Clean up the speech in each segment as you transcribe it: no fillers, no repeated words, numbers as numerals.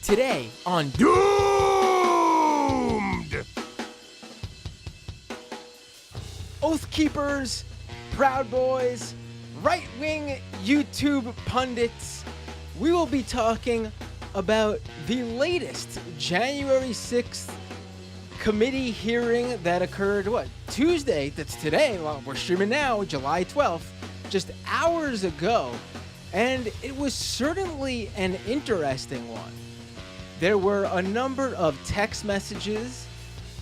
Today on Doomed! Oath Keepers, Proud Boys, right-wing YouTube pundits, we will be talking about the latest January 6th committee hearing that occurred, Tuesday? That's today. Well, we're streaming now, July 12th, just hours ago. And it was certainly an interesting one. There were a number of text messages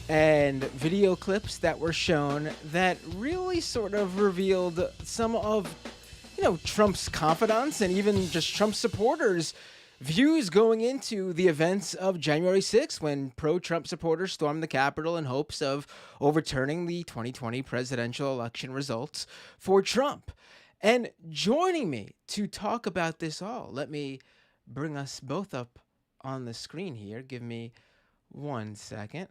and video clips that were shown that really sort of revealed some of, Trump's confidants and even just Trump supporters' views going into the events of January 6th when pro-Trump supporters stormed the Capitol in hopes of overturning the 2020 presidential election results for Trump. And joining me to talk about this all, let me bring us both up on the screen here. Give me 1 second.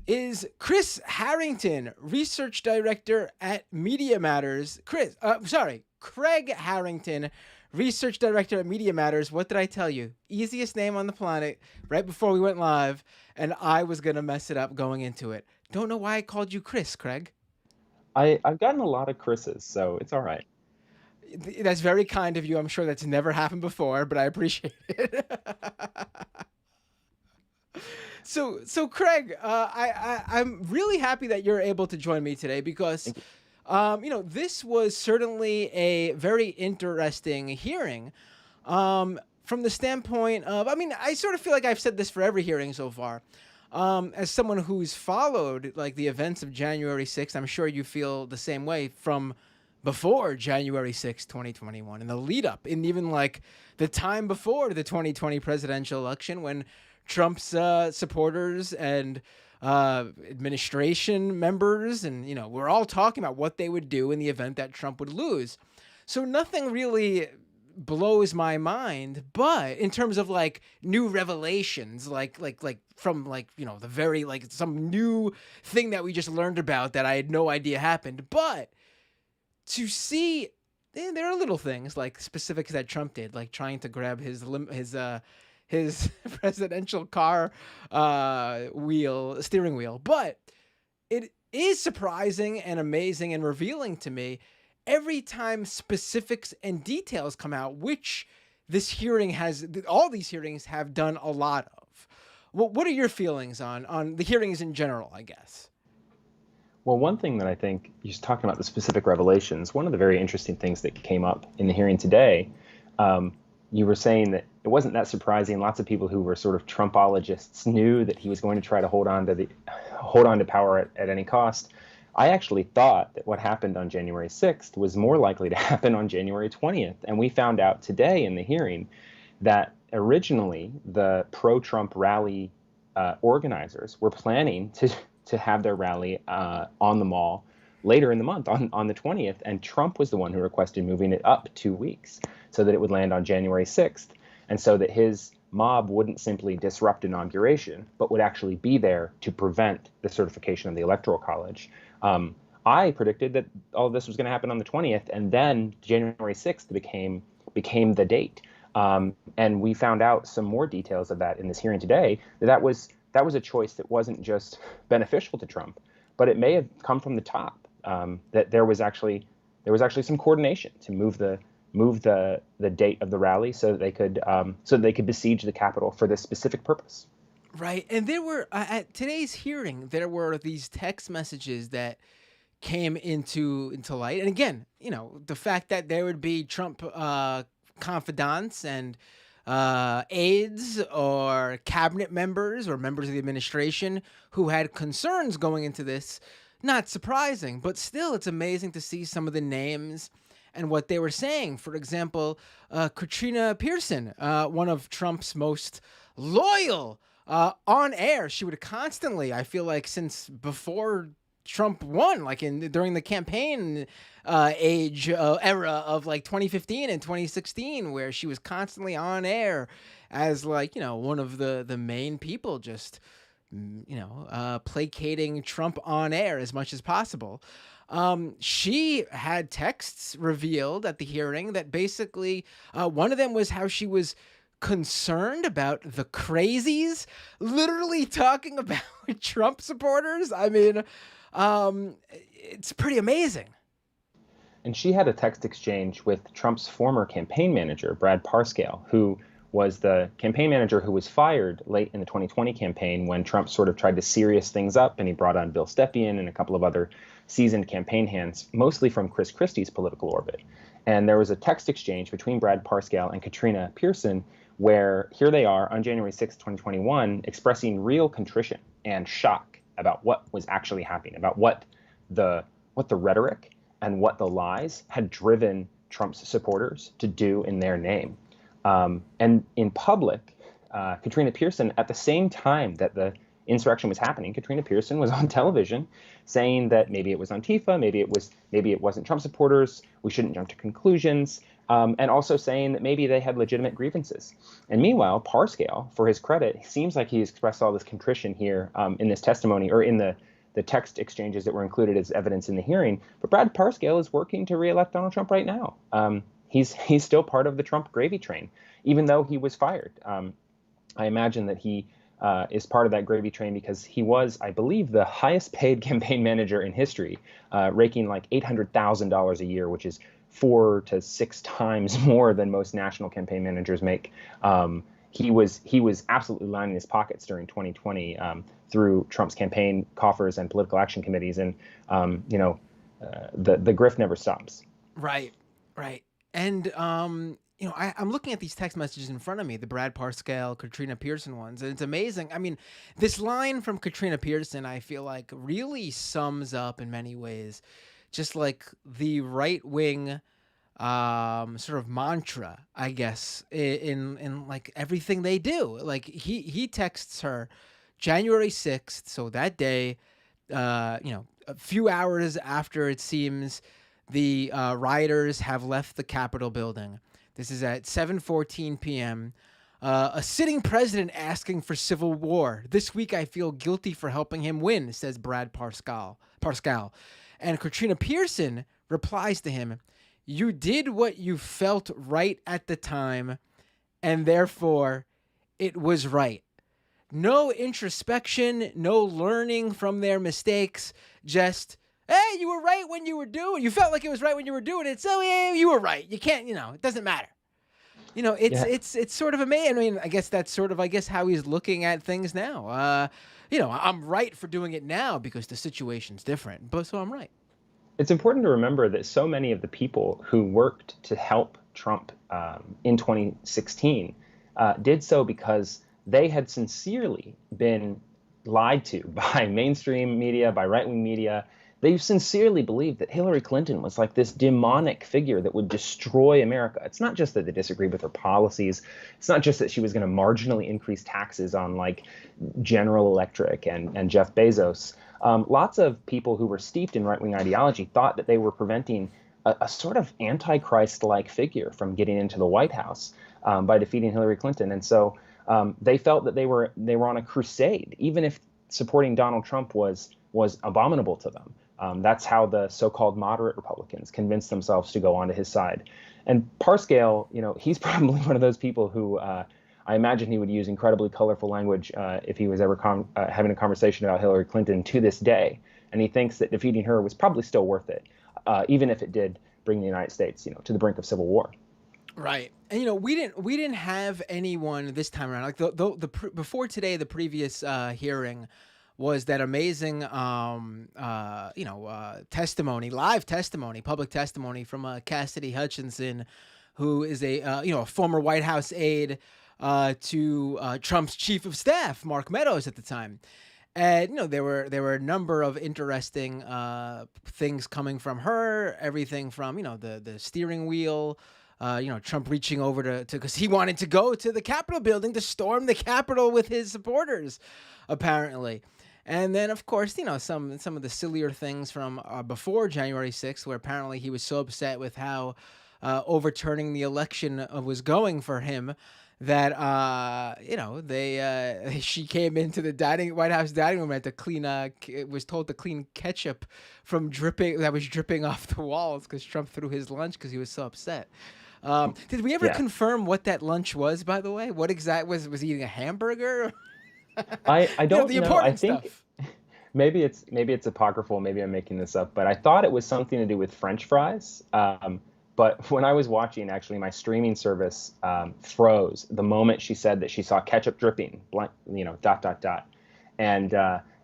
Is Chris Harrington, research director at Media Matters. Craig Harrington, research director at Media Matters. What did I tell you? Easiest name on the planet right before we went live, and I was going to mess it up going into it. Don't know why I called you Chris, Craig. I've gotten a lot of Chris's, so it's all right. That's very kind of you. I'm sure that's never happened before, but I appreciate it. So Craig, I'm really happy that you're able to join me today because, this was certainly a very interesting hearing from the standpoint of, I sort of feel like I've said this for every hearing so far. As someone who's followed the events of January 6th, I'm sure you feel the same way from before January 6th, 2021, and the lead up, and even the time before the 2020 presidential election when Trump's supporters and administration members and, we're all talking about what they would do in the event that Trump would lose. So nothing really blows my mind, but in terms of new revelations, from the very some new thing that we just learned about that I had no idea happened, but to see there are little things specifics that Trump did, trying to grab his presidential car steering wheel, but it is surprising and amazing and revealing to me every time specifics and details come out, which all these hearings have done a lot of. What are your feelings on the hearings in general, I guess? Well, one thing that I think, you're just talking about the specific revelations, one of the very interesting things that came up in the hearing today, you were saying that it wasn't that surprising. Lots of people who were sort of Trumpologists knew that he was going to try to hold on to power at any cost. I actually thought that what happened on January 6th was more likely to happen on January 20th. And we found out today in the hearing that originally the pro-Trump rally organizers were planning to have their rally on the Mall later in the month, on the 20th. And Trump was the one who requested moving it up 2 weeks so that it would land on January 6th. And so that his mob wouldn't simply disrupt inauguration, but would actually be there to prevent the certification of the Electoral College. I predicted that all of this was going to happen on the 20th, and then January 6th became the date. And we found out some more details of that in this hearing today. That was a choice that wasn't just beneficial to Trump, but it may have come from the top. That there was actually some coordination to move the date of the rally so that they could besiege the Capitol for this specific purpose. Right, and there were at today's hearing there were these text messages that came into light, and again, the fact that there would be Trump confidants and aides or cabinet members or members of the administration who had concerns going into this, not surprising, but still it's amazing to see some of the names and what they were saying. For example, Katrina Pearson, one of Trump's most loyal on air. She would constantly, I feel like since before Trump won, during the campaign era of 2015 and 2016, where she was constantly on air as one of the main people, just placating Trump on air as much as possible. She had texts revealed at the hearing that basically one of them was how she was concerned about the crazies literally talking about Trump supporters. I mean, it's pretty amazing. And she had a text exchange with Trump's former campaign manager, Brad Parscale, who was the campaign manager who was fired late in the 2020 campaign when Trump sort of tried to serious things up, and he brought on Bill Stepien and a couple of other seasoned campaign hands, mostly from Chris Christie's political orbit. And there was a text exchange between Brad Parscale and Katrina Pearson where here they are on January 6, 2021, expressing real contrition and shock about what was actually happening, about what the rhetoric and what the lies had driven Trump's supporters to do in their name. And in public, Katrina Pearson, at the same time that the insurrection was happening, Katrina Pearson was on television saying that maybe it was Antifa, maybe it wasn't Trump supporters, we shouldn't jump to conclusions, and also saying that maybe they had legitimate grievances. And meanwhile, Parscale, for his credit, seems like he expressed all this contrition here in this testimony, or in the text exchanges that were included as evidence in the hearing. But Brad Parscale is working to reelect Donald Trump right now. He's still part of the Trump gravy train, even though he was fired. I imagine that he is part of that gravy train because he was, I believe, the highest paid campaign manager in history, raking like $800,000 a year, which is 4 to 6 times more than most national campaign managers make. He was absolutely lining his pockets during 2020 through Trump's campaign coffers and political action committees, and the grift never stops. Right. And I'm looking at these text messages in front of me, the Brad Parscale, Katrina Pearson ones, and it's amazing. I mean, this line from Katrina Pearson, I feel like really sums up in many ways just like the right wing sort of mantra, I guess, in like everything they do. Like he texts her January 6th, so that day, a few hours after it seems the rioters have left the Capitol building. This is at 7:14 p.m. A sitting president asking for civil war. This week I feel guilty for helping him win, says Brad Parscale. And Katrina Pearson replies to him, "You did what you felt right at the time, and therefore it was right." No introspection, no learning from their mistakes, just, hey, you were right when you felt like it was right when you were doing it, so yeah, you were right. You can't, it doesn't matter. It's sort of amazing. I mean, I guess that's sort of, how he's looking at things now. I'm right for doing it now because the situation's different, but so I'm right. It's important to remember that so many of the people who worked to help Trump in 2016 did so because they had sincerely been lied to by mainstream media, by right-wing media. They sincerely believed that Hillary Clinton was like this demonic figure that would destroy America. It's not just that they disagreed with her policies. It's not just that she was going to marginally increase taxes on like General Electric and Jeff Bezos. Lots of people who were steeped in right-wing ideology thought that they were preventing a sort of antichrist-like figure from getting into the White House by defeating Hillary Clinton. And so they felt that they were on a crusade, even if supporting Donald Trump was abominable to them. That's how the so-called moderate Republicans convinced themselves to go onto his side. And Parscale, he's probably one of those people who I imagine he would use incredibly colorful language if he was ever having a conversation about Hillary Clinton to this day. And he thinks that defeating her was probably still worth it, even if it did bring the United States, to the brink of civil war. Right. And we didn't have anyone this time around. Like before today, the previous hearing was that amazing testimony, live testimony, public testimony from Cassidy Hutchinson, who is a former White House aide to Trump's chief of staff, Mark Meadows, at the time. And there were a number of interesting things coming from her. Everything from the steering wheel. Trump reaching over to because he wanted to go to the Capitol building to storm the Capitol with his supporters, apparently. And then, of course, some of the sillier things from before January 6th, where apparently he was so upset with how overturning the election was going for him that she came into the White House dining room and had to was told to clean ketchup from dripping off the walls because Trump threw his lunch because he was so upset. Did we ever Yeah. confirm what that lunch was, by the way? What exact was he eating a hamburger? I don't The know. I important think stuff. maybe it's apocryphal. Maybe I'm making this up, but I thought it was something to do with French fries. But when I was watching, actually, my streaming service froze the moment she said that she saw ketchup dripping, blank, dot dot dot, and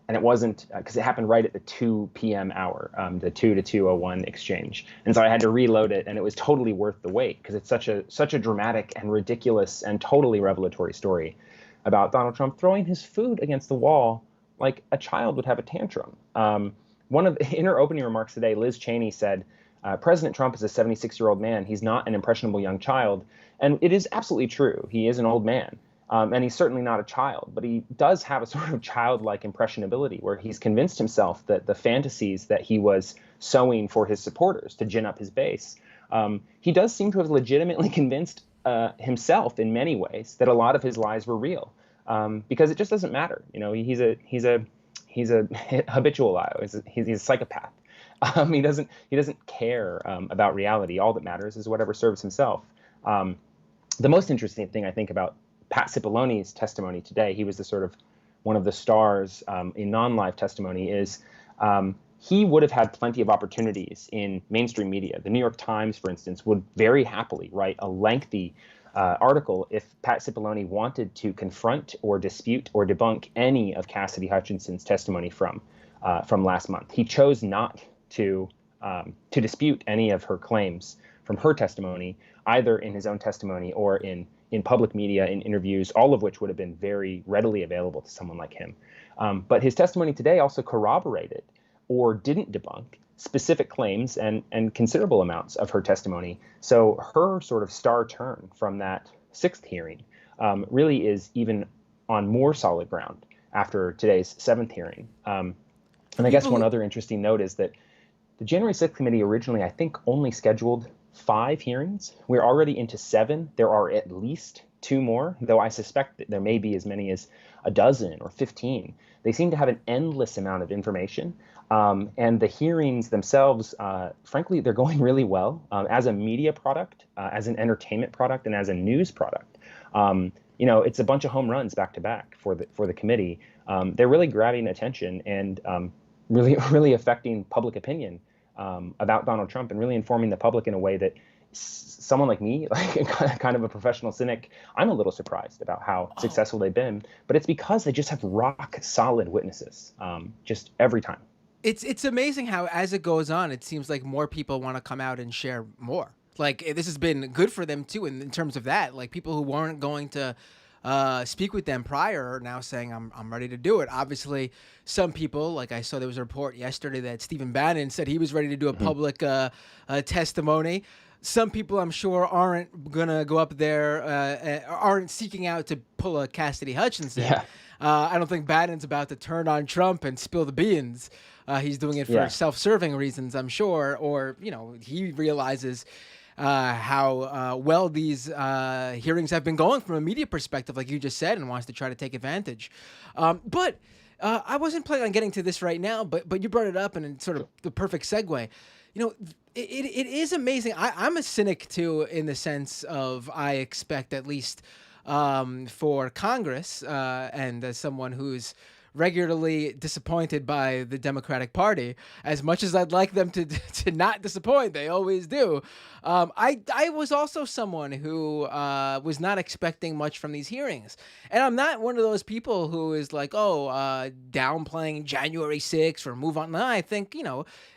and it wasn't because it happened right at the 2 p.m. hour, the 2 to 2:01 exchange, and so I had to reload it, and it was totally worth the wait because it's such a dramatic and ridiculous and totally revelatory story about Donald Trump throwing his food against the wall like a child would have a tantrum. In her opening remarks today, Liz Cheney said, President Trump is a 76-year-old man. He's not an impressionable young child. And it is absolutely true. He is an old man. And he's certainly not a child. But he does have a sort of childlike impressionability where he's convinced himself that the fantasies that he was sowing for his supporters to gin up his base, he does seem to have legitimately convinced himself in many ways that a lot of his lies were real. Because it just doesn't matter. He's a habitual liar. He's a psychopath. He doesn't care about reality. All that matters is whatever serves himself. The most interesting thing I think about Pat Cipollone's testimony today, he was the sort of one of the stars in non-live testimony, is he would have had plenty of opportunities in mainstream media. The New York Times, for instance, would very happily write a lengthy article if Pat Cipollone wanted to confront or dispute or debunk any of Cassidy Hutchinson's testimony from last month. He chose not to dispute any of her claims from her testimony, either in his own testimony or in public media, in interviews, all of which would have been very readily available to someone like him. But his testimony today also corroborated or didn't debunk specific claims and considerable amounts of her testimony. So her sort of star turn from that sixth hearing really is even on more solid ground after today's seventh hearing. And I guess one other interesting note is that the January 6th committee originally, I think, only scheduled 5 hearings. We're already into 7. There are at least 2 more, though I suspect that there may be as many as a dozen or 15. They seem to have an endless amount of information. And the hearings themselves, frankly, they're going really well as a media product, as an entertainment product, and as a news product. It's a bunch of home runs back to back for the committee. They're really grabbing attention and really affecting public opinion about Donald Trump and really informing the public in a way that someone like me, like kind of a professional cynic, I'm a little surprised about how successful they've been. But it's because they just have rock solid witnesses just every time. It's amazing how, as it goes on, it seems like more people want to come out and share more. Like, this has been good for them too, in terms of that. Like, people who weren't going to speak with them prior are now saying, I'm ready to do it. Obviously, some people, like I saw there was a report yesterday that Stephen Bannon said he was ready to do a public testimony. Some people, I'm sure, aren't going to go up there, aren't seeking out to pull a Cassidy Hutchinson. Yeah. I don't think Bannon's about to turn on Trump and spill the beans. He's doing it for self-serving reasons, I'm sure, or, he realizes how well these hearings have been going from a media perspective, like you just said, and wants to try to take advantage. But I wasn't planning on getting to this right now, but you brought it up, and it's sort of the perfect segue. It is amazing. I'm a cynic, too, in the sense of I expect at least for Congress, and as someone who's regularly disappointed by the Democratic Party, as much as I'd like them to not disappoint, they always do. I was also someone who was not expecting much from these hearings. And I'm not one of those people who is like, downplaying January 6th or move on. No, I think,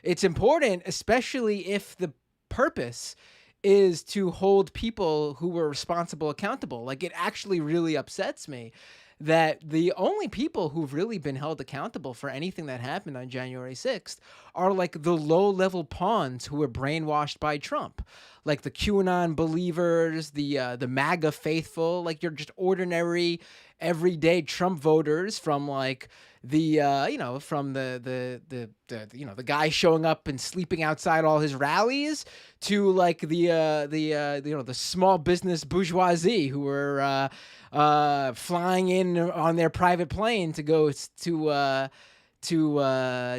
it's important, especially if the purpose is to hold people who were responsible accountable. Like, it actually really upsets me that the only people who've really been held accountable for anything that happened on January 6th are like the low-level pawns who were brainwashed by Trump, like the QAnon believers, the MAGA faithful, like you're just ordinary, everyday Trump voters from like the from the guy showing up and sleeping outside all his rallies to like the small business bourgeoisie who were flying in on their private plane to go to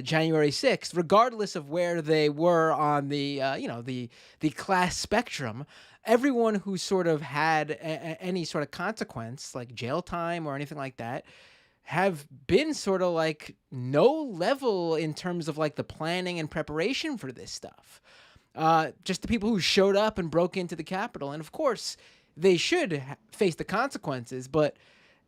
January 6th, regardless of where they were on the class spectrum. everyone who sort of had any sort of consequence, like jail time or anything like that, have been sort of like no level in terms of like the planning and preparation for this stuff. Just the people who showed up and broke into the Capitol. And of course, they should face the consequences, but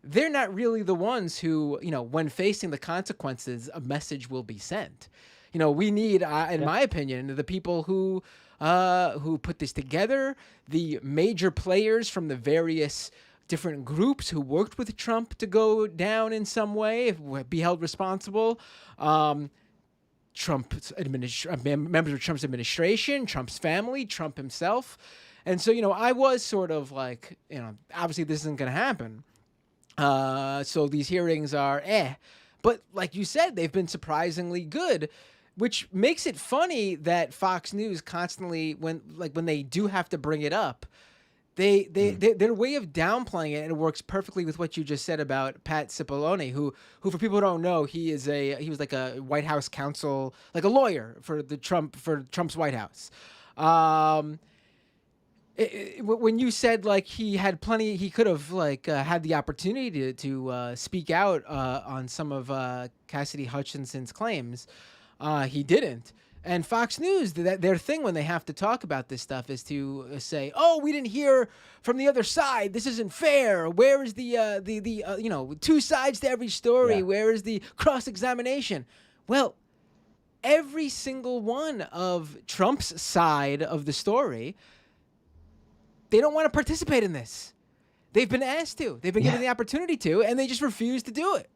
they're not really the ones who, when facing the consequences, a message will be sent. We need, in my opinion, the people who put this together, the major players from the various different groups who worked with Trump to go down in some way, be held responsible. Members of Trump's administration, Trump's family, Trump himself. And so, I was sort of like, obviously this isn't going to happen. So these hearings are but like you said, they've been surprisingly good, which makes it funny that Fox News constantly, when they do have to bring it up, their way of downplaying it, and it works perfectly with what you just said about Pat Cipollone, who for people who don't know, he was like a White House counsel, like a lawyer for Trump's White House. When you said like he could have like had the opportunity to speak out on some of Cassidy Hutchinson's claims, he didn't. And Fox News, their thing when they have to talk about this stuff is to say, "Oh, we didn't hear from the other side. This isn't fair. Where is the two sides to every story? Yeah. Where is the cross-examination?" Well, every single one of Trump's side of the story, they don't want to participate in this. They've been asked to. They've been given the opportunity to, and they just refuse to do it.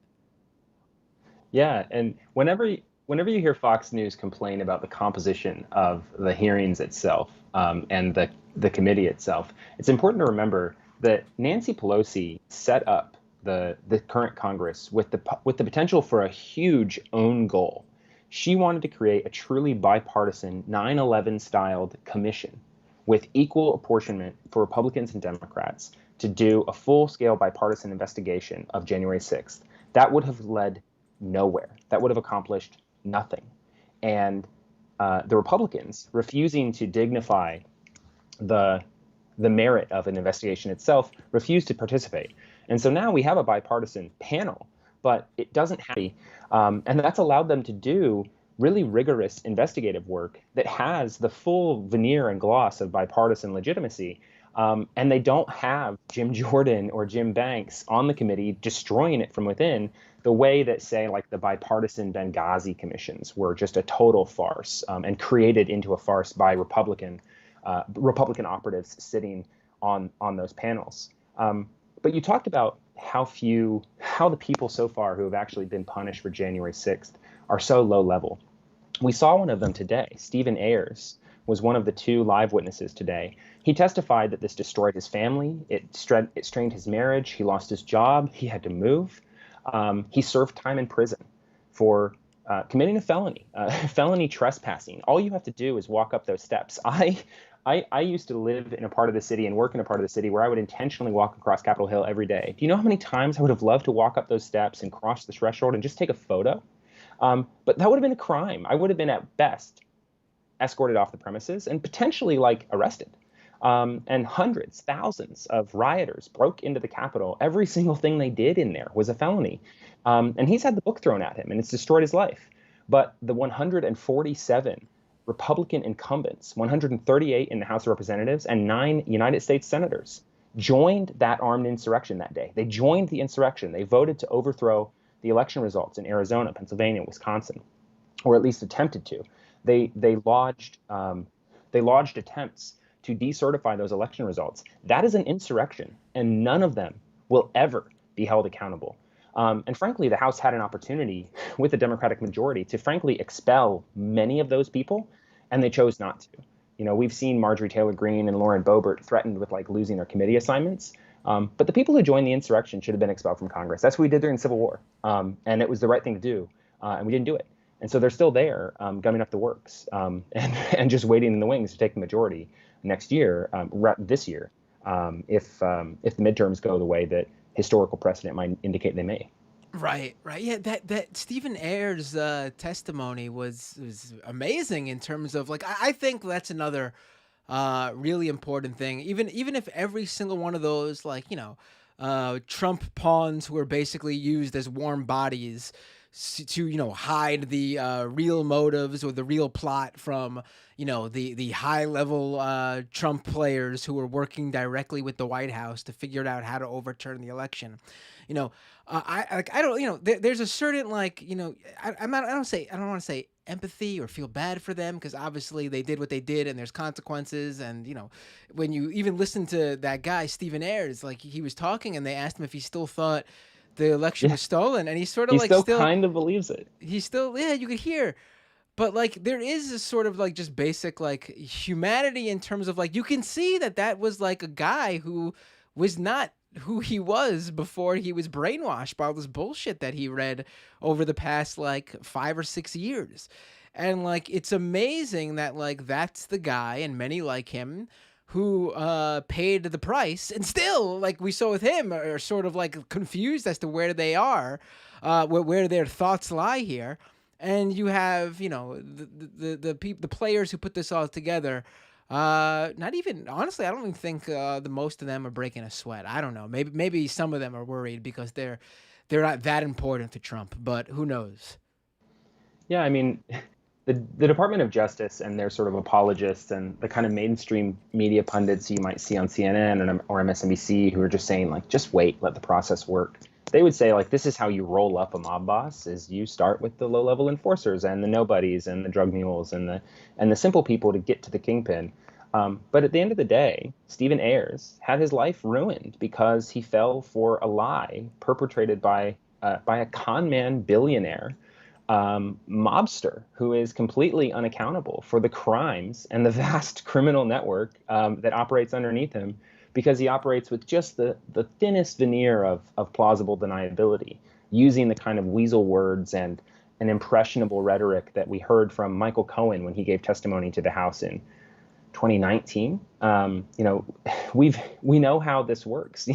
Yeah, and whenever you hear Fox News complain about the composition of the hearings itself and the committee itself, it's important to remember that Nancy Pelosi set up the current Congress with the potential for a huge own goal. She wanted to create a truly bipartisan 9/11 styled commission with equal apportionment for Republicans and Democrats to do a full-scale bipartisan investigation of January 6th. That would have led nowhere. That would have accomplished nothing. And the Republicans, refusing to dignify the merit of an investigation itself, refused to participate. And so now we have a bipartisan panel, but it doesn't have and that's allowed them to do really rigorous investigative work that has the full veneer and gloss of bipartisan legitimacy. And they don't have Jim Jordan or Jim Banks on the committee destroying it from within the way that, say, like the bipartisan Benghazi commissions were just a total farce and created into a farce by Republican operatives sitting on those panels. But you talked about how the people so far who have actually been punished for January 6th are so low level. We saw one of them today. Stephen Ayers was one of the two live witnesses today. He testified that this destroyed his family. It strained his marriage. He lost his job. He had to move. He served time in prison for committing a felony trespassing. All you have to do is walk up those steps. I used to live in a part of the city and work in a part of the city where I would intentionally walk across Capitol Hill every day. Do you know how many times I would have loved to walk up those steps and cross the threshold and just take a photo? But that would have been a crime. I would have been at best escorted off the premises and potentially like arrested. And hundreds, thousands of rioters broke into the Capitol. Every single thing they did in there was a felony. And he's had the book thrown at him, and it's destroyed his life. But the 147 Republican incumbents, 138 in the House of Representatives, and 9 United States senators joined that armed insurrection that day. They joined the insurrection. They voted to overthrow the election results in Arizona, Pennsylvania, Wisconsin, or at least attempted to. They lodged attempts to decertify those election results. That is an insurrection, and none of them will ever be held accountable. And frankly, the House had an opportunity with a Democratic majority to frankly expel many of those people, and they chose not to. You know, we've seen Marjorie Taylor Greene and Lauren Boebert threatened with like losing their committee assignments. But the people who joined the insurrection should have been expelled from Congress. That's what we did during the Civil War. And it was the right thing to do. And we didn't do it. And so they're still there, gumming up the works and just waiting in the wings to take the majority next year, this year, if the midterms go the way that historical precedent might indicate they may. Right. Yeah, that Stephen Ayers testimony was amazing in terms of like I think that's another really important thing. Even if every single one of those, like, Trump pawns who are basically used as warm bodies to, hide the real motives or the real plot from, the high level Trump players who are working directly with the White House to figure out how to overturn the election. I don't, there's a certain, like, I don't want to say empathy or feel bad for them, because obviously they did what they did and there's consequences. And when you even listen to that guy Stephen Ayers, like, he was talking and they asked him if he still thought the election Yeah, was stolen, and he sort of he like still kind of believes it. yeah, you could hear. But like there is a sort of like just basic like humanity in terms of like you can see that was like a guy who was not who he was before he was brainwashed by all this bullshit that he read over the past like 5 or 6 years. And like it's amazing that like that's the guy, and many like him, who paid the price, and still, like we saw with him, are sort of like confused as to where they are, where their thoughts lie here. And you have, the players who put this all together. Not even, honestly, I don't even think the most of them are breaking a sweat. I don't know. Maybe some of them are worried because they're not that important to Trump, but who knows? Yeah, I mean, the Department of Justice and their sort of apologists and the kind of mainstream media pundits you might see on CNN or MSNBC who are just saying, like, just wait, let the process work. They would say, like, this is how you roll up a mob boss: is you start with the low-level enforcers and the nobodies and the drug mules and the simple people to get to the kingpin. But at the end of the day, Stephen Ayers had his life ruined because he fell for a lie perpetrated by a con man billionaire mobster who is completely unaccountable for the crimes and the vast criminal network that operates underneath him, because he operates with just the thinnest veneer of plausible deniability, using the kind of weasel words and an impressionable rhetoric that we heard from Michael Cohen when he gave testimony to the House in 2019. We know how this works.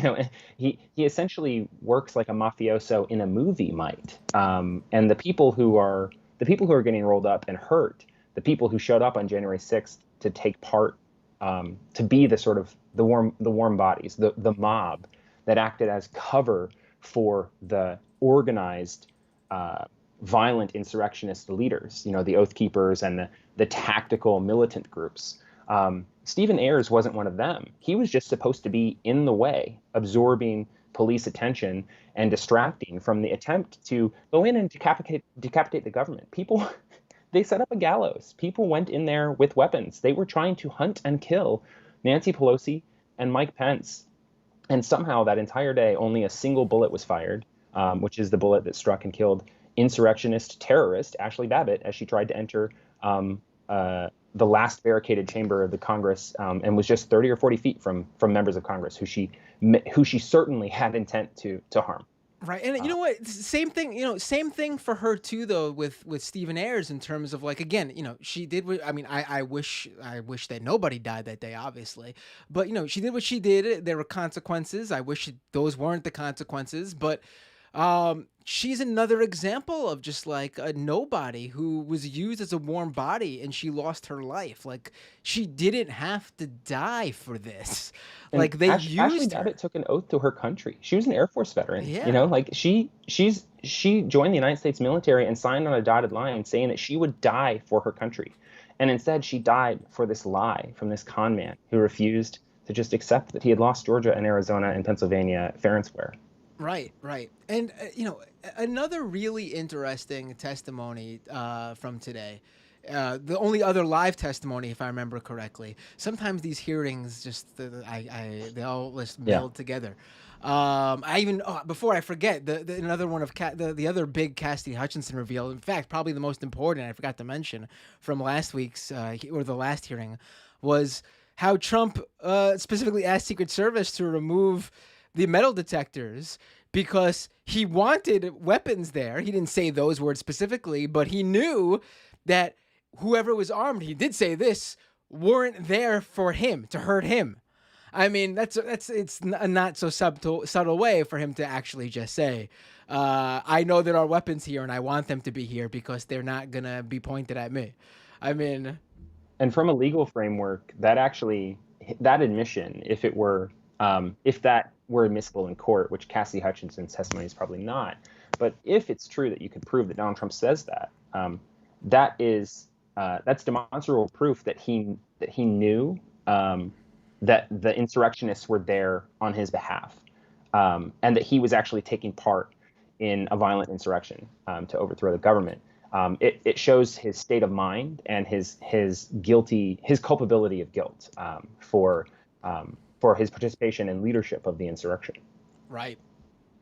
He essentially works like a mafioso in a movie might. And the people who are getting rolled up and hurt, the people who showed up on January 6th to take part, to be the sort of the warm bodies, the mob that acted as cover for the organized violent insurrectionist leaders, the Oath Keepers and the tactical militant groups. Stephen Ayers wasn't one of them. He was just supposed to be in the way, absorbing police attention and distracting from the attempt to go in and decapitate the government. People, they set up a gallows. People went in there with weapons. They were trying to hunt and kill Nancy Pelosi and Mike Pence. And somehow that entire day, only a single bullet was fired, which is the bullet that struck and killed insurrectionist terrorist Ashley Babbitt as she tried to enter the last barricaded chamber of the Congress, and was just 30 or 40 feet from members of Congress who she certainly had intent to harm. Right. And you know what? Same thing, same thing for her too, though, with Stephen Ayers, in terms of like, again, she did I mean, I wish that nobody died that day, obviously. But, she did what she did. There were consequences. I wish those weren't the consequences. But she's another example of just like a nobody who was used as a warm body, and she lost her life. Like, she didn't have to die for this. And like, they Ashley used her. Babbitt took an oath to her country. She was an Air Force veteran. Yeah. Like she joined the United States military and signed on a dotted line saying that she would die for her country. And instead she died for this lie from this con man who refused to just accept that he had lost Georgia and Arizona and Pennsylvania fair and square. Right. And, another really interesting testimony from today, the only other live testimony, if I remember correctly. Sometimes these hearings just, they all just meld together. Before I forget, another one of the other big Cassidy Hutchinson reveal, in fact, probably the most important, I forgot to mention, from last week's, or the last hearing, was how Trump specifically asked Secret Service to remove the metal detectors because he wanted weapons there. He didn't say those words specifically, but he knew that whoever was armed, he did say this, weren't there for him, to hurt him. I mean, it's a not so subtle way for him to actually just say, I know there are weapons here and I want them to be here because they're not going to be pointed at me. I mean, And from a legal framework, that actually, that admission, if that were admissible in court, which Cassidy Hutchinson's testimony is probably not, but if it's true that you could prove that Donald Trump says that, that's demonstrable proof that he knew that the insurrectionists were there on his behalf, and that he was actually taking part in a violent insurrection to overthrow the government. It shows his state of mind and his culpability of guilt for his participation and leadership of the insurrection. Right.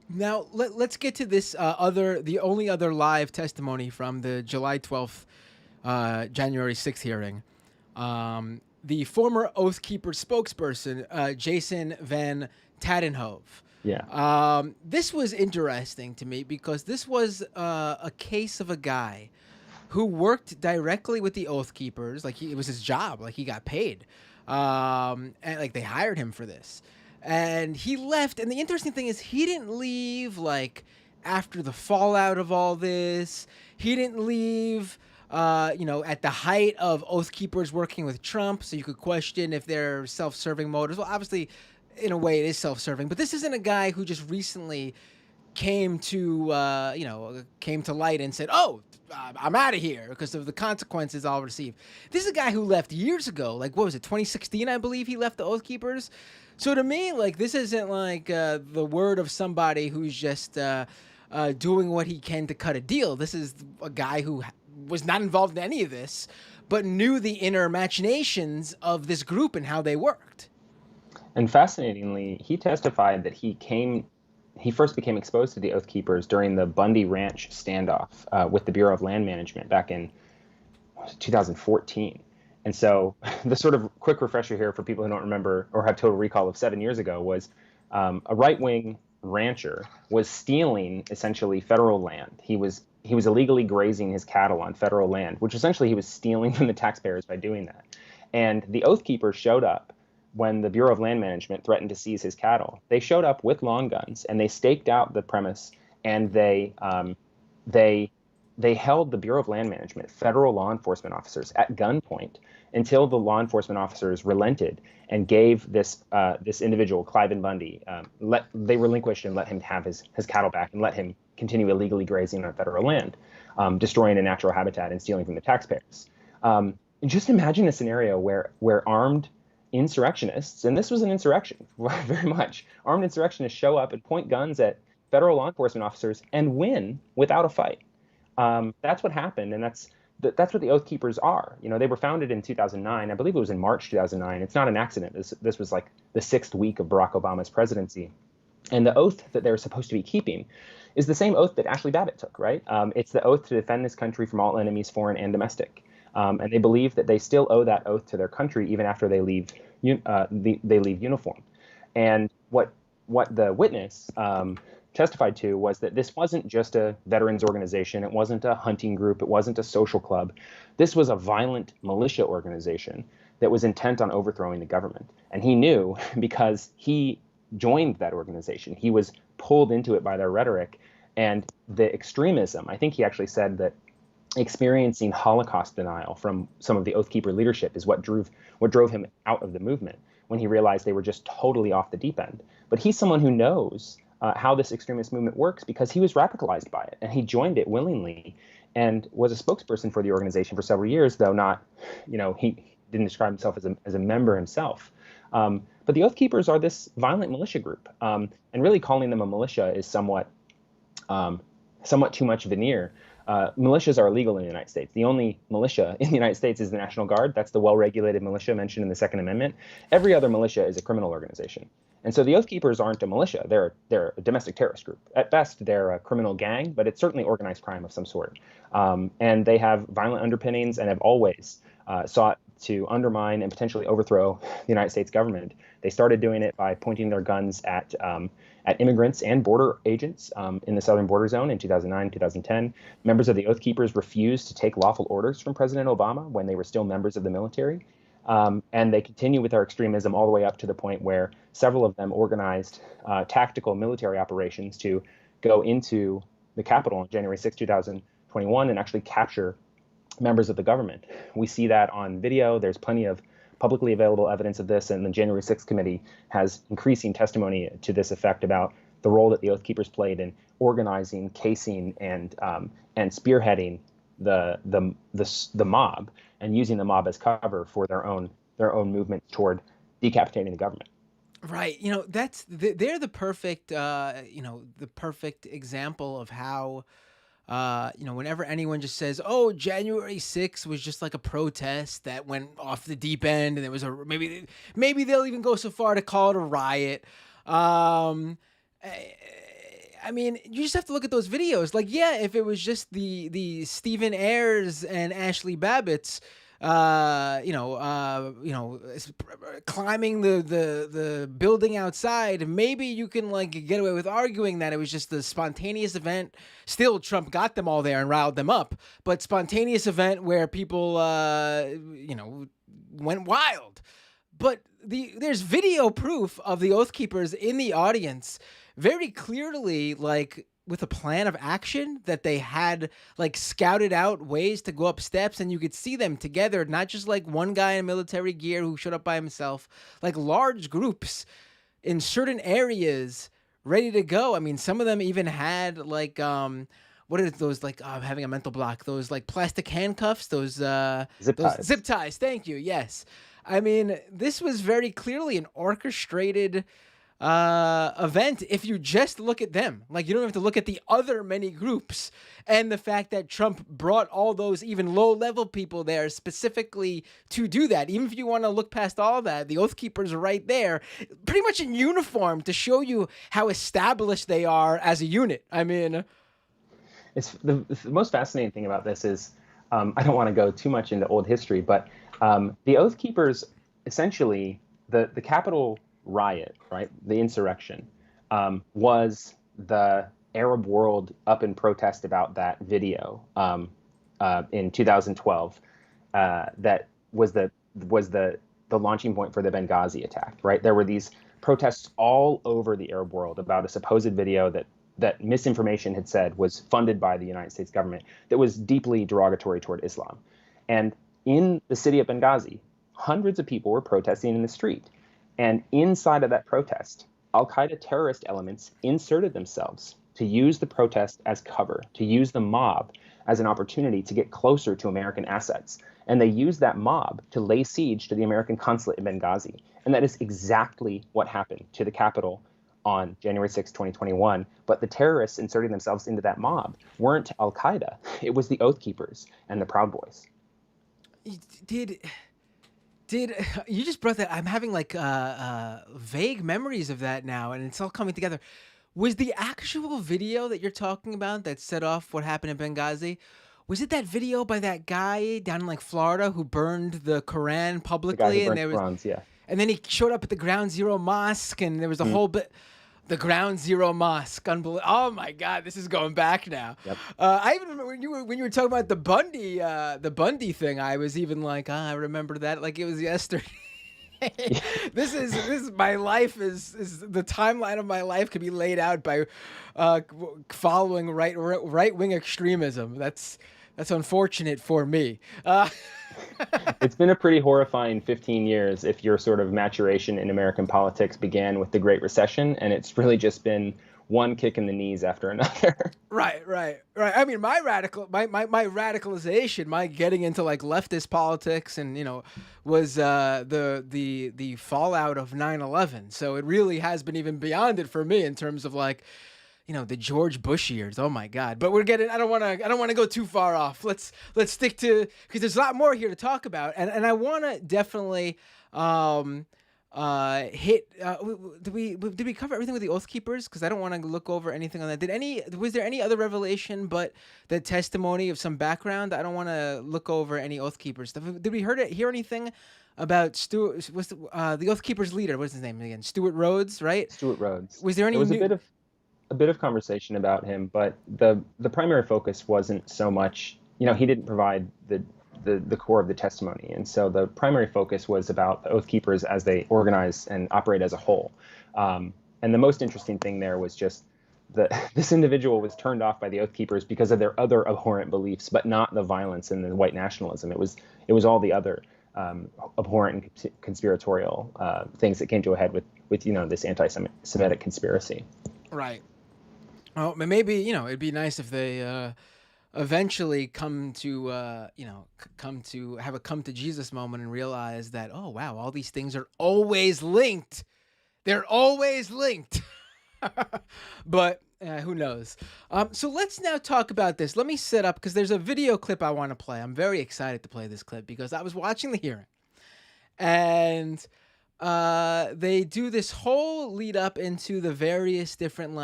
Now let's get to this the only other live testimony from the July 12th, January 6th hearing. The former Oath Keeper spokesperson, Jason Van Tadenhove. Yeah. This was interesting to me because this was a case of a guy who worked directly with the Oath Keepers. Like it was his job. Like he got paid. And like they hired him for this. And he left. And the interesting thing is he didn't leave like after the fallout of all this. He didn't leave at the height of Oath Keepers working with Trump. So you could question if they're self-serving motives. Well, obviously, in a way, it is self-serving. But this isn't a guy who just recently came to light and said, "Oh, I'm out of here because of the consequences I'll receive." This is a guy who left years ago. Like, what was it, 2016, I believe he left the Oath Keepers. So to me, like, this isn't like the word of somebody who's just doing what he can to cut a deal. This is a guy who was not involved in any of this, but knew the inner machinations of this group and how they worked. And fascinatingly, he testified that he first became exposed to the Oath Keepers during the Bundy Ranch standoff with the Bureau of Land Management back in 2014. And so the sort of quick refresher here for people who don't remember or have total recall of 7 years ago was a right-wing rancher was stealing essentially federal land. He was illegally grazing his cattle on federal land, which essentially he was stealing from the taxpayers by doing that. And the Oath Keepers showed up when the Bureau of Land Management threatened to seize his cattle. They showed up with long guns and they staked out the premise, and they held the Bureau of Land Management, federal law enforcement officers, at gunpoint until the law enforcement officers relented and gave this individual, Cliven Bundy, they relinquished and let him have his cattle back and let him continue illegally grazing on federal land, destroying a natural habitat and stealing from the taxpayers. And just imagine a scenario where armed insurrectionists, and this was an insurrection, very much, armed insurrectionists show up and point guns at federal law enforcement officers and win without a fight. That's what happened, and that's what the Oath Keepers are. They were founded in 2009. I believe it was in March 2009. It's not an accident. This was like the 6th week of Barack Obama's presidency. And the oath that they're supposed to be keeping is the same oath that Ashley Babbitt took, right? It's the oath to defend this country from all enemies, foreign and domestic. And they believe that they still owe that oath to their country even after they leave uniform. And what the witness testified to was that this wasn't just a veterans organization. It wasn't a hunting group. It wasn't a social club. This was a violent militia organization that was intent on overthrowing the government. And he knew because he joined that organization. He was pulled into it by their rhetoric and the extremism. I think he actually said that experiencing Holocaust denial from some of the Oath Keeper leadership is what drove him out of the movement when he realized they were just totally off the deep end. But he's someone who knows how this extremist movement works because he was radicalized by it and he joined it willingly and was a spokesperson for the organization for several years, though not, he didn't describe himself as a member himself. But the Oath Keepers are this violent militia group, and really calling them a militia is somewhat too much veneer. Militias are illegal in the United States. The only militia in the United States is the National Guard. That's the well-regulated militia mentioned in the Second Amendment. Every other militia is a criminal organization. And so the Oath Keepers aren't a militia. They're a domestic terrorist group. At best, they're a criminal gang, but it's certainly organized crime of some sort. And they have violent underpinnings and have always sought to undermine and potentially overthrow the United States government. They started doing it by pointing their guns at immigrants and border agents in the southern border zone in 2009, 2010. Members of the Oath Keepers refused to take lawful orders from President Obama when they were still members of the military. And they continue with their extremism all the way up to the point where several of them organized tactical military operations to go into the Capitol on January 6, 2021 and actually capture members of the government. We see that on video. There's plenty of publicly available evidence of this, and the January 6th committee has increasing testimony to this effect about the role that the Oath Keepers played in organizing, casing, and spearheading the mob, and using the mob as cover for their own movement toward decapitating the government. Right. You know, they're the perfect, the perfect example of how, whenever anyone just says, "Oh, January 6th was just like a protest that went off the deep end," and there was maybe they'll even go so far to call it a riot. I mean, you just have to look at those videos. Like, yeah, if it was just the Stephen Ayers and Ashley Babbitt's, climbing the building outside, maybe you can like get away with arguing that it was just a spontaneous event. Still, Trump got them all there and riled them up, but spontaneous event where people, went wild. But there's video proof of the Oath Keepers in the audience, very clearly, like, with a plan of action that they had, like, scouted out ways to go up steps, and you could see them together, not just like one guy in military gear who showed up by himself, like large groups in certain areas ready to go. I mean, some of them even had like what are those, like, I'm having a mental block, those like plastic handcuffs, those zip ties. Thank you. Yes. I mean, this was very clearly an orchestrated event. If you just look at them, like, you don't have to look at the other many groups, and the fact that Trump brought all those even low level people there specifically to do that. Even if you want to look past all that, the Oath Keepers are right there, pretty much in uniform, to show you how established they are as a unit. I mean, it's the most fascinating thing about this is, I don't want to go too much into old history, but the Oath Keepers, essentially, the Capitol riot, right, the insurrection, was the Arab world up in protest about that video in 2012. That was the launching point for the Benghazi attack, right? There were these protests all over the Arab world about a supposed video that misinformation had said was funded by the United States government, that was deeply derogatory toward Islam. And in the city of Benghazi, hundreds of people were protesting in the street. And inside of that protest, al-Qaeda terrorist elements inserted themselves to use the protest as cover, to use the mob as an opportunity to get closer to American assets. And they used that mob to lay siege to the American consulate in Benghazi. And that is exactly what happened to the Capitol on January 6, 2021. But the terrorists inserting themselves into that mob weren't al-Qaeda. It was the Oath Keepers and the Proud Boys. Did you just brought that? I'm having like vague memories of that now, and it's all coming together. Was the actual video that you're talking about that set off what happened in Benghazi? Was it that video by that guy down in like Florida who burned the Quran publicly? The guy who burned Qurans, yeah. And then he showed up at the Ground Zero Mosque, and there was a whole bit. The Ground Zero Mosque, unbelievable! Oh my God, this is going back now. Yep. I even remember when you were talking about the Bundy thing. I was even like, I remember that like it was yesterday. This is my life is the timeline of my life could be laid out by following right wing extremism. That's unfortunate for me. It's been a pretty horrifying 15 years if your sort of maturation in American politics began with the Great Recession, and it's really just been one kick in the knees after another. Right. I mean, my radicalization, my getting into like leftist politics, and was the fallout of 9/11. So it really has been even beyond it for me in terms of like, the George Bush years. Oh my God! But I don't want to go too far off. Let's stick to, because there's a lot more here to talk about, and I want to definitely hit. Did we cover everything with the Oath Keepers? Because I don't want to look over anything on that. Was there any other revelation but the testimony of some background? I don't want to look over any Oath Keepers stuff. Did we hear anything about Stuart? Was the Oath Keepers leader? What's his name again? Stuart Rhodes, right? Stuart Rhodes. Was there any? There was a bit of conversation about him, but the primary focus wasn't so much, he didn't provide the core of the testimony. And so the primary focus was about the Oath Keepers as they organize and operate as a whole. And the most interesting thing there was just this individual was turned off by the Oath Keepers because of their other abhorrent beliefs, but not the violence and the white nationalism. It was all the other abhorrent and conspiratorial things that came to a head with this anti-Semitic conspiracy. Right. Well, maybe it'd be nice if they eventually come to have a come to Jesus moment and realize that, oh wow, all these things are always linked. They're always linked. But who knows? So let's now talk about this. Let me set up, because there's a video clip I want to play. I'm very excited to play this clip because I was watching the hearing, and they do this whole lead up into the various different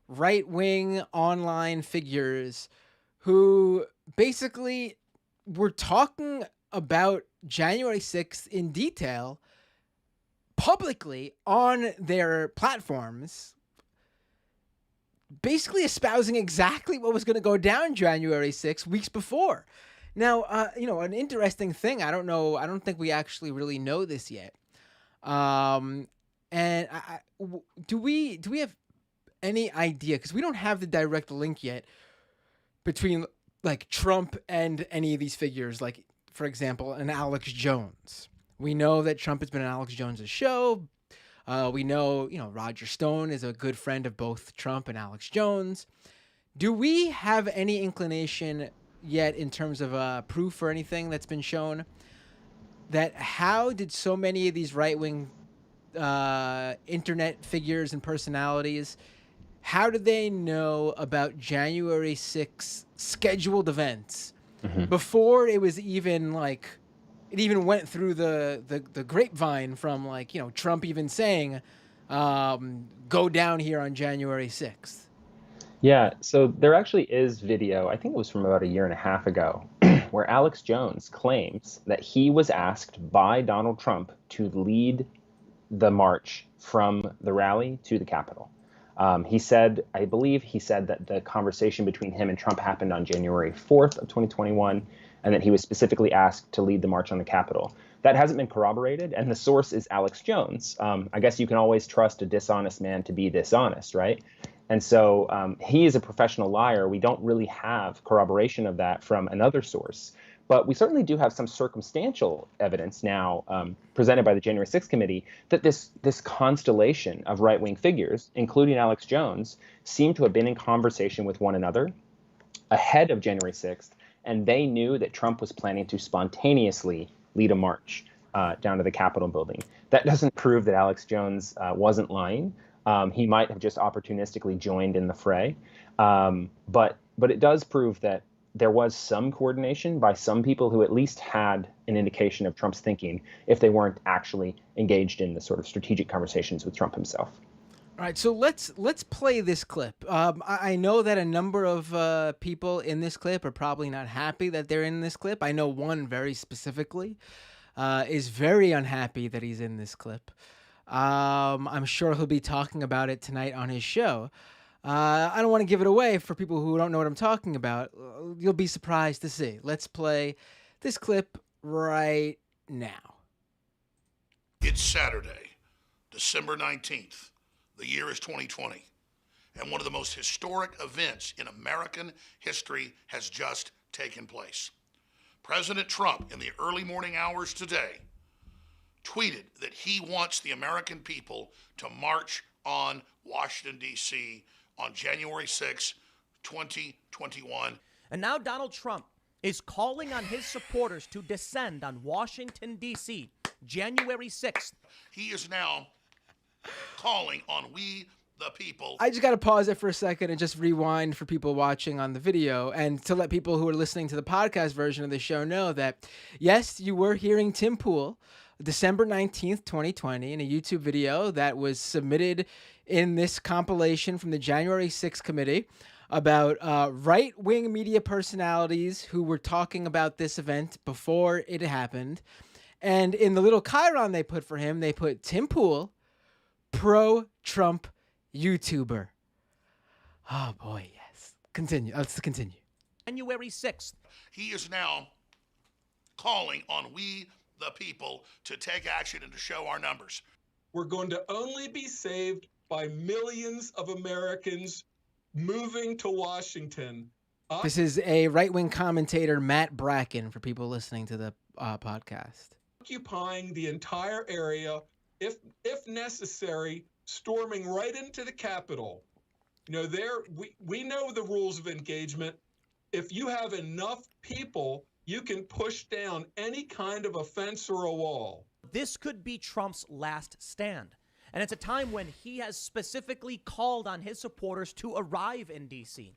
right-wing online figures who basically were talking about January 6th in detail publicly on their platforms, basically espousing exactly what was going to go down January 6th weeks before. Now, an interesting thing, I don't think we actually really know this yet. And do we have any idea, because we don't have the direct link yet between Trump and any of these figures, like, for example, an Alex Jones. We know that Trump has been on Alex Jones's show. We know, Roger Stone is a good friend of both Trump and Alex Jones. Do we have any inclination yet in terms of proof or anything that's been shown that how did so many of these right-wing internet figures and personalities, how did they know about January 6th scheduled events before it was even it even went through the grapevine from Trump even saying, go down here on January 6th? Yeah, so there actually is video, I think it was from about a year and a half ago, where Alex Jones claims that he was asked by Donald Trump to lead the march from the rally to the Capitol. I believe he said that the conversation between him and Trump happened on January 4th of 2021, and that he was specifically asked to lead the march on the Capitol. That hasn't been corroborated, and the source is Alex Jones. I guess you can always trust a dishonest man to be dishonest, right? And so he is a professional liar. We don't really have corroboration of that from another source. But we certainly do have some circumstantial evidence now presented by the January 6th committee that this constellation of right-wing figures, including Alex Jones, seem to have been in conversation with one another ahead of January 6th, and they knew that Trump was planning to spontaneously lead a march down to the Capitol building. That doesn't prove that Alex Jones wasn't lying. He might have just opportunistically joined in the fray. But it does prove that there was some coordination by some people who at least had an indication of Trump's thinking, if they weren't actually engaged in the sort of strategic conversations with Trump himself. All right, so let's play this clip. I know that a number of people in this clip are probably not happy that they're in this clip. I know one very specifically is very unhappy that he's in this clip. I'm sure he'll be talking about it tonight on his show. I don't want to give it away for people who don't know what I'm talking about. You'll be surprised to see. Let's play this clip right now. It's Saturday, December 19th. The year is 2020. And one of the most historic events in American history has just taken place. President Trump, in the early morning hours today, tweeted that he wants the American people to march on Washington, D.C. on January 6, 2021. And now Donald Trump is calling on his supporters to descend on Washington, D.C., January 6th. He is now calling on we the people. I just got to pause it for a second and just rewind for people watching on the video, and to let people who are listening to the podcast version of the show know that, yes, you were hearing Tim Pool December 19th, 2020, in a YouTube video that was submitted in this compilation from the January 6th committee about right-wing media personalities who were talking about this event before it happened. And in the little chyron they put for him, they put Tim Pool, pro-Trump YouTuber. Oh, boy, yes. Continue. Let's continue. January 6th. He is now calling on we the people to take action and to show our numbers. We're going to only be saved by millions of Americans moving to Washington. This is a right-wing commentator, Matt Bracken, for people listening to the podcast. Occupying the entire area, if necessary, storming right into the Capitol. We know the rules of engagement. If you have enough people, you can push down any kind of a fence or a wall. This could be Trump's last stand. And it's a time when he has specifically called on his supporters to arrive in D.C.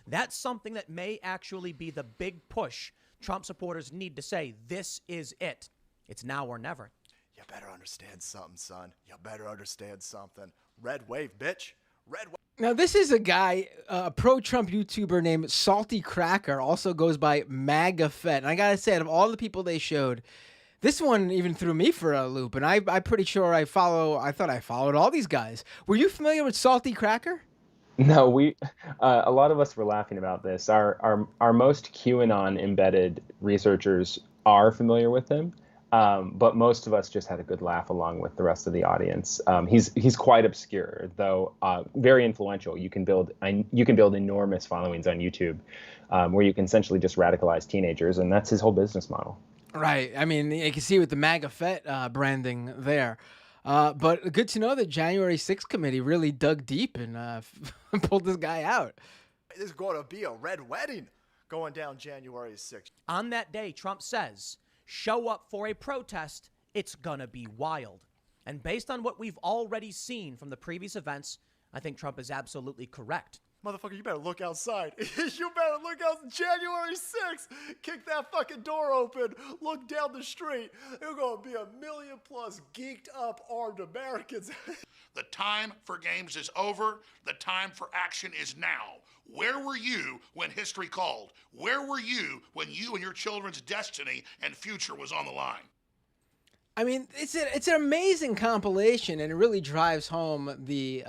That's something that may actually be the big push Trump supporters need to say, this is it. It's now or never. You better understand something, son. You better understand something. Red wave, bitch. Red wave. Now, this is a guy, a pro-Trump YouTuber named Salty Cracker, also goes by MAGAFET. And I gotta say, out of all the people they showed, this one even threw me for a loop. And I'm pretty sure I thought I followed all these guys. Were you familiar with Salty Cracker? No, a lot of us were laughing about this. Our most QAnon embedded researchers are familiar with him. But most of us just had a good laugh along with the rest of the audience. He's quite obscure, though very influential. You can build enormous followings on YouTube, where you can essentially just radicalize teenagers, and that's his whole business model. Right. I mean, you can see with the MAGAFET branding there. But good to know that January 6th committee really dug deep and pulled this guy out. There's going to be a red wedding going down January 6th. On that day, Trump says, show up for a protest, it's gonna be wild. And based on what we've already seen from the previous events, I think Trump is absolutely correct. Motherfucker, you better look outside. You better look out January 6th. Kick that fucking door open. Look down the street. There's going to be 1 million plus geeked up armed Americans. The time for games is over. The time for action is now. Where were you when history called? Where were you when you and your children's destiny and future was on the line? I mean, it's an amazing compilation, and it really drives home the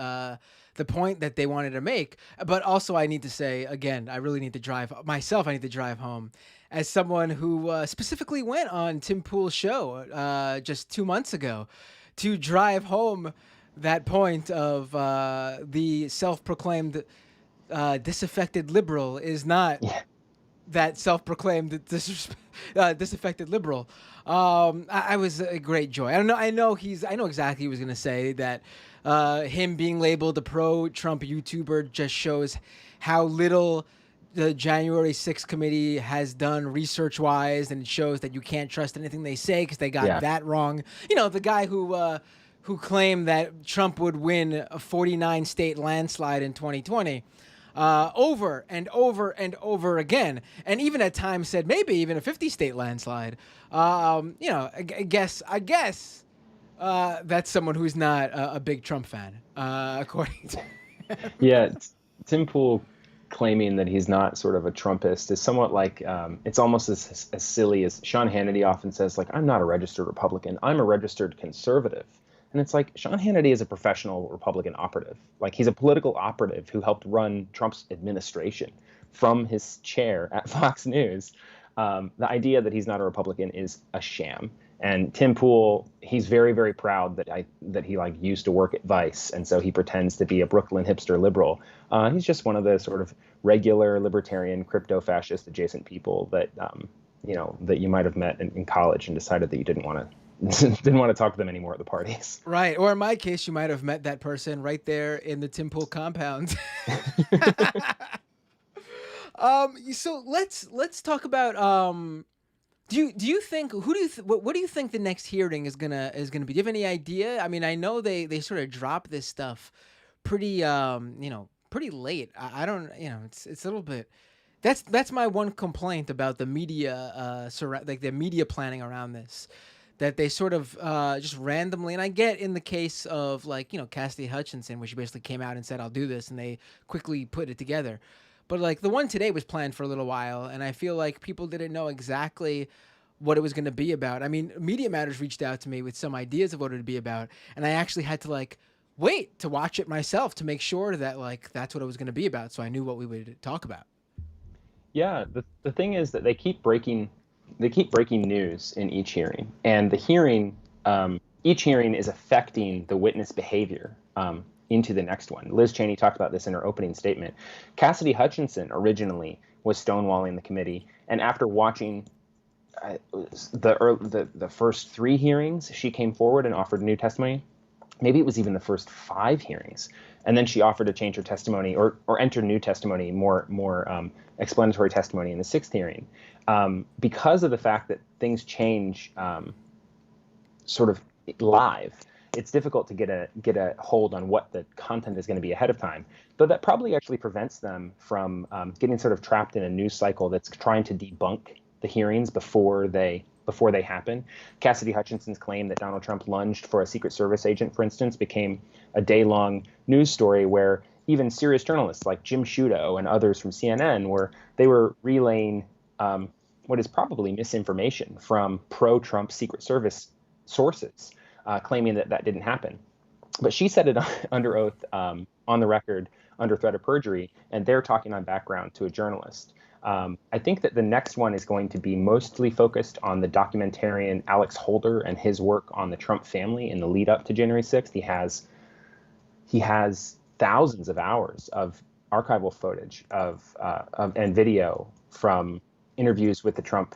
point that they wanted to make. But also, I need to say, again, I really need to drive home as someone who specifically went on Tim Pool's show just 2 months ago to drive home that point of the self-proclaimed disaffected liberal is not that self-proclaimed disaffected liberal. I was a great joy. I know exactly he was going to say that him being labeled a pro-Trump YouTuber just shows how little the January 6th committee has done research-wise, and it shows that you can't trust anything they say because they got that wrong. You know, the guy who claimed that Trump would win a 49-state landslide in 2020 over and over and over again, and even at times said maybe even a 50-state landslide. I guess that's someone who's not a big Trump fan, according to Tim Pool claiming that he's not sort of a Trumpist is somewhat like it's almost as silly as Sean Hannity often says, like, I'm not a registered Republican, I'm a registered conservative. And it's like, Sean Hannity is a professional Republican operative. Like, he's a political operative who helped run Trump's administration from his chair at Fox News. The idea that he's not a Republican is a sham. And Tim Pool, he's very, very proud that he used to work at Vice, and so he pretends to be a Brooklyn hipster liberal. He's just one of the sort of regular libertarian crypto-fascist adjacent people that that you might have met in college and decided that you didn't want to talk to them anymore at the parties. Right, or in my case, you might have met that person right there in the Tim Pool compound. So let's talk about. Do you think what do you think the next hearing is gonna be? Do you have any idea? I mean, I know they sort of drop this stuff pretty pretty late. I don't it's a little bit. That's my one complaint about the media the media planning around this, that they sort of just randomly, and I get in the case of Cassidy Hutchinson, where she basically came out and said I'll do this, and they quickly put it together. But the one today was planned for a little while, and I feel like people didn't know exactly what it was going to be about. I mean, Media Matters reached out to me with some ideas of what it would be about, and I actually had to wait to watch it myself to make sure that that's what it was going to be about, so I knew what we would talk about. Yeah, the thing is that they keep breaking news in each hearing, and the hearing each hearing is affecting the witness behavior. into the next one. Liz Cheney talked about this in her opening statement. Cassidy Hutchinson originally was stonewalling the committee, and after watching the first 3 hearings, she came forward and offered new testimony. Maybe it was even the first 5 hearings, and then she offered to change her testimony or enter new testimony, more explanatory testimony in the 6th hearing, because of the fact that things change sort of live. It's difficult to get a hold on what the content is going to be ahead of time, though that probably actually prevents them from getting sort of trapped in a news cycle that's trying to debunk the hearings before they happen. Cassidy Hutchinson's claim that Donald Trump lunged for a Secret Service agent, for instance, became a day-long news story where even serious journalists like Jim Sciutto and others from CNN were relaying what is probably misinformation from pro-Trump Secret Service sources, claiming that didn't happen. But she said it under oath, on the record, under threat of perjury, and they're talking on background to a journalist. I think that the next one is going to be mostly focused on the documentarian Alex Holder and his work on the Trump family in the lead up to January 6th. He has thousands of hours of archival footage and video from interviews with the Trump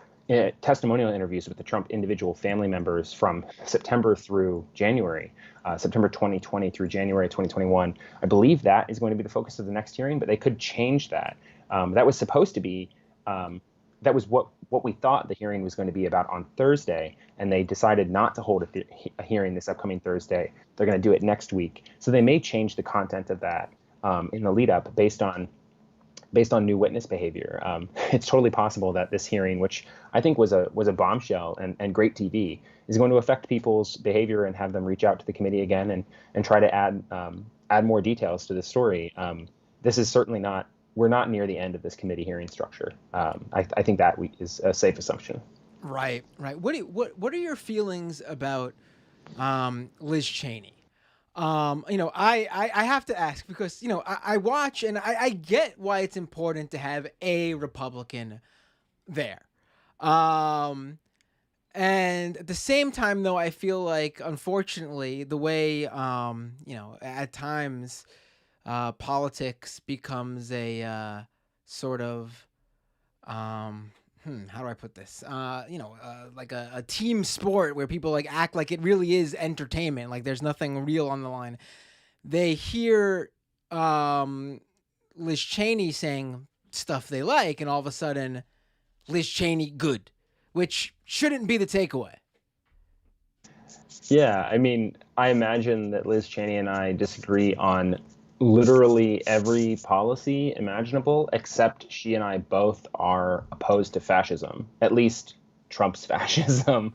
testimonial interviews with the Trump individual family members from September through January, September 2020 through January 2021. I believe that is going to be the focus of the next hearing, but they could change that. That was supposed to be, that was what we thought the hearing was going to be about on Thursday, and they decided not to hold a hearing this upcoming Thursday. They're going to do it next week. So they may change the content of that in the lead up based on new witness behavior. It's totally possible that this hearing, which I think was a bombshell and great TV, is going to affect people's behavior and have them reach out to the committee again and try to add more details to the story. This is certainly not. We're not near the end of this committee hearing structure. I think that is a safe assumption. Right. What are your feelings about Liz Cheney? I have to ask because, I watch and I get why it's important to have a Republican there. And at the same time, though, I feel like, unfortunately, the way, at times politics becomes a sort of, how do I put this? Like a team sport where people like act like it really is entertainment, like there's nothing real on the line. They hear Liz Cheney saying stuff they like, and all of a sudden, Liz Cheney good, which shouldn't be the takeaway. Yeah, I mean, I imagine that Liz Cheney and I disagree on literally every policy imaginable, except she and I both are opposed to fascism, at least Trump's fascism.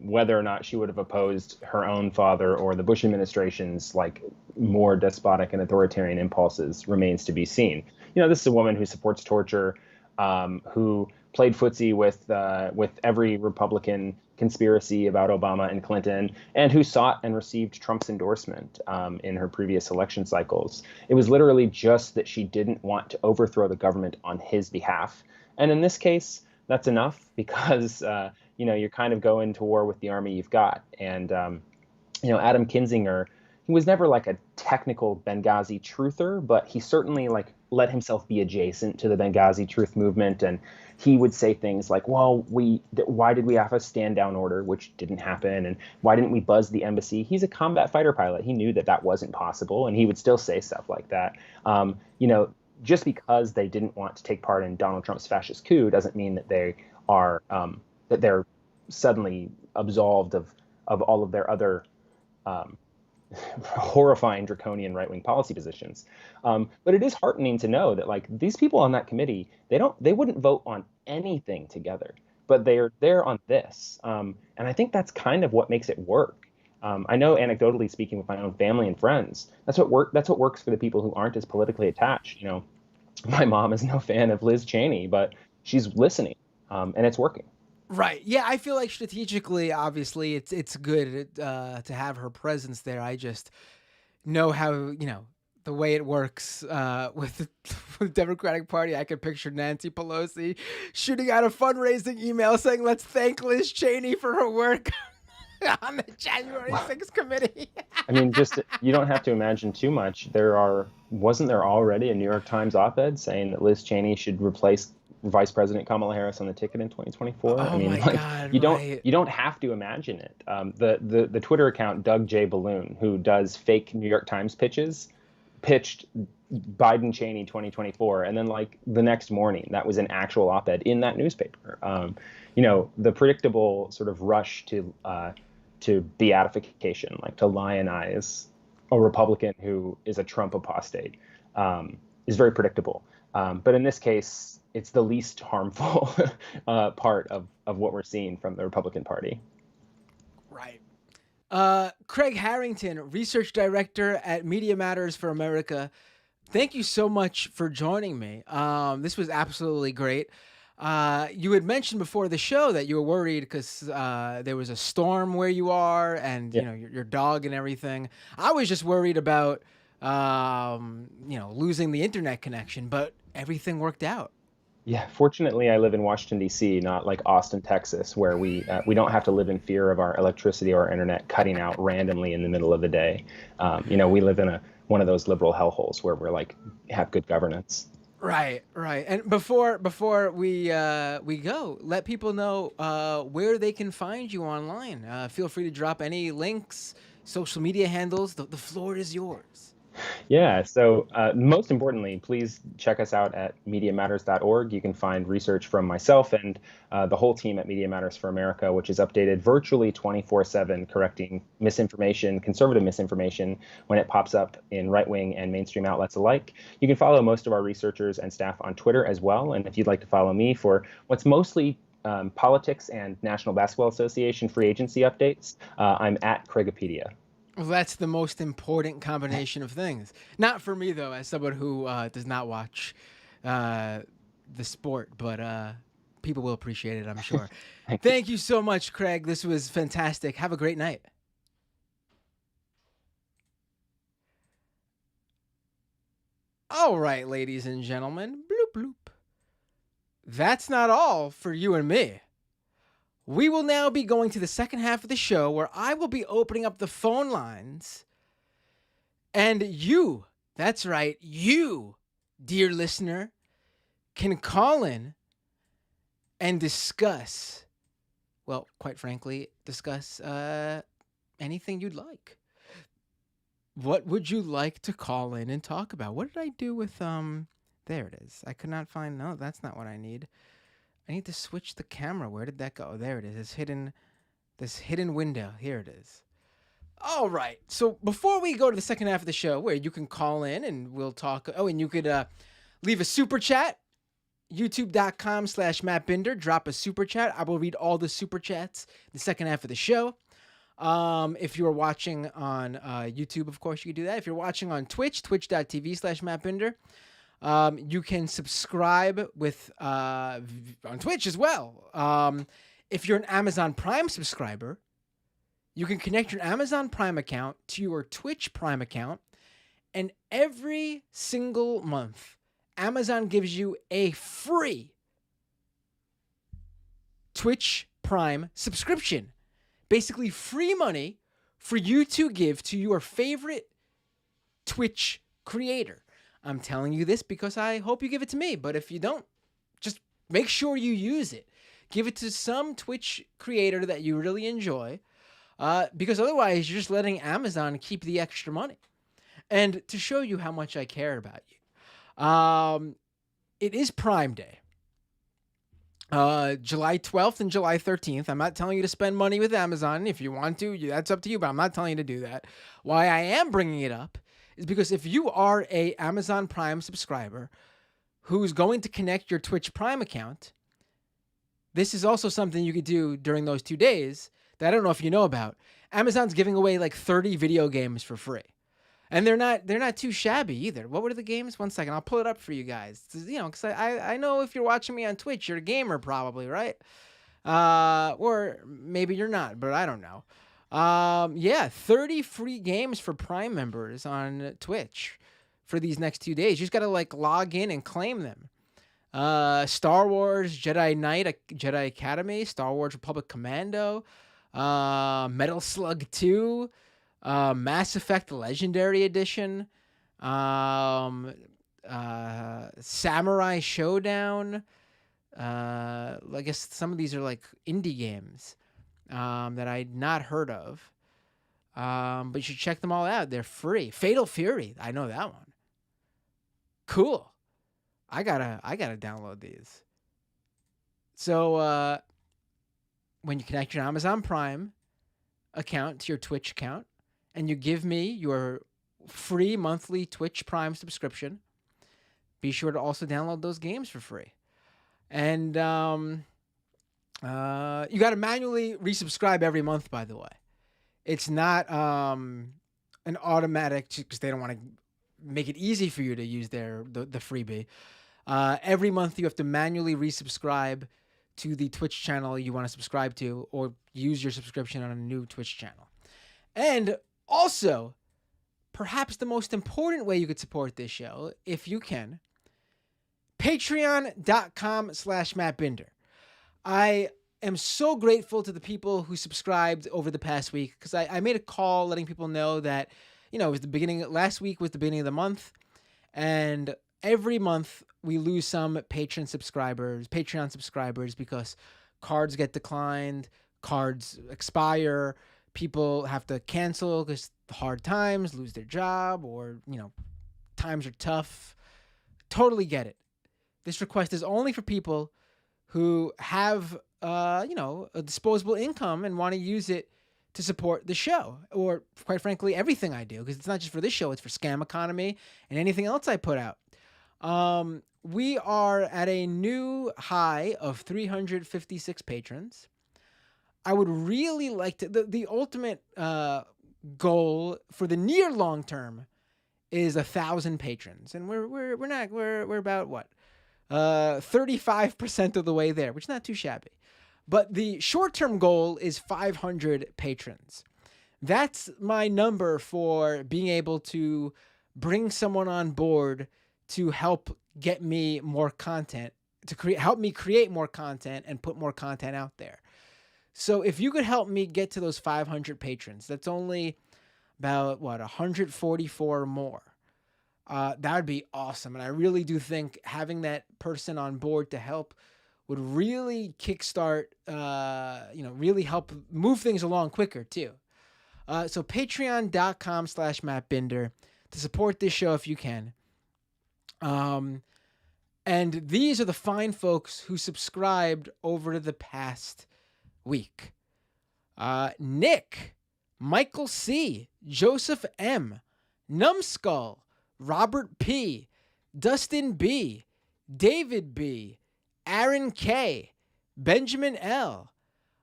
Whether or not she would have opposed her own father or the Bush administration's like more despotic and authoritarian impulses remains to be seen. This is a woman who supports torture, who played footsie with every Republican conspiracy about Obama and Clinton, and who sought and received Trump's endorsement in her previous election cycles. It was literally just that she didn't want to overthrow the government on his behalf. And in this case, that's enough because, you're kind of going to war with the army you've got. And, Adam Kinzinger, he was never like a technical Benghazi truther, but he certainly like let himself be adjacent to the Benghazi truth movement. And he would say things like, well, why did we have a stand down order, which didn't happen? And why didn't we buzz the embassy? He's a combat fighter pilot. He knew that wasn't possible. And he would still say stuff like that. Just because they didn't want to take part in Donald Trump's fascist coup doesn't mean that they are that they're suddenly absolved of all of their other horrifying draconian right-wing policy positions. But it is heartening to know that like these people on that committee, they wouldn't vote on anything together, but they're there on this. And I think that's kind of what makes it work. I know anecdotally speaking with my own family and friends, that's what works for the people who aren't as politically attached. My mom is no fan of Liz Cheney, but she's listening, and it's working. Right. Yeah, I feel like strategically, obviously, it's good to have her presence there. I just know how, the way it works with the Democratic Party. I could picture Nancy Pelosi shooting out a fundraising email saying, let's thank Liz Cheney for her work on the January 6th committee. I mean, just you don't have to imagine too much. Wasn't there already a New York Times op-ed saying that Liz Cheney should replace Vice President Kamala Harris on the ticket in 2024? I mean, my God, you right. don't have to imagine it. The Twitter account Doug J. Balloon, who does fake New York Times pitched Biden Cheney 2024, and then like the next morning, that was an actual op-ed in that newspaper. The predictable sort of rush to beatification, like to lionize a Republican who is a Trump apostate, is very predictable. But in this case, it's the least harmful part of what we're seeing from the Republican Party. Right. Craig Harrington, research director at Media Matters for America. Thank you so much for joining me. This was absolutely great. You had mentioned before the show that you were worried because there was a storm where you are, and your dog and everything. I was just worried about losing the internet connection, but everything worked out. Yeah, fortunately, I live in Washington, D.C., not like Austin, Texas, where we don't have to live in fear of our electricity or our internet cutting out randomly in the middle of the day. We live in one of those liberal hellholes where we're like have good governance. Right. And before we go, let people know where they can find you online. Feel free to drop any links, social media handles. The floor is yours. Yeah, so most importantly, please check us out at MediaMatters.org. You can find research from myself and the whole team at Media Matters for America, which is updated virtually 24/7, correcting misinformation, conservative misinformation, when it pops up in right-wing and mainstream outlets alike. You can follow most of our researchers and staff on Twitter as well, and if you'd like to follow me for what's mostly politics and National Basketball Association free agency updates, I'm at Craigopedia. Well, that's the most important combination of things. Not for me, though, as someone who does not watch the sport, but people will appreciate it, I'm sure. Thank you so much, Craig. This was fantastic. Have a great night. All right, ladies and gentlemen. Bloop, bloop. That's not all for you and me. We will now be going to the second half of the show where I will be opening up the phone lines. And you, that's right, you, dear listener, can call in and discuss, well, quite frankly, discuss anything you'd like. What would you like to call in and talk about? What did I do with, there it is. I could not find, no, that's not what I need. I need to switch the camera. Where did that go? There it is. This hidden window. Here it is. All right. So before we go to the second half of the show, where you can call in and we'll talk. Oh, and you could leave a super chat. YouTube.com/Matt Binder. Drop a super chat. I will read all the super chats in the second half of the show. If you're watching on YouTube, of course, you can do that. If you're watching on Twitch, twitch.tv/Matt Binder. You can subscribe with on Twitch as well. If you're an Amazon Prime subscriber, you can connect your Amazon Prime account to your Twitch Prime account, and every single month, Amazon gives you a free Twitch Prime subscription. Basically, free money for you to give to your favorite Twitch creator. I'm telling you this because I hope you give it to me, but if you don't, just make sure you use it. Give it to some Twitch creator that you really enjoy, because otherwise you're just letting Amazon keep the extra money. And to show you how much I care about you, it is Prime Day. July 12th and July 13th. I'm not telling you to spend money with Amazon. If you want to, that's up to you, but I'm not telling you to do that. Why I am bringing it up is because if you are a Amazon Prime subscriber who's going to connect your Twitch Prime account, this is also something you could do during those 2 days that I don't know if you know about. Amazon's giving away like 30 video games for free. And they're not too shabby either. What were the games? One second, I'll pull it up for you guys. Because I know if you're watching me on Twitch, you're a gamer probably, right? Or maybe you're not, but I don't know. 30 free games for Prime members on Twitch for these next 2 days. You just got to like log in and claim them. Star Wars Jedi Knight, Jedi Academy, Star Wars Republic Commando, Metal Slug 2, Mass Effect Legendary Edition, Samurai Showdown. I guess some of these are like indie games that I'd not heard of. But you should check them all out. They're free. Fatal Fury, I know that one. Cool. I gotta download these. So when you connect your Amazon Prime account to your Twitch account, and you give me your free monthly Twitch Prime subscription, be sure to also download those games for free. And you got to manually resubscribe every month, by the way. It's not an automatic, because they don't want to make it easy for you to use the freebie. Every month you have to manually resubscribe to the Twitch channel you want to subscribe to, or use your subscription on a new Twitch channel. And also, perhaps the most important way you could support this show, if you can, patreon.com/MattBinder. I am so grateful to the people who subscribed over the past week, because I made a call letting people know that, it was last week was the beginning of the month, and every month we lose some Patreon subscribers, because cards get declined, cards expire, people have to cancel because hard times, lose their job, or, times are tough. Totally get it. This request is only for people who have, a disposable income and want to use it to support the show, or quite frankly, everything I do, because it's not just for this show, it's for Scam Economy and anything else I put out. We are at a new high of 356 patrons. I would really like to, the ultimate goal for the near long term is 1,000 patrons, and we're about what? 35% of the way there, which is not too shabby. But the short-term goal is 500 patrons. That's my number for being able to bring someone on board to help get me more content, help me create more content and put more content out there. So if you could help me get to those 500 patrons, that's only about, 144 more. That would be awesome. And I really do think having that person on board to help would really kickstart, really help move things along quicker too. So patreon.com/MattBinder to support this show if you can. And these are the fine folks who subscribed over the past week. Nick, Michael C., Joseph M., Numbskull, Robert P., Dustin B., David B., Aaron K., Benjamin L.,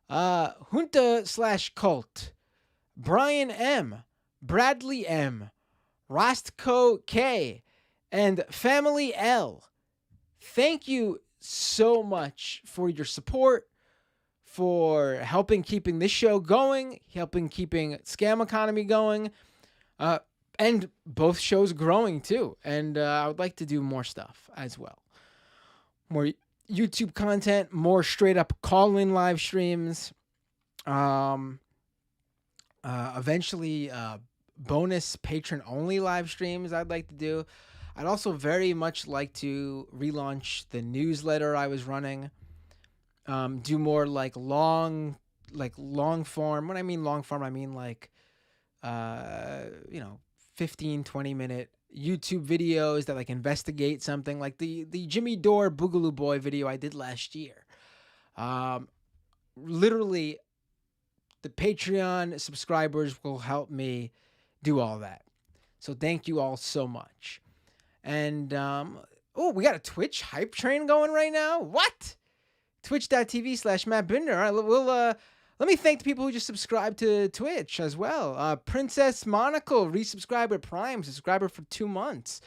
Junta/Cult, Brian M., Bradley M., Rostco K., and Family L. Thank you so much for your support, for helping keeping this show going, helping keeping Scam Economy going, and both shows growing too. And I would like to do more stuff as well. More YouTube content, more straight up call-in live streams, eventually bonus patron-only live streams I'd like to do. I'd also very much like to relaunch the newsletter I was running, do more long form. When I mean long form, I mean 15, 20-minute YouTube videos that investigate something, like the Jimmy Dore Boogaloo Boy video I did last year. Literally, the Patreon subscribers will help me do all that. So thank you all so much. And, we got a Twitch hype train going right now. What? Twitch.tv/MattBinder. All right, let me thank the people who just subscribed to Twitch as well. Princess Monocle, resubscribe with Prime, subscriber for 2 months.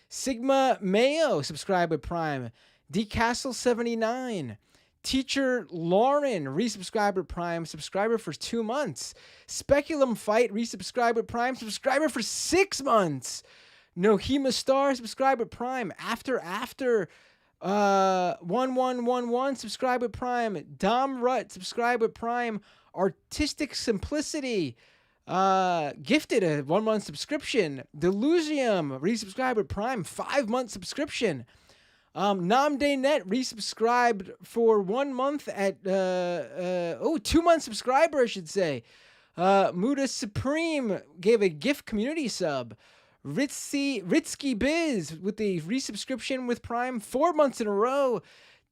Sigma Mayo, subscribe with Prime. DCastle79. Teacher Lauren, resubscribe with Prime, subscriber for 2 months. Speculum Fight, resubscribe with Prime, subscriber for 6 months. Nohema Star, subscribe with Prime. After 1111, subscribe with Prime. Dom Rutt, subscribe with Prime. Artistic Simplicity gifted a 1-month subscription. Delusium resubscribed with Prime 5-month subscription. NamDayNet resubscribed for 1 month at 2-month subscriber, I should say. Muda Supreme gave a gift community sub. Ritsky Biz with the resubscription with Prime 4 months in a row.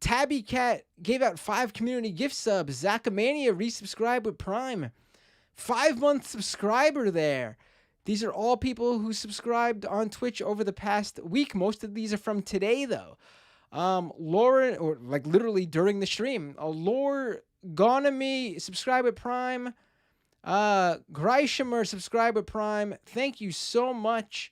Tabby Cat gave out 5 community gift subs. Zachamania resubscribed with Prime. 5-month subscriber there. These are all people who subscribed on Twitch over the past week. Most of these are from today, though. Lauren, or like literally during the stream. Lore Gonomy subscribed with Prime. Grishamer subscribed with Prime. Thank you so much.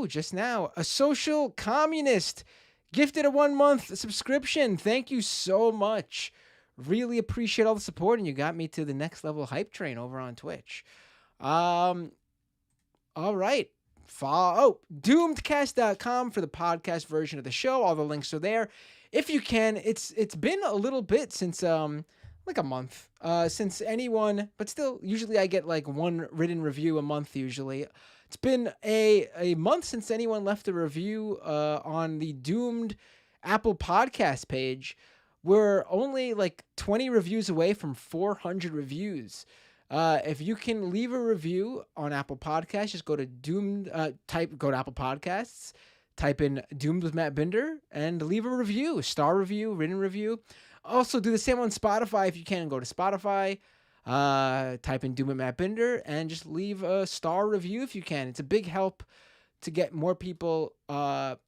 Just now, a social communist gifted a 1-month subscription. Thank you so much. Really appreciate all the support, and you got me to the next level hype train over on Twitch. All right. Doomedcast.com for the podcast version of the show. All the links are there. If you can, it's been a little bit since like a month since anyone, but still usually I get like 1 written review a month usually. It's been a month since anyone left a review on the Doomed Apple Podcast page. We're only like 20 reviews away from 400 reviews. If you can leave a review on Apple Podcasts, just go to go to Apple Podcasts, type in Doomed with Matt Binder, and leave a review, star review, written review. Also, do the same on Spotify if you can. Go to Spotify, type in Doomed with Matt Binder, and just leave a star review if you can. It's a big help to get more people, to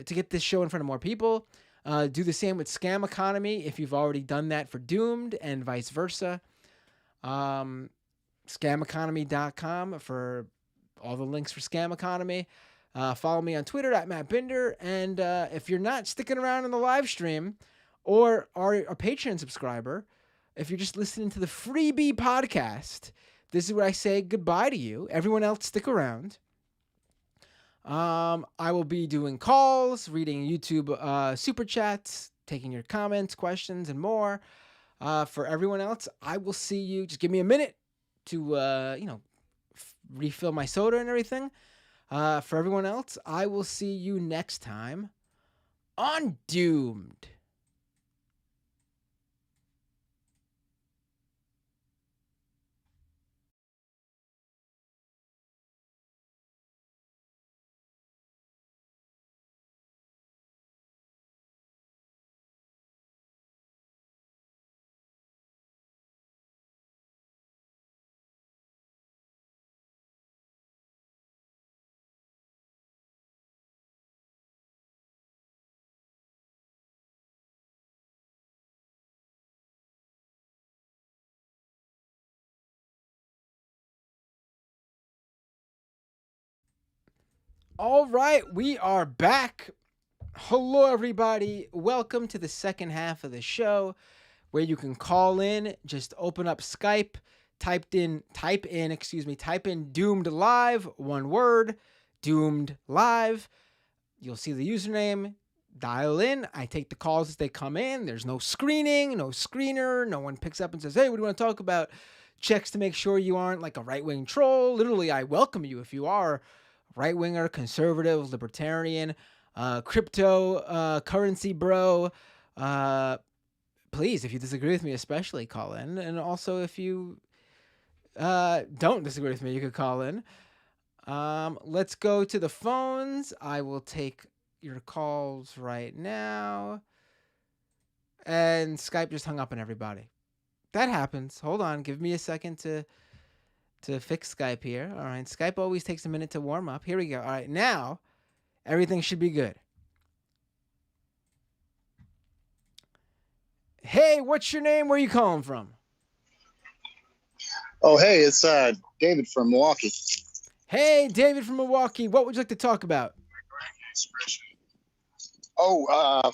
get this show in front of more people. Do the same with Scam Economy if you've already done that for Doomed, and vice versa. Scameconomy.com for all the links for Scam Economy. Follow me on Twitter at Matt Binder. And if you're not sticking around in the live stream or are a Patreon subscriber, if you're just listening to the freebie podcast, this is where I say goodbye to you. Everyone else, stick around. I will be doing calls, reading YouTube super chats, taking your comments, questions, and more. For everyone else, I will see you. Just give me a minute to, refill my soda and everything. For everyone else, I will see you next time on Doomed. All right, we are back. Hello, everybody. Welcome to the second half of the show where you can call in. Just open up Skype, type in Doomed Live, one word, Doomed Live. You'll see the username. Dial in. I take the calls as they come in. There's no screening, no screener. No one picks up and says, hey, what do you want to talk about? Checks to make sure you aren't like a right-wing troll. Literally, I welcome you if you are right-winger, conservative, libertarian, crypto, currency bro. Please, if you disagree with me, especially call in. And also, if you don't disagree with me, you could call in. Let's go to the phones. I will take your calls right now. And Skype just hung up on everybody. That happens. Hold on. Give me a second to fix Skype here. All right. Skype always takes a minute to warm up. Here we go. All right. Now, everything should be good. Hey, what's your name? Where are you calling from? Oh, hey, it's David from Milwaukee. Hey, David from Milwaukee. What would you like to talk about? Oh,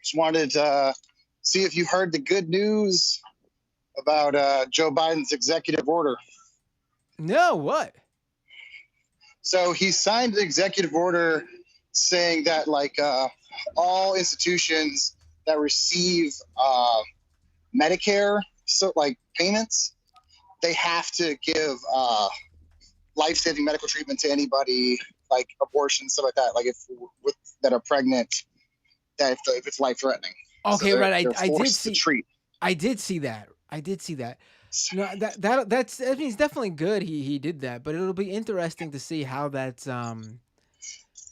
just wanted to see if you heard the good news about Joe Biden's executive order. No, what? So he signed the executive order saying that, like, all institutions that receive Medicare so like payments, they have to give life-saving medical treatment to anybody, like abortion, stuff like that. Like if that are pregnant, that if it's life-threatening. Okay, so right. they're I did forced see. to treat. I did see that. No, that's. I mean, it's definitely good. He did that, but it'll be interesting to see how that's. You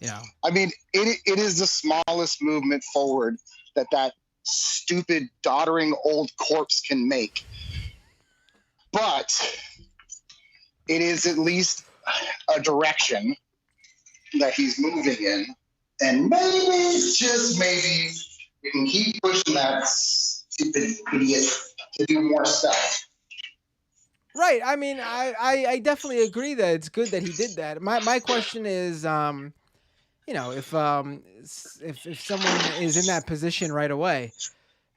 know. I mean, it is the smallest movement forward that stupid, doddering old corpse can make. But it is at least a direction that he's moving in. And maybe, just maybe, we can keep pushing that stupid idiot to do more stuff. Right. I mean, I definitely agree that it's good that he did that. My question is, you know, if someone is in that position right away,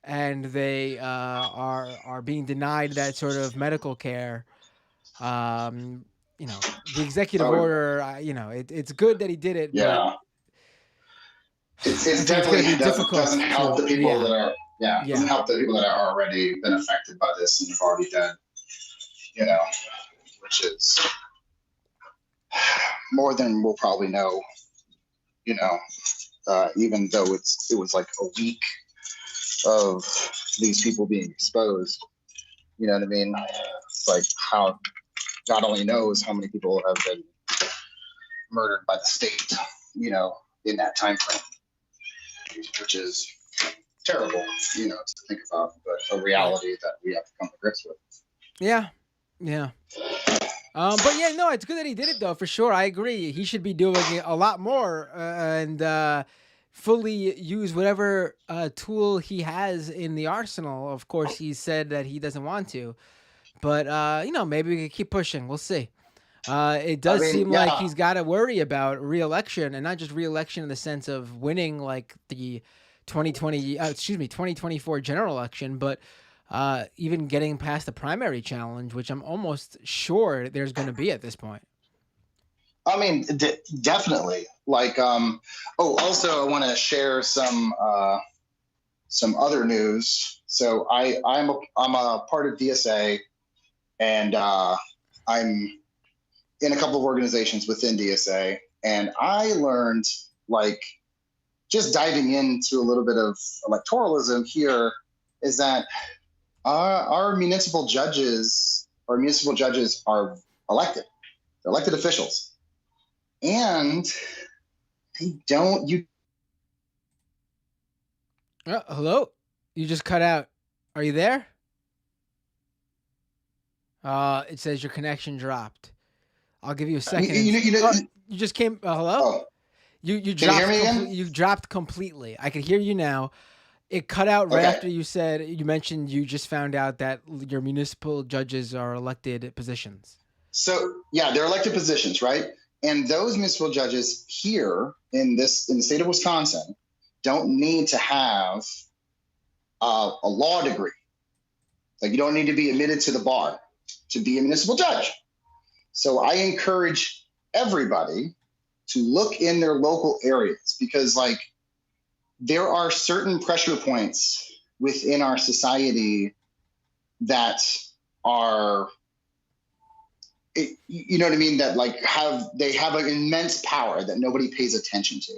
and they are being denied that sort of medical care, you know, the executive order, you know, it's good that he did it. Yeah. But It's definitely doesn't help the people that are doesn't help the people that are already been affected by this and have already done, you know, which is more than we'll probably know, you know, even though it was like a week of these people being exposed, you know what I mean? It's like how God only knows how many people have been murdered by the state, you know, in that time frame, which is terrible, you know, to think about, but a reality that we have to come to grips with. Yeah. But yeah, no, it's good that he did it though, for sure. I agree. He should be doing it a lot more and fully use whatever tool he has in the arsenal. Of course, he said that he doesn't want to, but you know, maybe we can keep pushing. We'll see. It does seem like he's got to worry about re-election, and not just re-election in the sense of winning like the 2024 general election, but even getting past the primary challenge, which I'm almost sure there's going to be at this point. I mean, definitely. Like, also I want to share some other news. So I'm a part of DSA, and I'm in a couple of organizations within DSA, and I learned, like, just diving into a little bit of electoralism here, is that our municipal judges are elected. They're elected officials. And they don't. Hello? You just cut out. Are you there? It says your connection dropped. I'll give you a second. You just came. Hello? Oh. You Can dropped. you hear me again? You dropped completely. I can hear you now. It cut out right after you mentioned you just found out that your municipal judges are elected positions. So yeah, they're elected positions, right? And those municipal judges here in the state of Wisconsin don't need to have a law degree. Like, you don't need to be admitted to the bar to be a municipal judge. So I encourage everybody to look in their local areas, because like there are certain pressure points within our society that are, you know what I mean? That like they have an immense power that nobody pays attention to.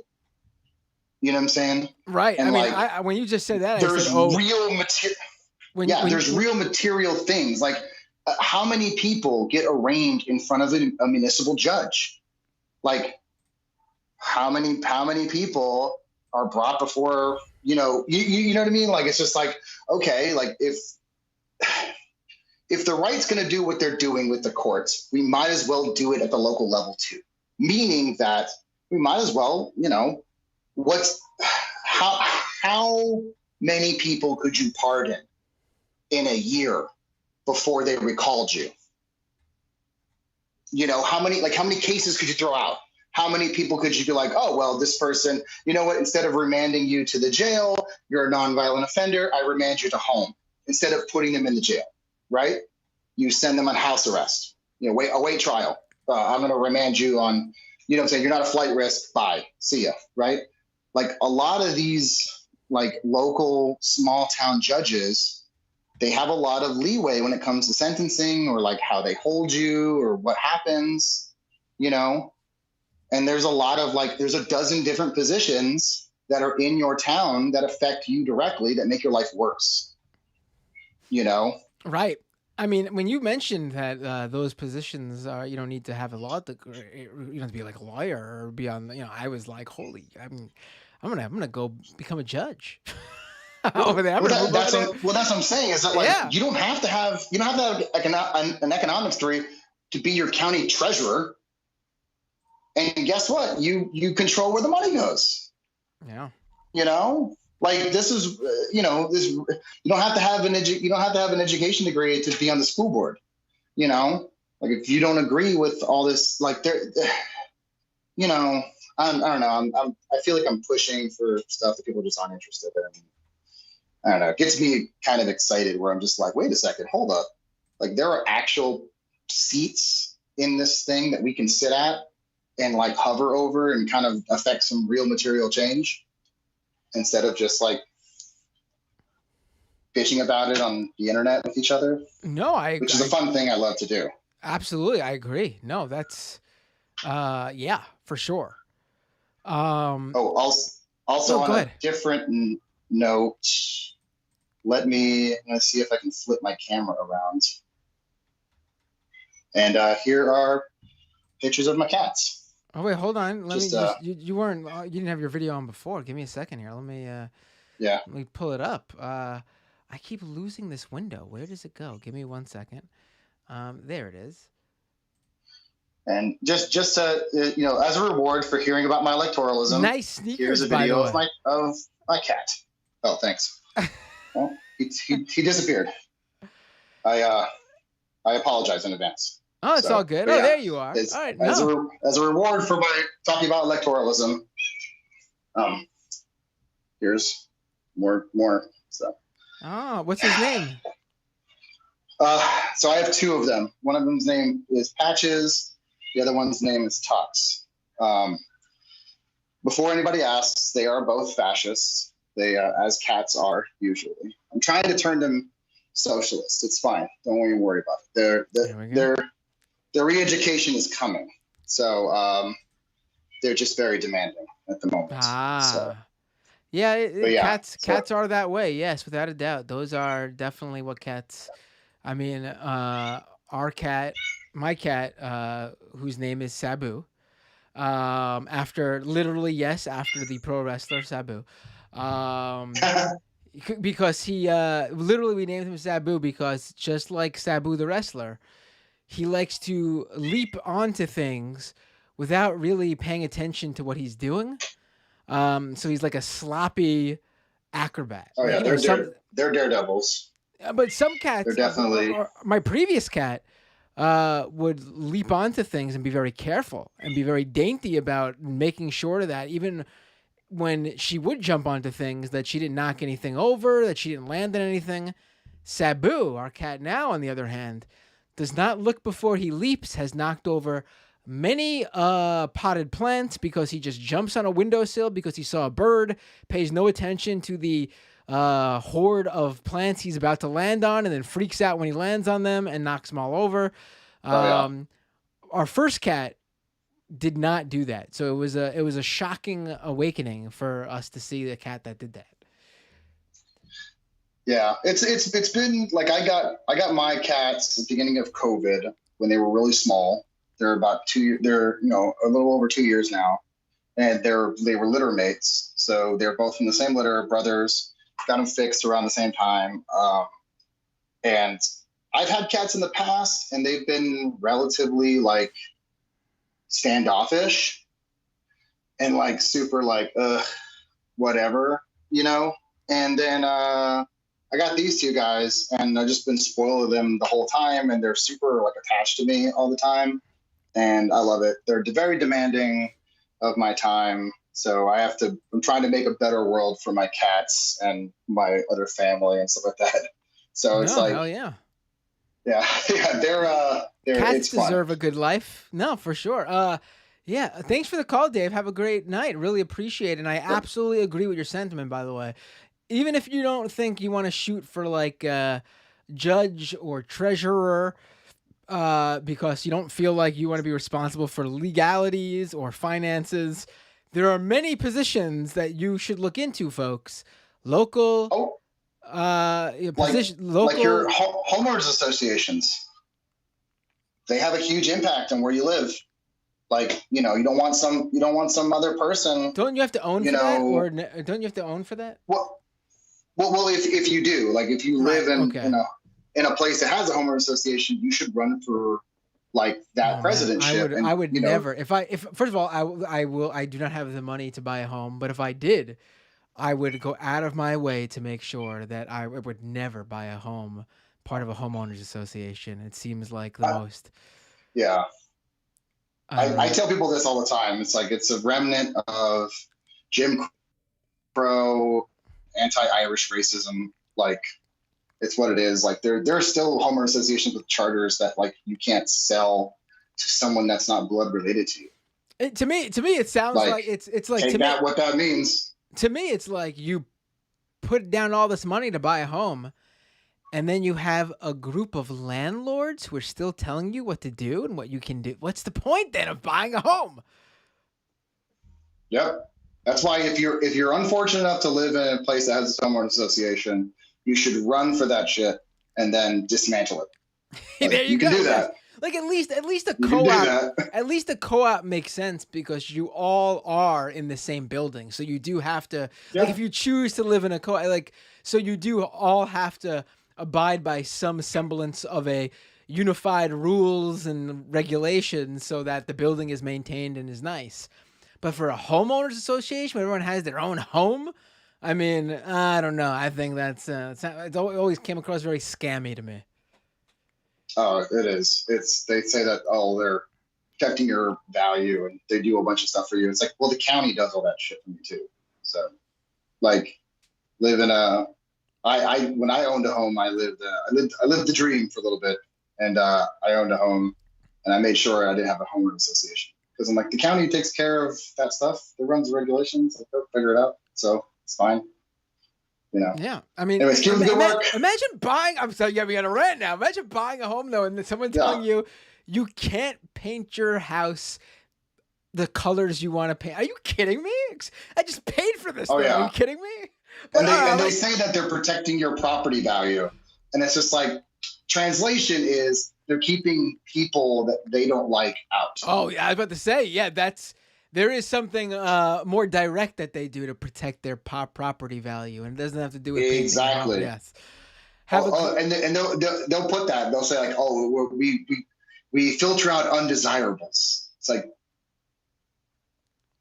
You know what I'm saying? Right. And I mean, like, when you just said that, there's I said, real material. There's real material things. Like, how many people get arraigned in front of a municipal judge? Like, how many people are brought before, you know what I mean? Like, it's just like, okay, like if the right's going to do what they're doing with the courts, we might as well do it at the local level too. Meaning that we might as well, you know, how many people could you pardon in a year before they recalled you? You know, how many cases could you throw out? How many people could you be like, oh, well, this person, you know what, instead of remanding you to the jail, you're a nonviolent offender, I remand you to home instead of putting them in the jail, right? You send them on house arrest, you know, await trial. I'm going to remand you on, you know what I'm saying? You're not a flight risk. Bye. See ya. Right? Like, a lot of these like local small town judges they have a lot of leeway when it comes to sentencing or like how they hold you or what happens, you know. And there's a lot of like, there's a dozen different positions that are in your town that affect you directly that make your life worse, you know? Right. I mean, when you mentioned that those positions you don't need to have a law degree, you don't have to be like a lawyer or be on, you know, I was like, holy, I'm gonna go become a judge. Over there. That's what I'm saying is that like Yeah. you don't have to have an economics degree to be your county treasurer. And guess what? You control where the money goes. Yeah. You know, like this is you don't have to have an education degree to be on the school board. You know, like if you don't agree with all this, like you know, I don't know. I feel like I'm pushing for stuff that people just aren't interested in. I don't know. It gets me kind of excited where I'm just like, wait a second, hold up. Like there are actual seats in this thing that we can sit at and like hover over and kind of affect some real material change instead of just like bitching about it on the internet with each other. No, which is a fun thing I love to do. Absolutely. I agree. No, that's, yeah, for sure. Also on a different note, I'm gonna see if I can flip my camera around. And here are pictures of my cats. Oh wait, hold on. Let me just you didn't have your video on before. Give me a second here. Let me pull it up. I keep losing this window. Where does it go? Give me 1 second. There it is. And just to you know, as a reward for hearing about my electoralism, nice sneakers. Here's a video of my cat. Oh, thanks. Well, he disappeared. I apologize in advance. Oh, it's all good. Oh, yeah. There you are. All right. As a reward for my talking about electoralism, here's more stuff. Oh, what's his name? So I have two of them. One of them's name is Patches. The other one's name is Tux. Before anybody asks, they are both fascists. They, as cats are usually. I'm trying to turn them socialist. It's fine. Don't worry about it. Their re-education is coming. So they're just very demanding at the moment. Cats are that way. Yes, without a doubt. Those are definitely what cats. I mean, my cat, whose name is Sabu, after the pro wrestler Sabu, because he literally we named him Sabu because just like Sabu the wrestler, he likes to leap onto things without really paying attention to what he's doing. So he's like a sloppy acrobat. Oh yeah, they're daredevils. But some cats, they're definitely. My previous cat would leap onto things and be very careful and be very dainty about making sure that even when she would jump onto things, that she didn't knock anything over, that she didn't land on anything. Sabu, our cat now, on the other hand, does not look before he leaps, has knocked over many potted plants because he just jumps on a windowsill because he saw a bird, pays no attention to the horde of plants he's about to land on, and then freaks out when he lands on them and knocks them all over. Our first cat did not do that, so it was a shocking awakening for us to see the cat that did that. Yeah, it's been like I got my cats at the beginning of COVID when they were really small. They're about 2 years. They're a little over 2 years now, and they were litter mates. So they're both from the same litter, brothers. Got them fixed around the same time. And I've had cats in the past, and they've been relatively like standoffish and like super like whatever, And then I got these two guys, and I've just been spoiled with them the whole time, and they're super like attached to me all the time. And I love it. They're very demanding of my time. So I'm trying to make a better world for my cats and my other family and stuff like that. So it's like, hell yeah. Yeah. They're cats deserve a good life. No, for sure. Yeah. Thanks for the call, Dave. Have a great night. Really appreciate it. And I absolutely agree with your sentiment, by the way. Even if you don't think you want to shoot for like, judge or treasurer because you don't feel like you want to be responsible for legalities or finances. There are many positions that you should look into, folks. Local, like your homeowners associations. They have a huge impact on where you live. Like, you don't want some other person. Don't you have to own for that, or don't you have to own for that? Well, if you do, like, if you live in a place that has a homeowner association, you should run for like that presidentship. I would never. If first of all, I do not have the money to buy a home, but if I did, I would go out of my way to make sure that I would never buy a home part of a homeowners association. It seems like the most. Yeah. I tell people this all the time. It's like it's a remnant of Jim Crow, anti-Irish racism. Like, it's what it is. Like, there are still homeowner associations with charters that, like, you can't sell to someone that's not blood related to you. To me, it sounds like it's like take that what that means. To me, it's like you put down all this money to buy a home, and then you have a group of landlords who are still telling you what to do and what you can do. What's the point then of buying a home? Yep. That's why if you're unfortunate enough to live in a place that has a homeowners association, you should run for that shit and then dismantle it. Like, there you can go. do that. Like at least a co-op. At least a co-op makes sense because you all are in the same building. So you do have to like if you choose to live in a co-op, like so you do all have to abide by some semblance of a unified rules and regulations so that the building is maintained and is nice. But for a homeowners association where everyone has their own home, I mean, I don't know. I think that's it always came across very scammy to me. Oh, it is. They say that they're protecting your value and they do a bunch of stuff for you. It's like, well, the county does all that shit for me too. So, like, live in a. When I owned a home, I lived the dream for a little bit, and I owned a home, and I made sure I didn't have a homeowner association because I'm like, the county takes care of that stuff. They runs the regulations. They'll figure it out. So it's fine. Yeah, I mean, anyways, keep up the good work. Imagine buying. I'm sorry, we got to rant now. Imagine buying a home though, and then someone telling you can't paint your house the colors you want to paint. Are you kidding me? I just paid for this. Yeah. Are you kidding me? But, and they say that they're protecting your property value, and it's just like translation is they're keeping people that they don't like out. Oh yeah, I was about to say there is something more direct that they do to protect their property value, and it doesn't have to do with exactly. Yes. And they'll put that. They'll say like, oh, we filter out undesirables. It's like,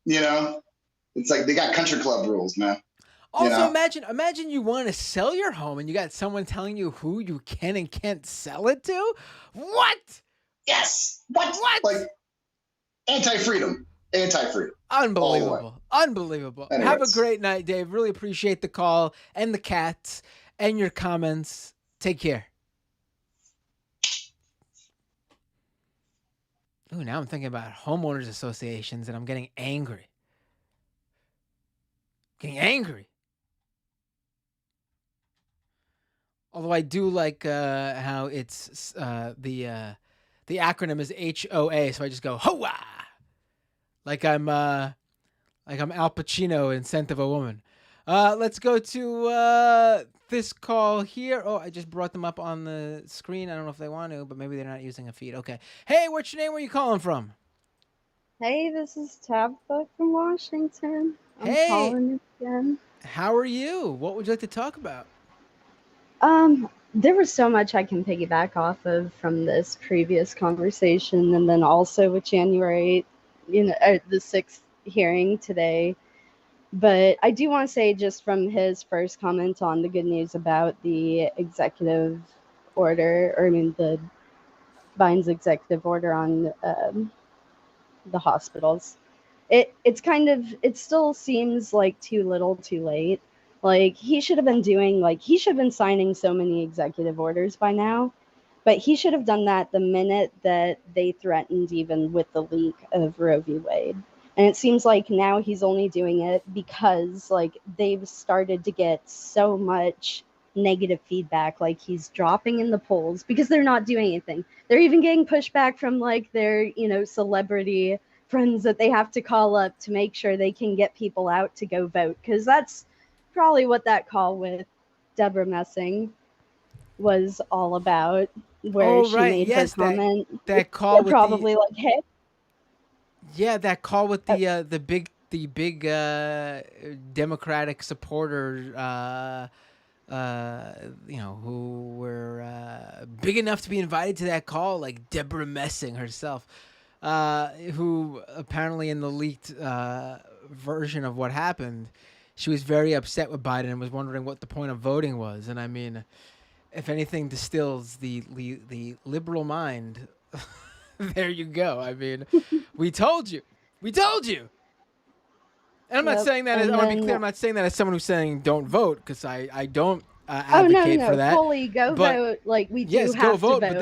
it's like they got country club rules, man. Also, imagine you want to sell your home and you got someone telling you who you can and can't sell it to. What? Yes. What? Like anti-freedom. Unbelievable. Unbelievable. Anyways. Have a great night, Dave. Really appreciate the call and the cats and your comments. Take care. Ooh, now I'm thinking about homeowners associations and I'm getting angry. Although I do like how it's the acronym is HOA, so I just go HOA, like I'm Al Pacino in Scent of a Woman. Let's go to this call here. Oh, I just brought them up on the screen. I don't know if they want to, but maybe they're not using a feed. Okay. Hey, what's your name? Where are you calling from? Hey, this is Tabitha from Washington. I'm calling again. How are you? What would you like to talk about? There was so much I can piggyback off of from this previous conversation, and then also with January, the 6th hearing today. But I do want to say, just from his first comment on the good news about the executive order, the Biden's executive order on the hospitals, it still seems like too little too late. Like, he should have been signing so many executive orders by now, but he should have done that the minute that they threatened, even with the leak of Roe v. Wade. And it seems like now he's only doing it because, like, they've started to get so much negative feedback, like he's dropping in the polls because they're not doing anything. They're even getting pushback from like their, celebrity friends that they have to call up to make sure they can get people out to go vote, because that's probably what that call with Deborah Messing was all about, where she made her comment. That call with probably like, hey, that call with the big Democratic supporter, who were big enough to be invited to that call, like Deborah Messing herself, who apparently in the leaked version of what happened, she was very upset with Biden and was wondering what the point of voting was. And I mean, if anything distills the liberal mind, there you go. I mean, we told you. And I'm not saying that. I want to be clear. I'm not saying that as someone who's saying don't vote, because I don't advocate for that. Fully go vote. Like we do have go vote, to vote. But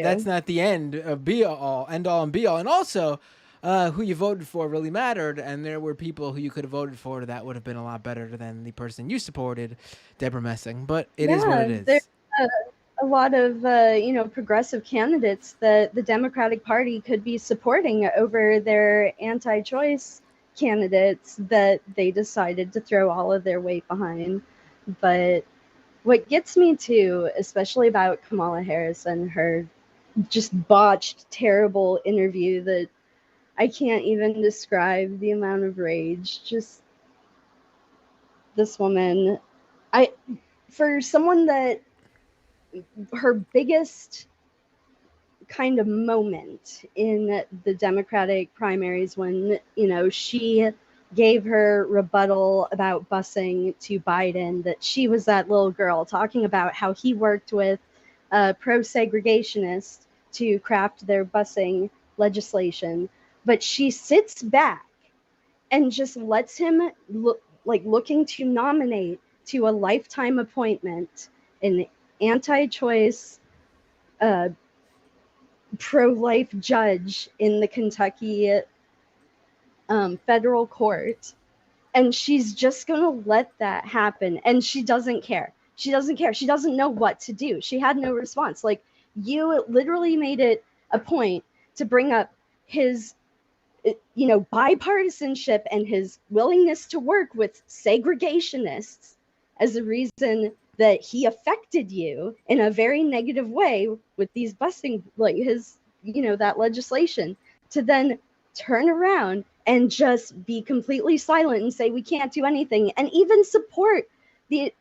that's not the end all and be all. And also, who you voted for really mattered. And there were people who you could have voted for that would have been a lot better than the person you supported, Deborah Messing. But it is what it is. There's a lot of progressive candidates that the Democratic Party could be supporting over their anti-choice candidates that they decided to throw all of their weight behind. But what gets me too, especially about Kamala Harris and her just botched, terrible interview that I can't even describe the amount of rage. Just this woman, for someone that her biggest kind of moment in the Democratic primaries, when she gave her rebuttal about busing to Biden, that she was that little girl talking about how he worked with pro-segregationists to craft their busing legislation, but she sits back and just lets him looking to nominate to a lifetime appointment an anti-choice pro-life judge in the Kentucky federal court, and she's just going to let that happen, and she doesn't care. She doesn't know what to do. She had no response. Like, you literally made it a point to bring up his bipartisanship and his willingness to work with segregationists as a reason that he affected you in a very negative way with these busing, like his, that legislation, to then turn around and just be completely silent and say we can't do anything, and even support the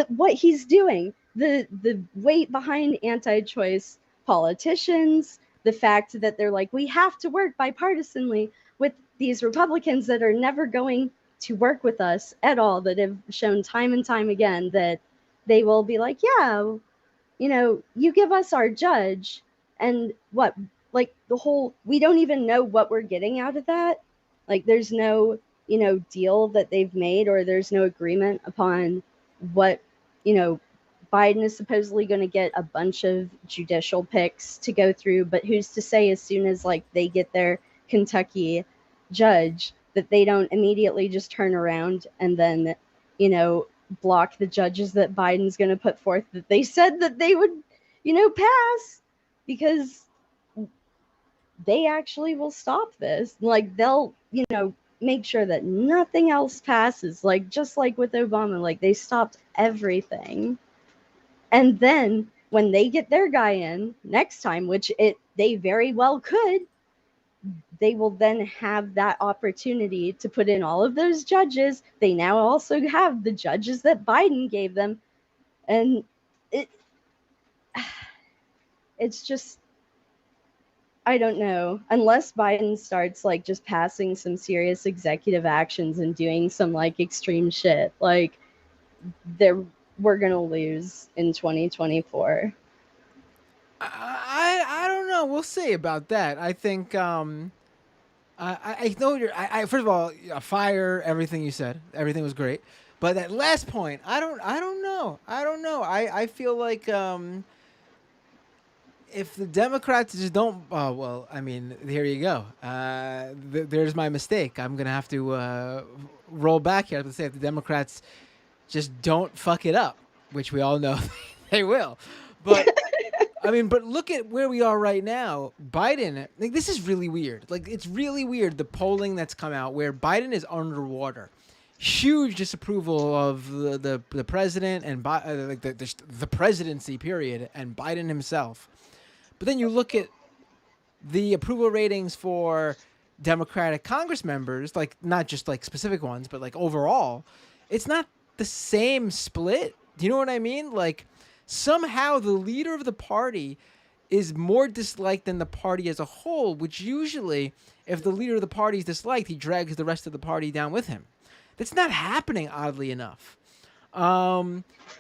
what he's doing, the weight behind anti-choice politicians, the fact that they're like, we have to work bipartisanly with these Republicans that are never going to work with us at all, that have shown time and time again that they will be like, yeah, you give us our judge, and what, like, the whole, we don't even know what we're getting out of that. Like, there's no, deal that they've made, or there's no agreement upon what, Biden is supposedly going to get a bunch of judicial picks to go through, but who's to say as soon as like they get their Kentucky judge that they don't immediately just turn around and then, block the judges that Biden's going to put forth that they said that they would, pass, because they actually will stop this. Like, they'll, make sure that nothing else passes, like just like with Obama, like they stopped everything. And then when they get their guy in next time, which they very well could, they will then have that opportunity to put in all of those judges. They now also have the judges that Biden gave them. And it's just, I don't know, unless Biden starts like just passing some serious executive actions and doing some like extreme shit, like we're going to lose in 2024. I don't know. We'll see about that. I think I know first of all, fire everything you said. Everything was great. But that last point, I don't know. I feel like if the Democrats just don't, here you go. There's my mistake. I'm going to have to roll back here to say if the Democrats just don't fuck it up, which we all know they will. But I mean, but look at where we are right now. Biden, like, this is really weird. Like, it's really weird, the polling that's come out where Biden is underwater. Huge disapproval of the president and like the presidency period and Biden himself. But then you look at the approval ratings for Democratic Congress members, like not just like specific ones, but like overall, it's not the same split. Do you know what I mean? Like, somehow the leader of the party is more disliked than the party as a whole, which usually, if the leader of the party is disliked, he drags the rest of the party down with him. That's not happening, oddly enough.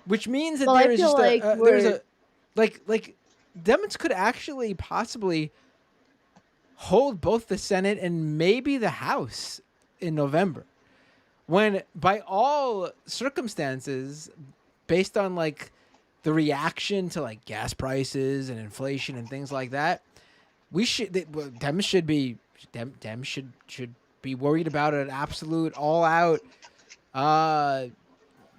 Which means that there is just there's a like Democrats could actually possibly hold both the Senate and maybe the House in November, when by all circumstances, based on like the reaction to like gas prices and inflation and things like that, Dems should be worried about an absolute all-out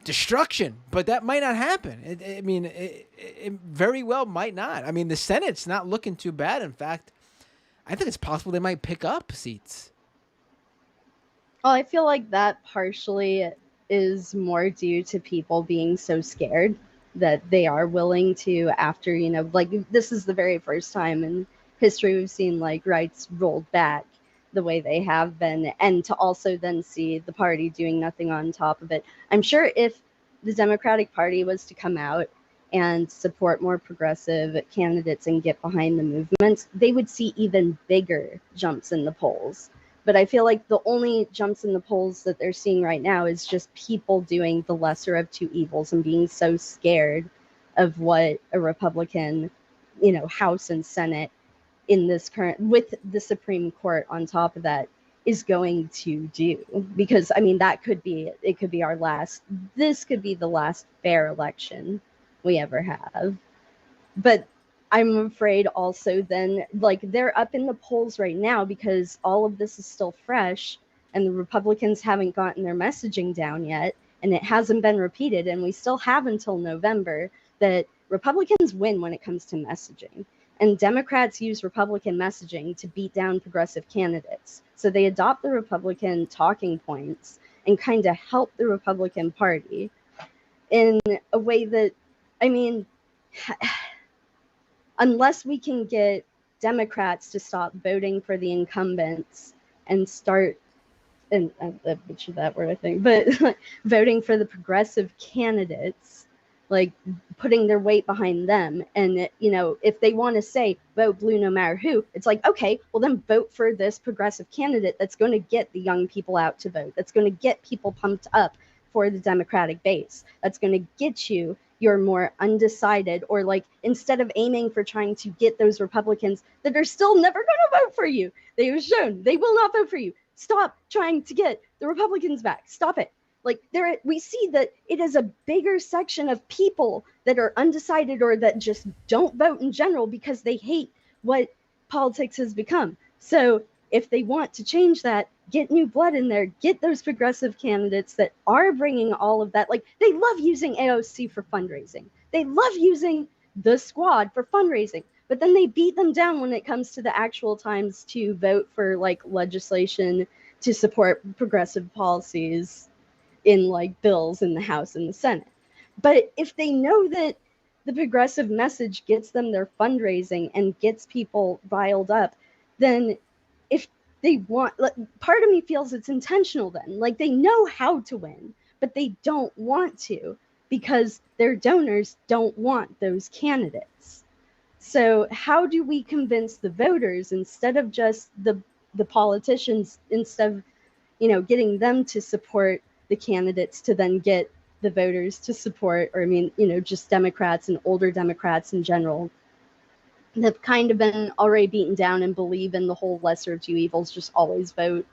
destruction. But that might not happen. It very well might not. I mean, the Senate's not looking too bad. In fact, I think it's possible they might pick up seats. Well, I feel like that partially is more due to people being so scared that they are willing to, after, like, this is the very first time in history we've seen like rights rolled back the way they have been, and to also then see the party doing nothing on top of it. I'm sure if the Democratic Party was to come out and support more progressive candidates and get behind the movement, they would see even bigger jumps in the polls. But I feel like the only jumps in the polls that they're seeing right now is just people doing the lesser of two evils and being so scared of what a Republican, House and Senate in this current, with the Supreme Court on top of that, is going to do. Because, I mean, this could be the last fair election we ever have. But I'm afraid also then, like, they're up in the polls right now because all of this is still fresh and the Republicans haven't gotten their messaging down yet, and it hasn't been repeated, and we still have until November that Republicans win when it comes to messaging. And Democrats use Republican messaging to beat down progressive candidates. So they adopt the Republican talking points and kind of help the Republican Party in a way that, I mean, unless we can get Democrats to stop voting for the incumbents and start, and I butchered that word, I think, but voting for the progressive candidates, like putting their weight behind them. And, if they want to say vote blue no matter who, it's like, okay, well then vote for this progressive candidate that's going to get the young people out to vote, that's going to get people pumped up for the Democratic base, that's going to get you your more undecided, or like, instead of aiming for trying to get those Republicans that are still never going to vote for you, they have shown they will not vote for you. Stop trying to get the Republicans back. Stop it. Like, we see that it is a bigger section of people that are undecided or that just don't vote in general because they hate what politics has become. So if they want to change that, get new blood in there, get those progressive candidates that are bringing all of that. Like, they love using AOC for fundraising. They love using the squad for fundraising, but then they beat them down when it comes to the actual times to vote for like legislation to support progressive policies in like bills in the House and the Senate. But if they know that the progressive message gets them their fundraising and gets people riled up, then if they want, like, part of me feels it's intentional then. Like, they know how to win, but they don't want to because their donors don't want those candidates. So how do we convince the voters, instead of just the politicians, instead of, getting them to support the candidates, to then get the voters to support, or just Democrats and older Democrats in general have kind of been already beaten down and believe in the whole lesser of two evils, just always vote,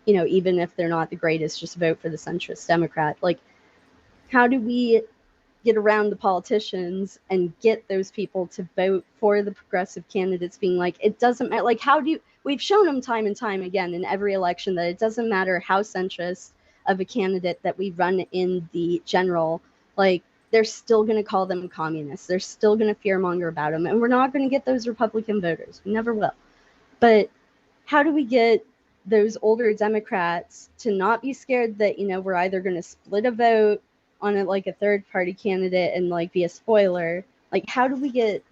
even if they're not the greatest, just vote for the centrist Democrat. Like, how do we get around the politicians and get those people to vote for the progressive candidates, being like, it doesn't matter, like, we've shown them time and time again in every election that it doesn't matter how centrist of a candidate that we run in the general, like, they're still going to call them communists. They're still going to fearmonger about them. And we're not going to get those Republican voters. We never will. But how do we get those older Democrats to not be scared that, we're either going to split a vote on it, like a third party candidate and like be a spoiler? Like, how do we get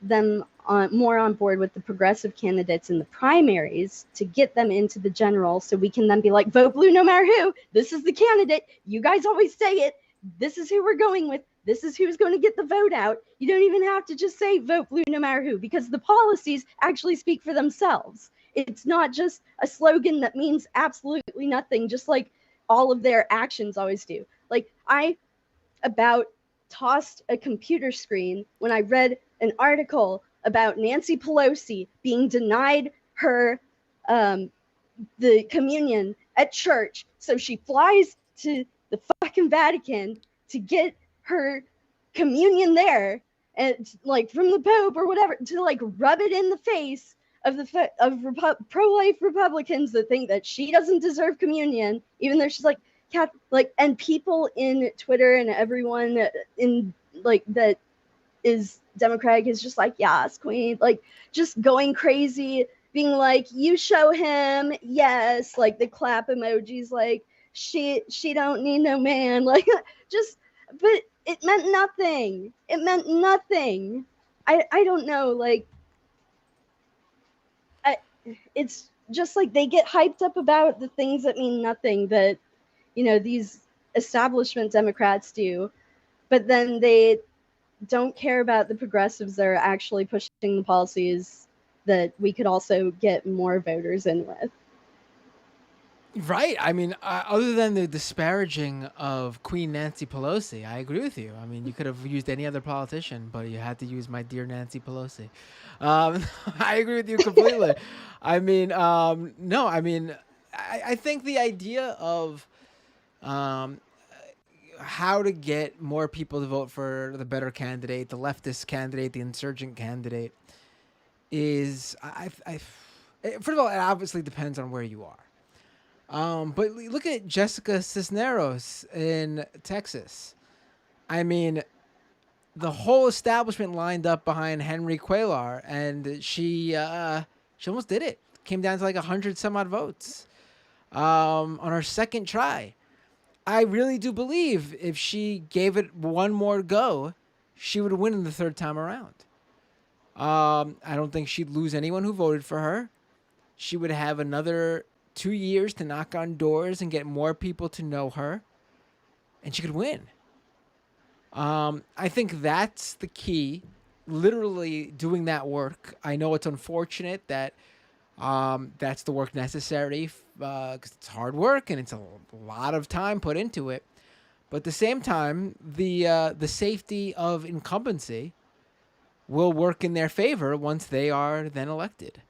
them more on board with the progressive candidates in the primaries to get them into the general, so we can then be like, vote blue no matter who. This is the candidate. You guys always say it. This is who we're going with. This is who's going to get the vote out. You don't even have to just say vote blue no matter who, because the policies actually speak for themselves. It's not just a slogan that means absolutely nothing, just like all of their actions always do. Like, I about tossed a computer screen when I read an article about Nancy Pelosi being denied her the communion at church, so she flies to the fucking Vatican to get her communion there, and like from the Pope or whatever, to like rub it in the face of pro-life Republicans that think that she doesn't deserve communion, even though she's like Catholic. And people in Twitter and everyone in like that is Democratic is just like, yes, queen, like just going crazy, being like, you show him, yes, like the clap emojis, like she don't need no man, like just, but it meant nothing. It meant nothing. I don't know, like it's just like they get hyped up about the things that mean nothing that, these establishment Democrats do, but then they don't care about the progressives that are actually pushing the policies that we could also get more voters in with. Right. I mean, other than the disparaging of Queen Nancy Pelosi, I agree with you. I mean, you could have used any other politician, but you had to use my dear Nancy Pelosi. I agree with you completely. I mean, no, I mean, I think the idea of how to get more people to vote for the better candidate, the leftist candidate, the insurgent candidate, is, first of all, it obviously depends on where you are. But look at Jessica Cisneros in Texas. I mean, the whole establishment lined up behind Henry Cuellar, and she almost did it. Came down to like 100 some odd votes on her second try. I really do believe if she gave it one more go, she would win in the third time around. I don't think she'd lose anyone who voted for her. She would have another 2 years to knock on doors and get more people to know her, and she could win. I think that's the key, literally doing that work. I know it's unfortunate that that's the work necessary, because it's hard work and it's a lot of time put into it. But at the same time, the safety of incumbency will work in their favor once they are then elected.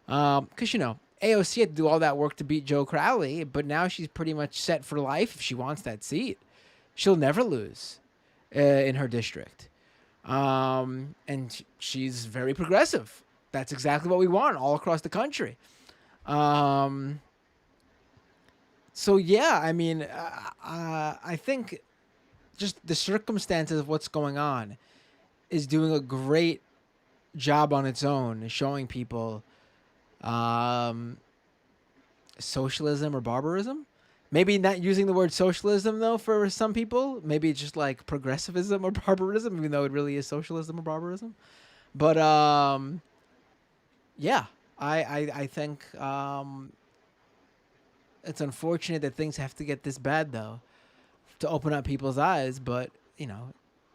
Because, AOC had to do all that work to beat Joe Crowley, but now she's pretty much set for life if she wants that seat. She'll never lose in her district. And she's very progressive. That's exactly what we want all across the country. So, yeah, I mean, I think just the circumstances of what's going on is doing a great job on its own, showing people socialism or barbarism. Maybe not using the word socialism, though, for some people. Maybe it's just like progressivism or barbarism, even though it really is socialism or barbarism. But, yeah, I think it's unfortunate that things have to get this bad, though, to open up people's eyes. But,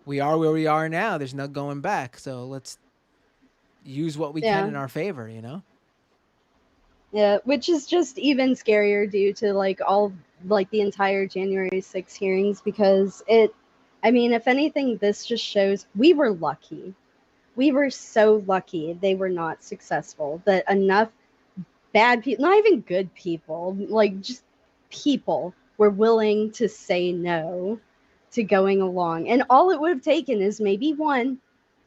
we are where we are now. There's no going back. So let's use what we can in our favor, Yeah, which is just even scarier due to the entire January 6th hearings, because if anything, this just shows we were lucky. We were so lucky they were not successful, that enough bad people, not even good people, like just people, were willing to say no to going along. And all it would have taken is maybe one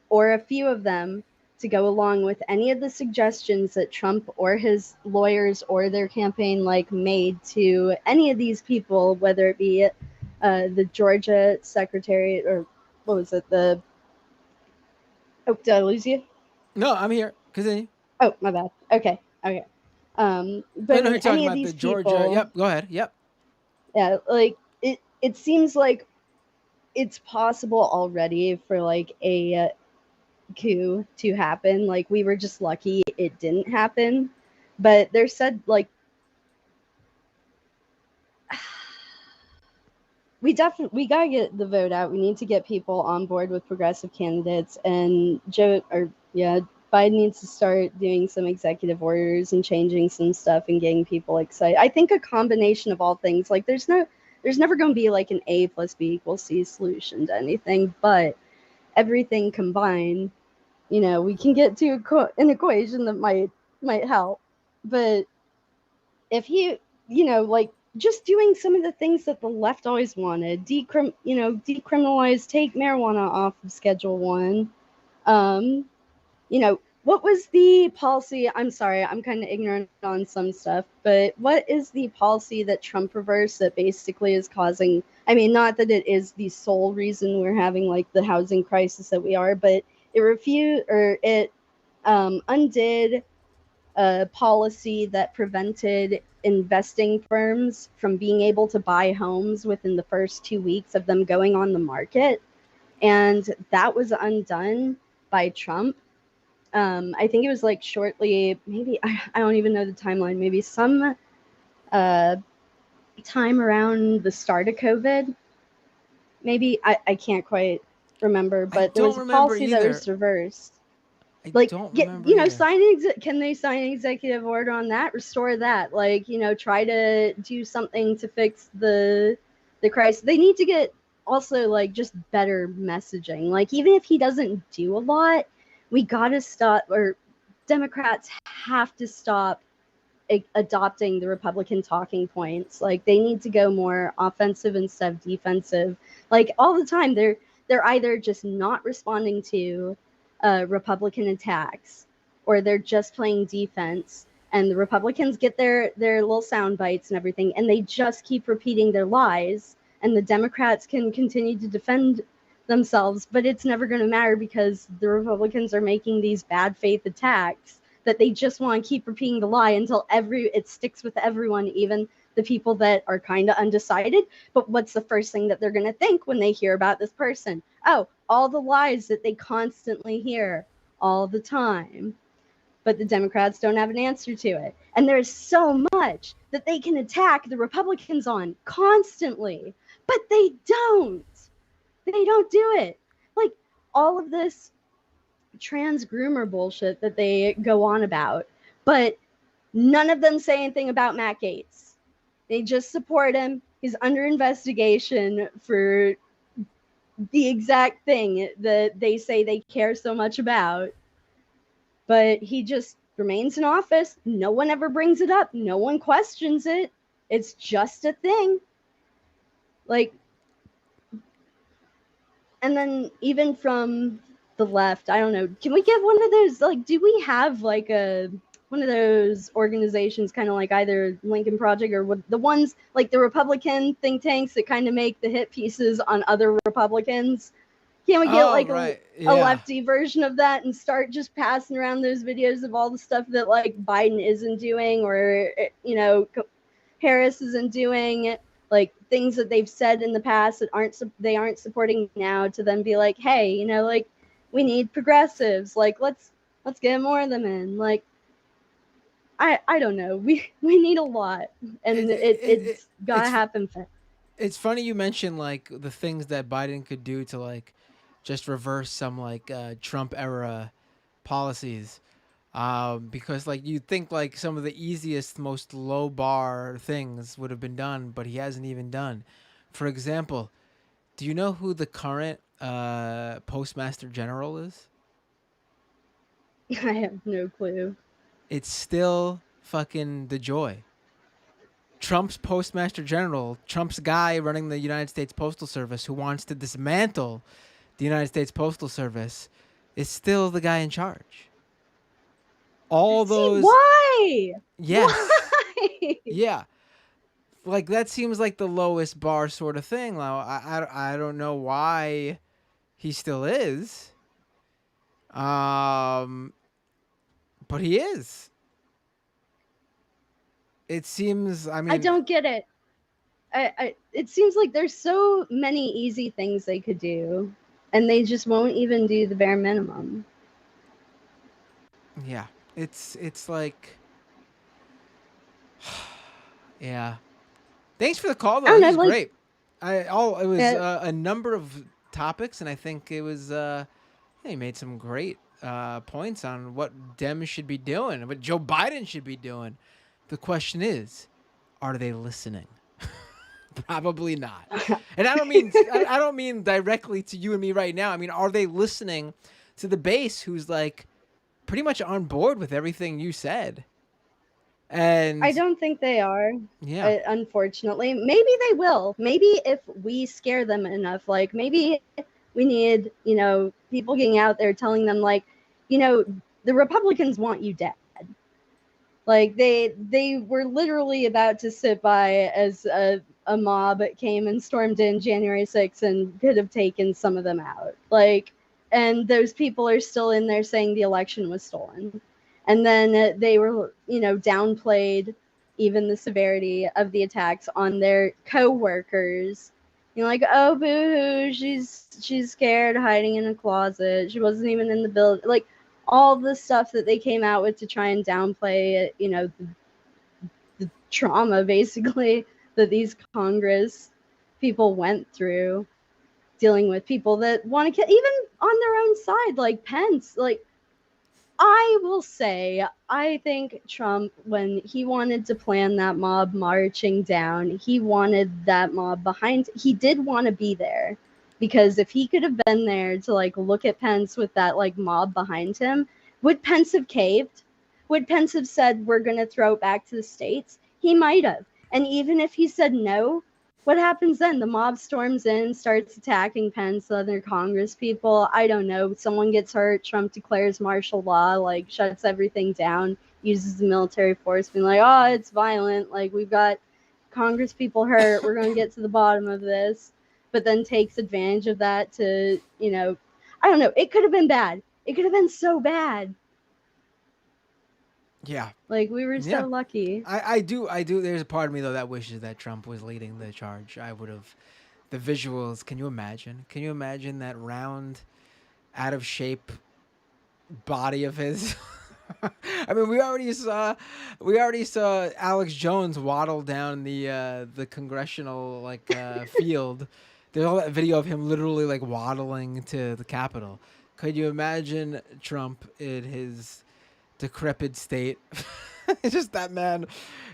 or a few of them to go along with any of the suggestions that Trump or his lawyers or their campaign made to any of these people, whether it be the Georgia secretary or what was it? Oh, did I lose you? No, I'm here. Continue. Oh, my bad. Okay. Okay. No, But no, in you're talking any of about the these Georgia. people, Yep, go ahead. Yep. yeah, like it seems like it's possible already for like a coup to happen. Like we were just lucky it didn't happen. But they're said like we gotta get the vote out. We need to get people on board with progressive candidates, and Biden needs to start doing some executive orders and changing some stuff and getting people excited. I think a combination of all things. Like there's never going to be like an A plus B equals C solution to anything, but everything combined, we can get to an equation that might help. But if like just doing some of the things that the left always wanted, decriminalize, take marijuana off of Schedule 1. What was the policy? I'm sorry, I'm kind of ignorant on some stuff, but what is the policy that Trump reversed that basically is causing, I mean, not that it is the sole reason we're having like the housing crisis that we are, but it undid a policy that prevented investing firms from being able to buy homes within the first 2 weeks of them going on the market. And that was undone by Trump. I think it was like shortly, maybe, I don't even know the timeline, maybe some time around the start of COVID. Maybe, I can't quite remember, but there was a policy that was reversed. Can they sign an executive order on that? Restore that. Like, try to do something to fix the crisis. They need to get also like just better messaging. Like, even if he doesn't do a lot, we gotta stop, or Democrats have to stop adopting the Republican talking points. Like, they need to go more offensive instead of defensive. Like, all the time, they're either just not responding to Republican attacks, or they're just playing defense, and the Republicans get their little sound bites and everything, and they just keep repeating their lies, and the Democrats can continue to defend themselves, but it's never going to matter because the Republicans are making these bad faith attacks that they just want to keep repeating the lie until it sticks with everyone, even the people that are kind of undecided. But what's the first thing that they're going to think when they hear about this person? Oh, all the lies that they constantly hear all the time. But the Democrats don't have an answer to it. And there's so much that they can attack the Republicans on constantly, but they don't. They don't do it. Like, all of this trans groomer bullshit that they go on about, but none of them say anything about Matt Gaetz. They just support him. He's under investigation for the exact thing that they say they care so much about, but he just remains in office. No one ever brings it up. No one questions it. It's just a thing. Like, and then even from the left, I don't know, can we get one of those, like, do we have like one of those organizations, kind of like either Lincoln Project or the ones like the Republican think tanks that kind of make the hit pieces on other Republicans? Can we get a lefty version of that and start just passing around those videos of all the stuff that like Biden isn't doing, or Harris isn't doing, like things that they've said in the past that they aren't supporting now, to then be like, hey, like, we need progressives, like let's get more of them in. Like, I don't know, we need a lot, and it's gotta happen fast. It's funny you mentioned like the things that Biden could do to like just reverse some like Trump era policies, because like you'd think like some of the easiest, most low bar things would have been done, but he hasn't even done. For example, do you know who the current Postmaster General is? I have no clue. It's still fucking DeJoy. Trump's Postmaster General, Trump's guy running the United States Postal Service, who wants to dismantle the United States Postal Service, is still the guy in charge. All those... Why? Yes. Why? Yeah. Like, that seems like the lowest bar sort of thing. Now, I don't know why he still is. But he is. It seems, I mean, I don't get it. It seems like there's so many easy things they could do, and they just won't even do the bare minimum. yeah, it's like, yeah. Thanks for the call, I though. don't This is know, like- great. It was Yeah. a number of topics, and I think it was, he made some great points on what Dems should be doing, what Joe Biden should be doing. The question is, are they listening? Probably not. And I don't mean directly to you and me right now. I mean, are they listening to the base who's like pretty much on board with everything you said? And I don't think they are. Yeah. Unfortunately, maybe they will. Maybe if we scare them enough, like maybe we need, people getting out there telling them, like, the Republicans want you dead. Like they were literally about to sit by as a mob came and stormed in January 6th and could have taken some of them out. Like, and those people are still in there saying the election was stolen. And then they were, downplayed even the severity of the attacks on their co-workers. Like, oh, boo-hoo, she's scared, hiding in a closet. She wasn't even in the building. Like, all the stuff that they came out with to try and downplay, the trauma, basically, that these Congress people went through dealing with people that want to kill, even on their own side, like Pence. Like, I will say, I think Trump, when he wanted to plan that mob marching down, he wanted that mob behind. He did want to be there, because if he could have been there to, like, look at Pence with that, like, mob behind him, would Pence have caved? Would Pence have said, we're going to throw it back to the states? He might have. And even if he said no, what happens then? The mob storms in, starts attacking Pence, other Congress people. I don't know. Someone gets hurt. Trump declares martial law, like, shuts everything down, uses the military force, being like, oh, it's violent. Like, we've got Congress people hurt. We're going to get to the bottom of this. But then takes advantage of that to, I don't know. It could have been bad. It could have been so bad. Yeah. Like, we were so lucky. I do. There's a part of me, though, that wishes that Trump was leading the charge. I would have. The visuals. Can you imagine? Can you imagine that round, out of shape body of his? I mean, we already saw Alex Jones waddle down the congressional field. There's all that video of him literally like waddling to the Capitol. Could you imagine Trump in his decrepit state? It's just that man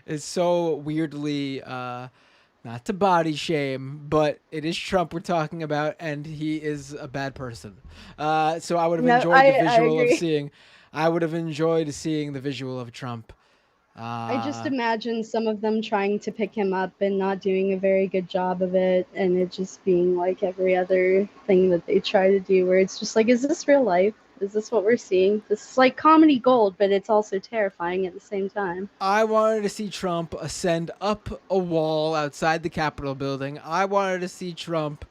is so weirdly, not to body shame, but it is Trump we're talking about, and he is a bad person. So I would have enjoyed the visual of seeing. I would have enjoyed seeing the visual of Trump. I just imagine some of them trying to pick him up and not doing a very good job of it, and it just being like every other thing that they try to do, where it's just like, is this real life? Is this what we're seeing? This is like comedy gold, but it's also terrifying at the same time. I wanted to see Trump ascend up a wall outside the Capitol building. I wanted to see Trump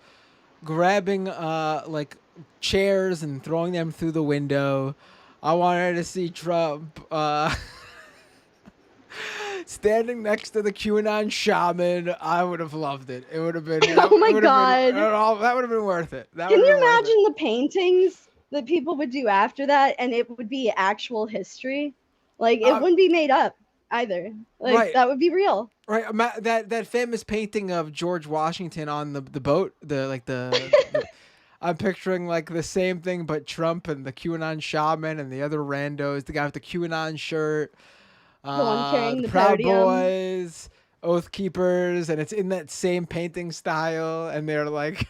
grabbing chairs and throwing them through the window. I wanted to see Trump standing next to the QAnon shaman. I would have loved it. It would have been. Oh my God. That would have been worth it. Can you imagine the paintings that people would do after that, and it would be actual history? Like, it wouldn't be made up either. Like, right. That would be real. Right. That famous painting of George Washington on the boat, I'm picturing like the same thing, but Trump and the QAnon shaman and the other randos, the guy with the QAnon shirt, the one carrying the Proud podium. Boys, Oath Keepers, and it's in that same painting style, and they're like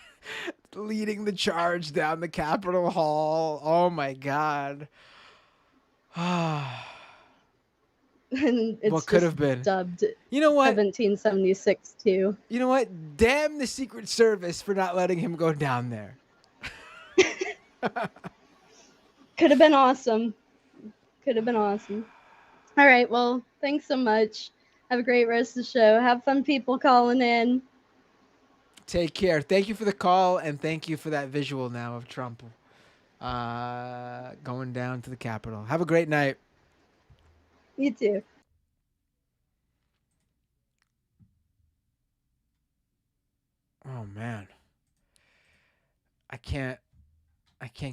leading the charge down the Capitol Hall. Oh my God. And it's what could have been dubbed, you know what, 1776 too. You know what? Damn the Secret Service for not letting him go down there. Could have been awesome. All right, well, thanks so much. Have a great rest of the show. Have fun people calling in. Take care. Thank you for the call, and thank you for that visual now of Trump going down to the Capitol. Have a great night. You too. Oh man, I can't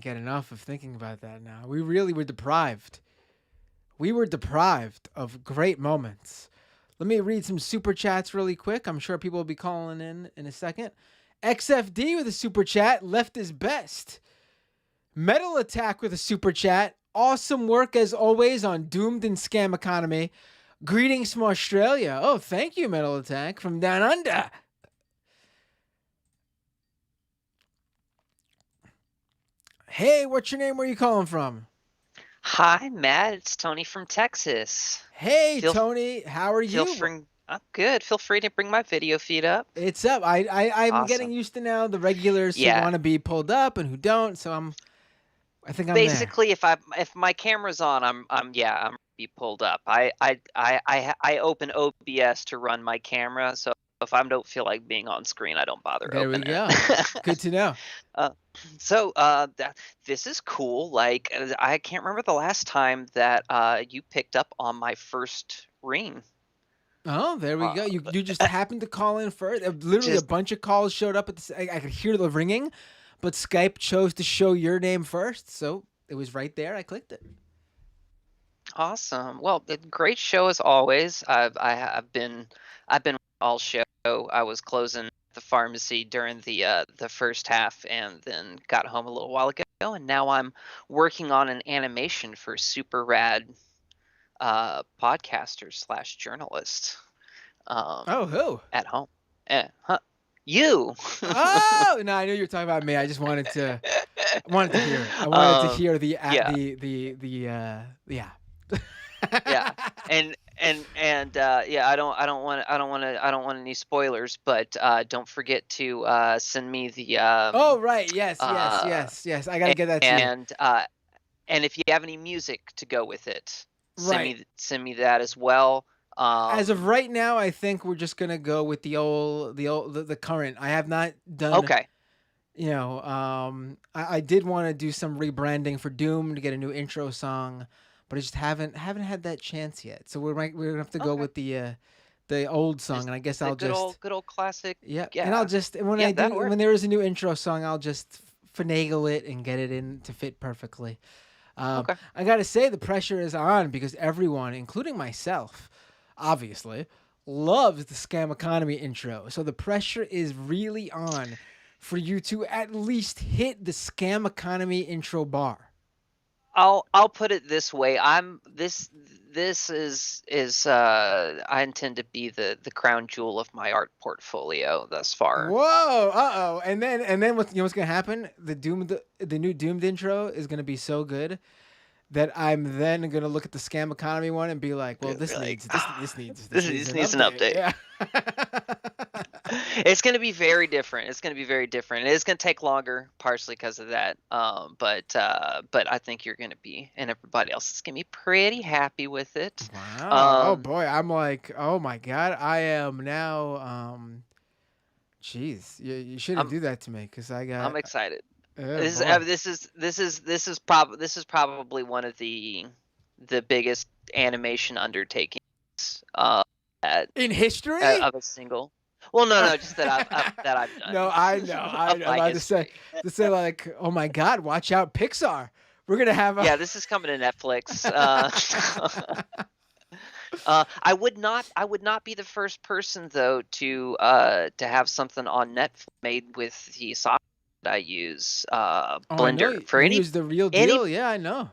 get enough of thinking about that now. We really were deprived. We were deprived of great moments. Let me read some super chats really quick. I'm sure people will be calling in a second. XFD with a super chat. Left is best. Metal Attack with a super chat. Awesome work as always on Doomed and Scam Economy. Greetings from Australia. Oh, thank you, Metal Attack from down under. Hey, what's your name? Where are you calling from? Hi, Matt. It's Tony from Texas. Hey, Tony. How are you? I'm good. Feel free to bring my video feed up. It's up. I'm Awesome. getting used to now the regulars who Yeah. want to be pulled up and who don't. So I think I'm Basically, if my camera's on, I'm be pulled up. I open OBS to run my camera, so if I don't feel like being on screen, I don't bother there. There we opening go. it. Good to know. So this is cool. Like I can't remember the last time that you picked up on my first ring. Oh, there we go. You just happened to call in first. Literally a bunch of calls showed up at the. I could hear the ringing, but Skype chose to show your name first, so it was right there. I clicked it. Awesome. Well, great show as always. I've been all show. I was closing the pharmacy during the first half, and then got home a little while ago, and now I'm working on an animation for super rad podcaster / journalist. Who? At home. You. Oh no, I knew you were talking about me. I just wanted to hear it. I wanted to hear the yeah. Yeah, and yeah, I don't want any spoilers, but don't forget to send me the oh right, yes. I gotta get that to you. And if you have any music to go with it, Right. send me that as well. As of right now, I think we're just gonna go with the current. I have not done. Okay. You know, I did want to do some rebranding for Doom to get a new intro song, but I just haven't had that chance yet. So we're gonna have to go with the old song, and I guess I'll good just old classic. Yeah, Yeah. and I'll just when that'll work. when there is a new intro song, I'll just finagle it and get it in to fit perfectly. Okay. I gotta say the pressure is on because everyone, including myself, obviously, loves the Scam Economy intro. So the pressure is really on for you to at least hit the Scam Economy intro bar. I'll put it this way. This is I intend to be the crown jewel of my art portfolio thus far. Whoa, and then what's gonna happen? The new Doomed intro is gonna be so good that I'm then gonna look at the Scam Economy one and be like, well, this needs an update. Yeah. It's going to be very different. It's going to take longer, partially because of that. But I think you're going to be, and everybody else is going to be pretty happy with it. Wow. Oh boy, I'm like, oh my god, I am now. Jeez, you shouldn't do that to me because I'm excited. This is probably one of the biggest animation undertakings in history of a single. Well, no, just that I've done. No, I know. I'm about to say like, oh my God, watch out, Pixar. We're gonna have yeah, this is coming to Netflix. I would not be the first person though to have something on Netflix made with the software that I use, Blender. For any, use the real deal. Yeah, I know.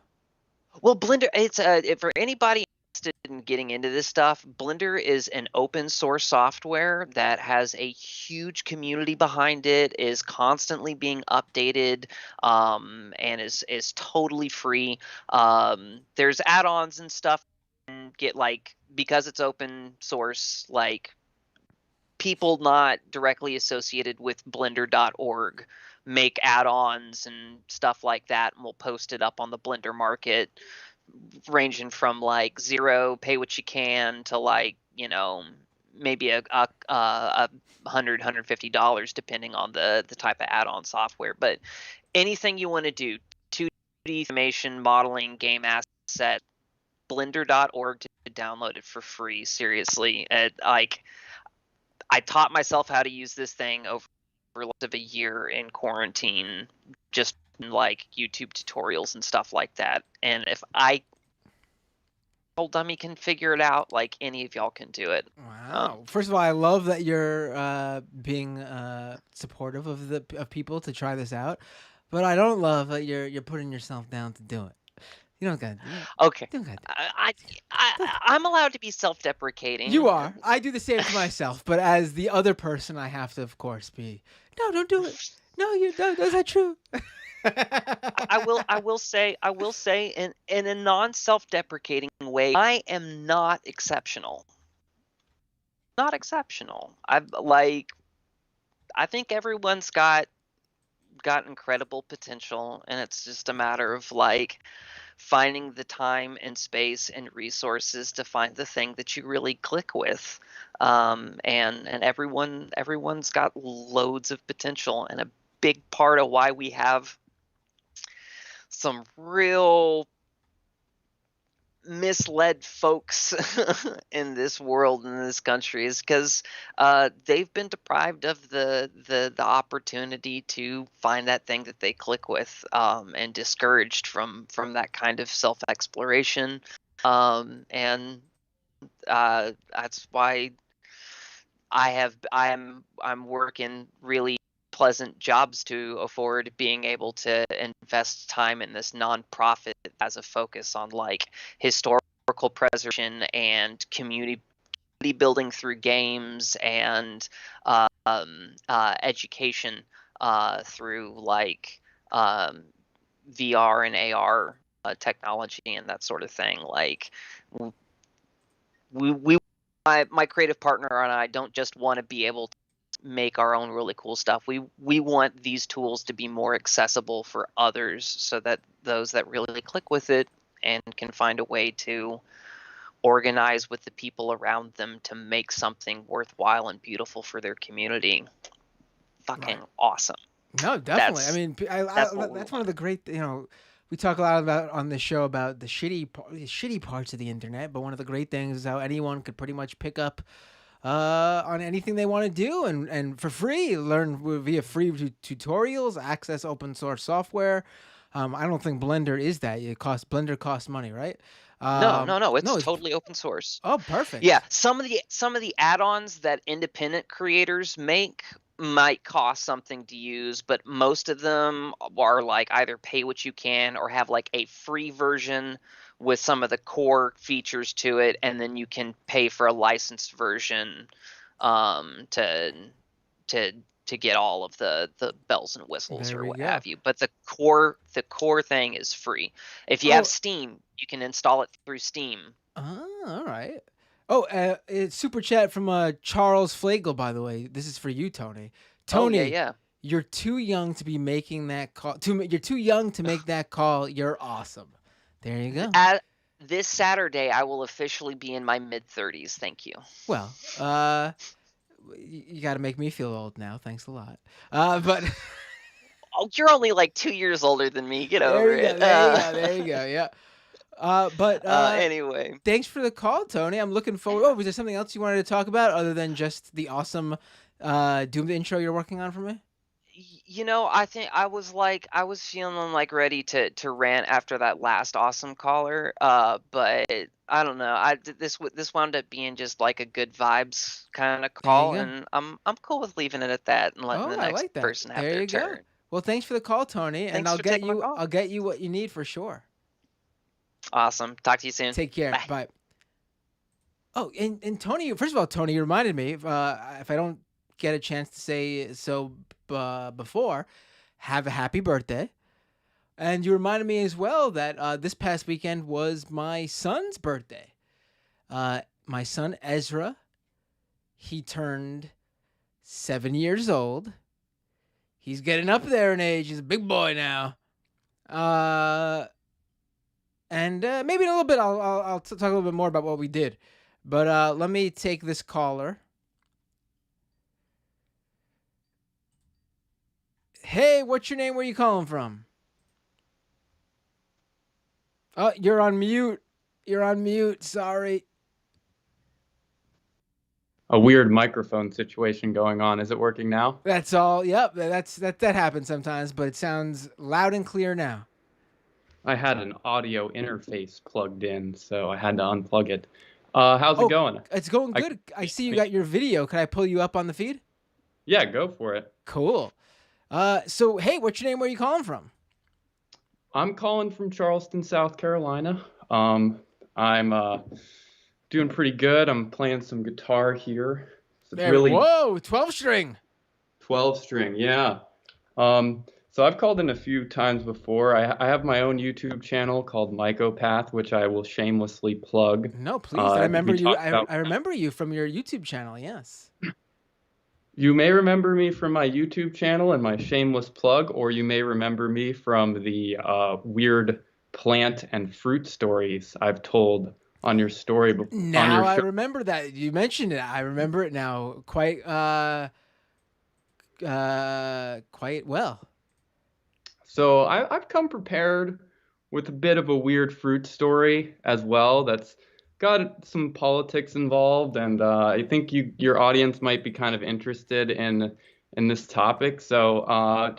Well, Blender, it's for anybody interested in getting into this stuff. Blender is an open source software that has a huge community behind it, is constantly being updated, and is totally free. There's add-ons and stuff. Get like, because it's open source, like people not directly associated with blender.org make add-ons and stuff like that, and we'll post it up on the Blender market, ranging from like 0, pay what you can, to like, maybe a $100-$150 depending on the type of add-on software. But anything you want to do, 2D animation, modeling, game asset, blender.org to download it for free. Seriously, like I taught myself how to use this thing over less of a year in quarantine, just like YouTube tutorials and stuff like that. And if I old dummy can figure it out, like any of y'all can do it. Wow. First of all, I love that you're being supportive of people to try this out, but I don't love that you're putting yourself down to do it. You don't got to. Okay. You don't got to. I'm allowed to be self-deprecating. You are. I do the same to myself, but as the other person, I have to, of course, be. No, don't do it. No, you don't. Is that true? I will say in a non-self-deprecating way, I am not exceptional. Not exceptional. I think everyone's got incredible potential, and it's just a matter of like finding the time and space and resources to find the thing that you really click with. And everyone's got loads of potential, and a big part of why we have some real misled folks in this world, in this country, is because they've been deprived of the opportunity to find that thing that they click with, and discouraged from that kind of self-exploration, and that's why I'm working really pleasant jobs to afford being able to invest time in this nonprofit as a focus on like historical preservation and community building through games and education through like VR and AR technology and that sort of thing. Like my creative partner and I don't just want to be able to make our own really cool stuff. We want these tools to be more accessible for others, so that those that really click with it and can find a way to organize with the people around them to make something worthwhile and beautiful for their community. Fucking awesome. No, definitely. I mean, that's one of the great, we talk a lot about on this show about the shitty parts of the internet, but one of the great things is how anyone could pretty much pick up on anything they want to do and for free, learn via free tutorials, access open source software. I don't think Blender is that. Blender costs money, right? No. It's totally open source. Oh, perfect. Yeah, some of the add-ons that independent creators make might cost something to use, but most of them are like either pay what you can or have like a free version with some of the core features to it, and then you can pay for a licensed version to get all of the bells and whistles or what have you. But the core thing is free. If you have Steam, you can install it through Steam. Oh, all right. Oh, it's super chat from Charles Flagel, by the way. This is for you, Tony. Tony, yeah. You're too young to be making that call. You're too young to make that call. You're awesome. There you go. This Saturday, I will officially be in my mid-30s. Thank you. Well, you got to make me feel old now. Thanks a lot. But you're only like 2 years older than me. Get over it. There you go. Yeah. But anyway, thanks for the call, Tony. I'm looking forward. Oh, was there something else you wanted to talk about other than just the awesome Doom intro you're working on for me? I think I was feeling like ready to rant after that last awesome caller. But I don't know. This wound up being just like a good vibes kind of call, and I'm cool with leaving it at that and letting the next person have their turn. Go. Well, thanks for the call, Tony, and I'll get you what you need for sure. Awesome. Talk to you soon. Take care. Bye. Oh, and Tony, first of all, Tony, you reminded me, if I don't get a chance to say so before, have a happy birthday. And you reminded me as well that this past weekend was my son's birthday. My son, Ezra, he turned 7 years old. He's getting up there in age. He's a big boy now. And maybe in a little bit, I'll talk a little bit more about what we did. But let me take this caller. Hey, what's your name? Where are you calling from? Oh, you're on mute. You're on mute. Sorry. A weird microphone situation going on. Is it working now? That's all. Yep. That happens sometimes, but it sounds loud and clear now. I had an audio interface plugged in, so I had to unplug it. How's it going? It's going good. I see you got your video. Can I pull you up on the feed? Yeah, go for it. Cool. So hey, what's your name? Where are you calling from? I'm calling from Charleston, South Carolina. I'm doing pretty good. I'm playing some guitar here. It's really whoa, 12 string. 12 string, yeah. So I've called in a few times before. I have my own YouTube channel called Mycopath, which I will shamelessly plug. No, please. I remember you. I remember you from your YouTube channel. Yes. You may remember me from my YouTube channel and my shameless plug, or you may remember me from the weird plant and fruit stories I've told on your story. Now I remember that. You mentioned it. I remember it now quite well. So I've come prepared with a bit of a weird fruit story as well that's got some politics involved, and I think your audience might be kind of interested in this topic. So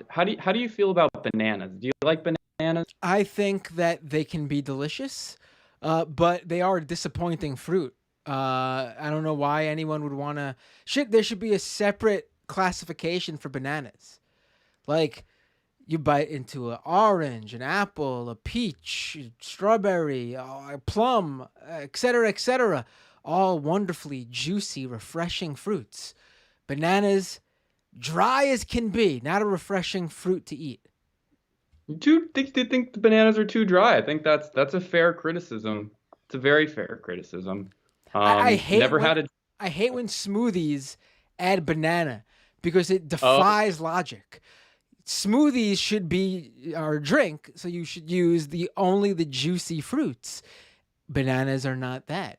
how do you feel about bananas? Do you like bananas? I think that they can be delicious, but they are a disappointing fruit. I don't know why anyone would want to. There should be a separate classification for bananas. Like, you bite into an orange, an apple, a peach, strawberry, a plum, etc., etc. All wonderfully juicy, refreshing fruits. Bananas, dry as can be, not a refreshing fruit to eat. Do you think the bananas are too dry? I think that's a fair criticism. It's a very fair criticism. I hate when smoothies add banana because it defies logic. Smoothies should be our drink, so you should use only the juicy fruits. Bananas are not that.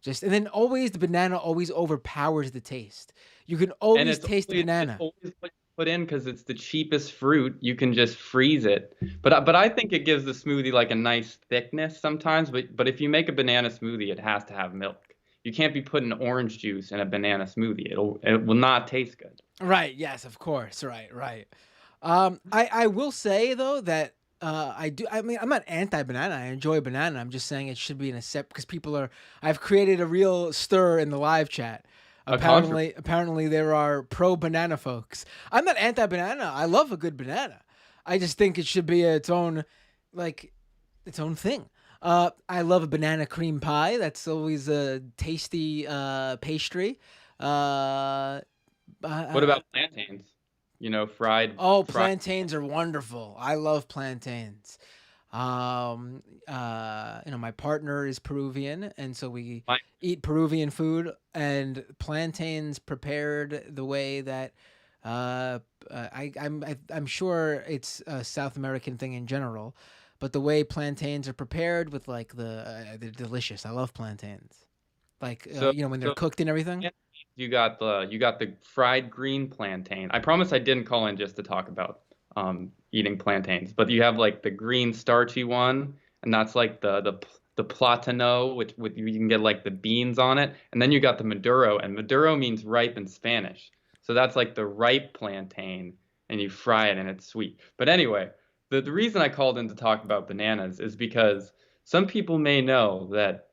And then always the banana always overpowers the taste. You can always taste the banana. It's always put in because it's the cheapest fruit. You can just freeze it. But I think it gives the smoothie like a nice thickness sometimes. But if you make a banana smoothie, it has to have milk. You can't be putting orange juice in a banana smoothie. It will not taste good. Right. Yes. Of course. Right. I will say though that I mean, I'm not anti-banana. I enjoy banana. I'm just saying it should be in a set because I've created a real stir in the live chat. Apparently there are pro-banana folks. I'm not anti-banana. I love a good banana. I just think it should be its own thing. I love a banana cream pie. That's always a tasty pastry. What about plantains? Fried. Plantains are wonderful. I love plantains. My partner is Peruvian, and so we eat Peruvian food, and plantains prepared the way that I'm sure it's a South American thing in general, but the way plantains are prepared with they're delicious. I love plantains. When they're cooked and everything. You got the fried green plantain. I promise I didn't call in just to talk about eating plantains, but you have like the green starchy one, and that's like the platano, with you can get like the beans on it, and then you got the maduro, and maduro means ripe in Spanish, so that's like the ripe plantain, and you fry it and it's sweet. But anyway, the reason I called in to talk about bananas is because some people may know that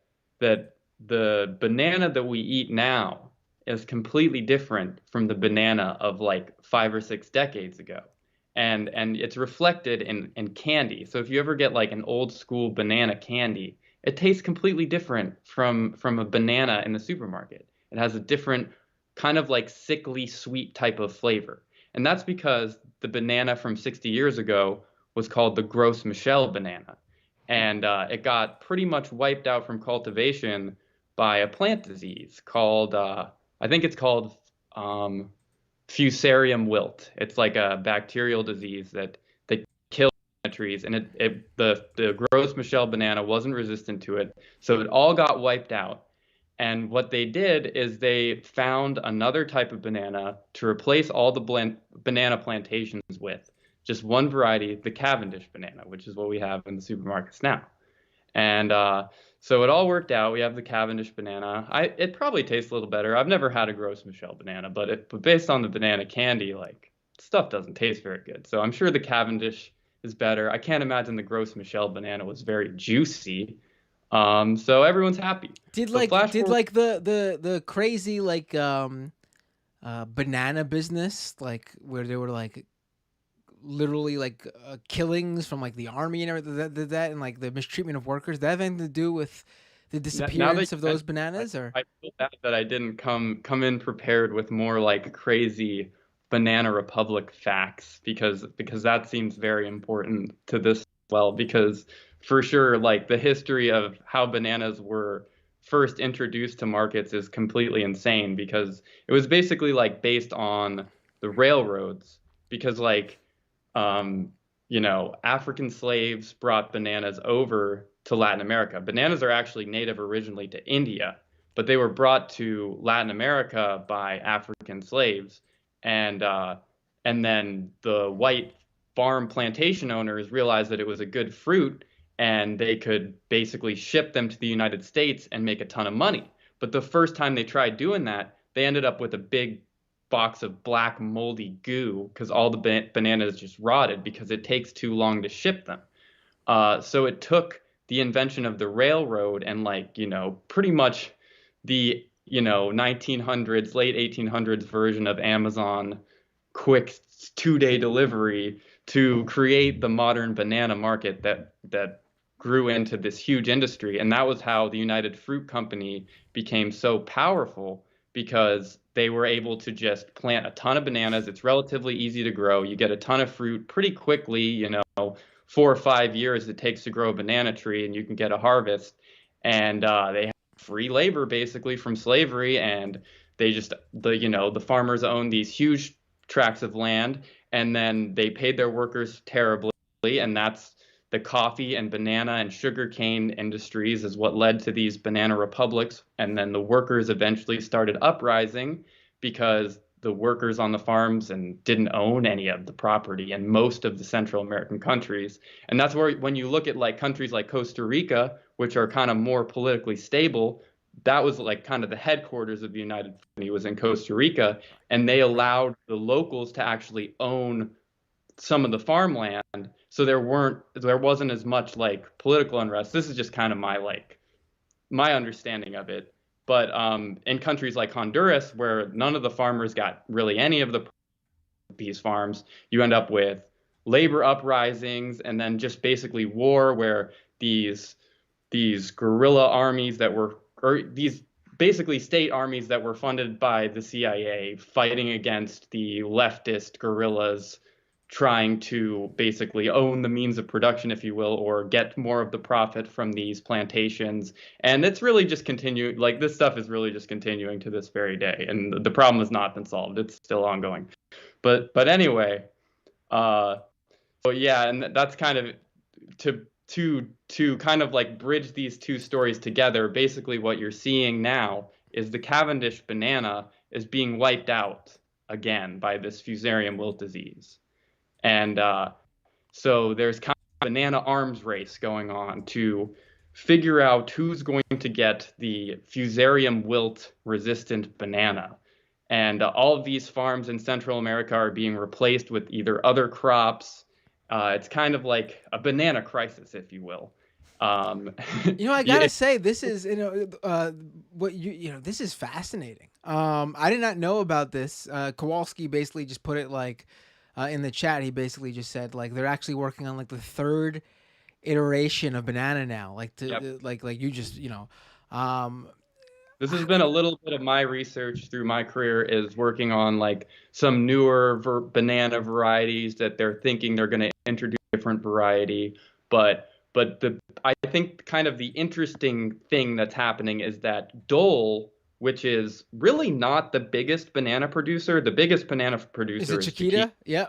the banana that we eat now is completely different from the banana of like 5 or 6 decades ago. And it's reflected in candy. So if you ever get like an old school banana candy, it tastes completely different from a banana in the supermarket. It has a different kind of like sickly sweet type of flavor. And that's because the banana from 60 years ago was called the Gros Michel banana. And it got pretty much wiped out from cultivation by a plant disease called I think it's called Fusarium wilt. It's like a bacterial disease that kills trees, and the Gros Michel banana wasn't resistant to it, so it all got wiped out. And what they did is they found another type of banana to replace all the banana plantations with. Just one variety, the Cavendish banana, which is what we have in the supermarkets now. And so it all worked out. We have the Cavendish banana. It probably tastes a little better. I've never had a Gros Michel banana, but based on the banana candy, like, stuff doesn't taste very good. So I'm sure the Cavendish is better. I can't imagine the Gros Michel banana was very juicy. So everyone's happy. Did So like the crazy like banana business, like where they were like literally like killings from like the army and everything, that and like the mistreatment of workers, that have anything to do with the disappearance of those bananas? Or I feel bad that I didn't come in prepared with more like crazy Banana Republic facts, because that seems very important to this as well, because for sure, like, the history of how bananas were first introduced to markets is completely insane, because it was basically like based on the railroads, because like African slaves brought bananas over to Latin America. Bananas are actually native originally to India, but they were brought to Latin America by African slaves. And then the white farm plantation owners realized that it was a good fruit, and they could basically ship them to the United States and make a ton of money. But the first time they tried doing that, they ended up with a big box of black moldy goo, because all the bananas just rotted because it takes too long to ship them. So it took the invention of the railroad and pretty much the 1900s, late 1800s version of Amazon quick 2-day delivery to create the modern banana market that grew into this huge industry. And that was how the United Fruit Company became so powerful, because they were able to just plant a ton of bananas. It's relatively easy to grow. You get a ton of fruit pretty quickly, 4 or 5 years it takes to grow a banana tree, and you can get a harvest. And they have free labor basically from slavery, and the farmers own these huge tracts of land, and then they paid their workers terribly, and that's the coffee and banana and sugarcane industries is what led to these banana republics. And then the workers eventually started uprising, because the workers on the farms and didn't own any of the property in most of the Central American countries. And that's where, when you look at like countries like Costa Rica, which are kind of more politically stable, that was like kind of the headquarters of the United Company was in Costa Rica, and they allowed the locals to actually own some of the farmland, so there wasn't as much like political unrest. This is just kind of my understanding of it. But in countries like Honduras, where none of the farmers got really any of these farms, you end up with labor uprisings, and then just basically war, where these guerrilla armies these basically state armies that were funded by the CIA fighting against the leftist guerrillas, trying to basically own the means of production, if you will, or get more of the profit from these plantations. And it's really just continuing, like, this stuff is really just continuing to this very day. And the problem has not been solved. It's still ongoing. But anyway, so yeah, and that's kind of to kind of like bridge these two stories together. Basically what you're seeing now is the Cavendish banana is being wiped out again by this Fusarium wilt disease. And so there's kind of a banana arms race going on to figure out who's going to get the Fusarium wilt resistant banana. And all of these farms in Central America are being replaced with either other crops. It's kind of like a banana crisis, if you will. I gotta say, this is this is fascinating. I did not know about this. Kowalski basically just put it like in the chat. He basically just said like they're actually working on like the third iteration of banana now. Like like you just This has been a little bit of my research through my career, is working on like some newer banana varieties that they're thinking they're going to introduce a different variety. But I think kind of the interesting thing that's happening is that Dole, which is really not the biggest banana producer, the biggest banana producer is Chiquita. Yeah.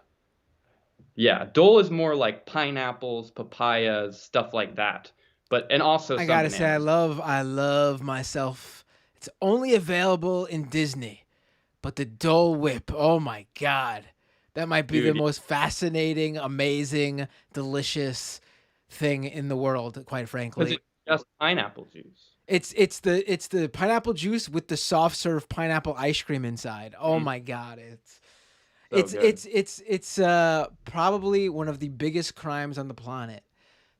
Yeah, Dole is more like pineapples, papayas, stuff like that. And also I gotta say, I love myself It's only available in Disney. But the Dole Whip, oh my God. That might be the most fascinating, amazing, delicious thing in the world, quite frankly. It's just pineapple juice. It's the pineapple juice with the soft serve pineapple ice cream inside. Oh my God. It's probably one of the biggest crimes on the planet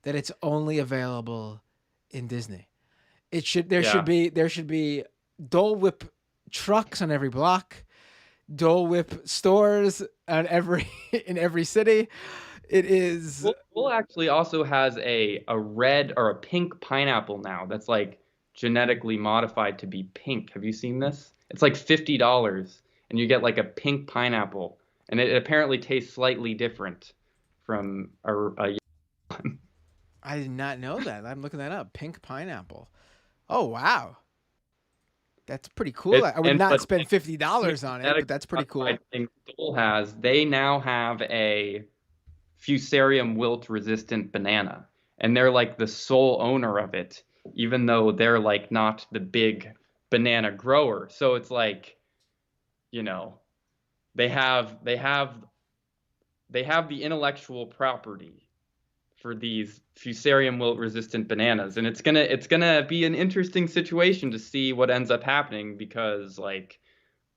that it's only available in Disney. There should be Dole Whip trucks on every block, Dole Whip stores on in every city. It is. Dole actually also has a red or a pink pineapple now that's like genetically modified to be pink. Have you seen this? It's like $50 and you get like a pink pineapple, and it apparently tastes slightly different from a I did not know that. I'm looking that up. Pink pineapple. Oh wow, that's pretty cool. I would not spend $50 on it, but that's pretty cool. I think Dole they now have a Fusarium wilt resistant banana, and they're like the sole owner of it, even though they're like not the big banana grower. So it's like, you know, they have the intellectual property for these Fusarium wilt resistant bananas, and it's gonna be an interesting situation to see what ends up happening, because like,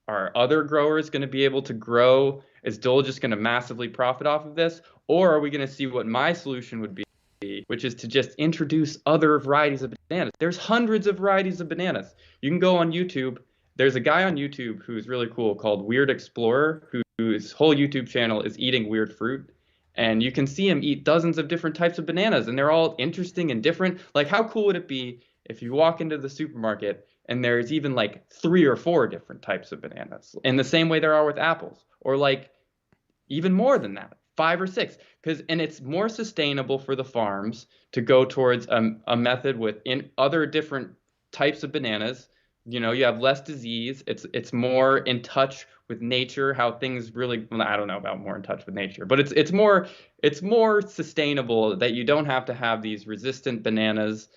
are other growers going to be able to grow? Is Dole just going to massively profit off of this? Or are we going to see what my solution would be, which is to just introduce other varieties of bananas? There's hundreds of varieties of bananas. You can go on YouTube. There's a guy on YouTube who's really cool called Weird Explorer, whose whole YouTube channel is eating weird fruit. And you can see him eat dozens of different types of bananas, and they're all interesting and different. Like, how cool would it be if you walk into the supermarket and there's even like 3 or 4 different types of bananas, in the same way there are with apples, or like even more than that, 5 or 6, and it's more sustainable for the farms to go towards a method with other different types of bananas. You know, you have less disease. It's more in touch with nature, how things really, well, I don't know about more in touch with nature, but it's more sustainable, that you don't have to have these resistant bananas.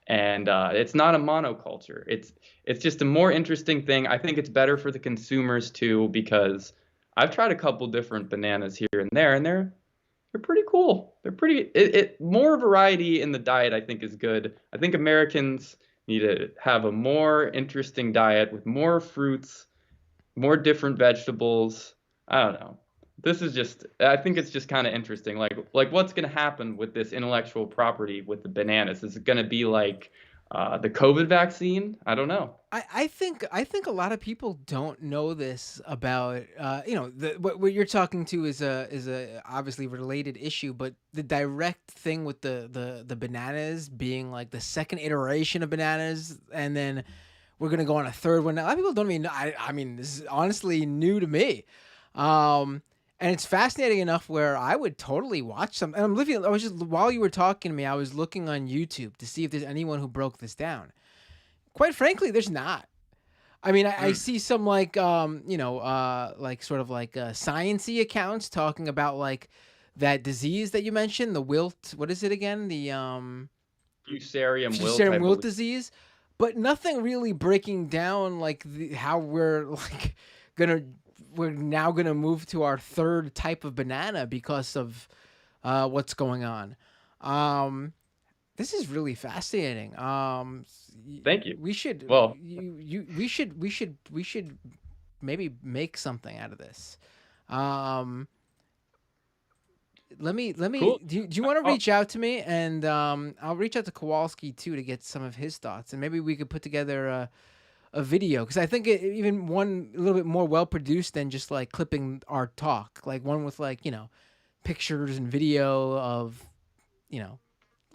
And it's not a monoculture. It's just a more interesting thing. I think it's better for the consumers too, because I've tried a couple different bananas here and there, and they're pretty cool. They're pretty. More variety in the diet, I think, is good. I think Americans need to have a more interesting diet with more fruits, more different vegetables. I don't know. I think it's just kind of interesting. Like what's going to happen with this intellectual property with the bananas? Is it going to be like the COVID vaccine? I don't know. I think a lot of people don't know this about what you're talking to is a obviously related issue, but the direct thing with the bananas being like the second iteration of bananas, and then we're gonna go on a third one. A lot of people don't even know. I mean, this is honestly new to me. And it's fascinating enough where I would totally watch some. And while you were talking to me, I was looking on YouTube to see if there's anyone who broke this down. Quite frankly, there's not. I mean, I see some like sort of like science-y accounts talking about like that disease that you mentioned, the wilt. What is it again? The Fusarium wilt disease. But nothing really breaking down like how we're like we're now gonna move to our third type of banana because of what's going on. This is really fascinating. Thank you. We should. Well, we should maybe make something out of this. Let me. Cool. Do you want to reach out to me, and I'll reach out to Kowalski too to get some of his thoughts, and maybe we could put together a video, because I think even one a little bit more well produced than just like clipping our talk, like one with like pictures and video of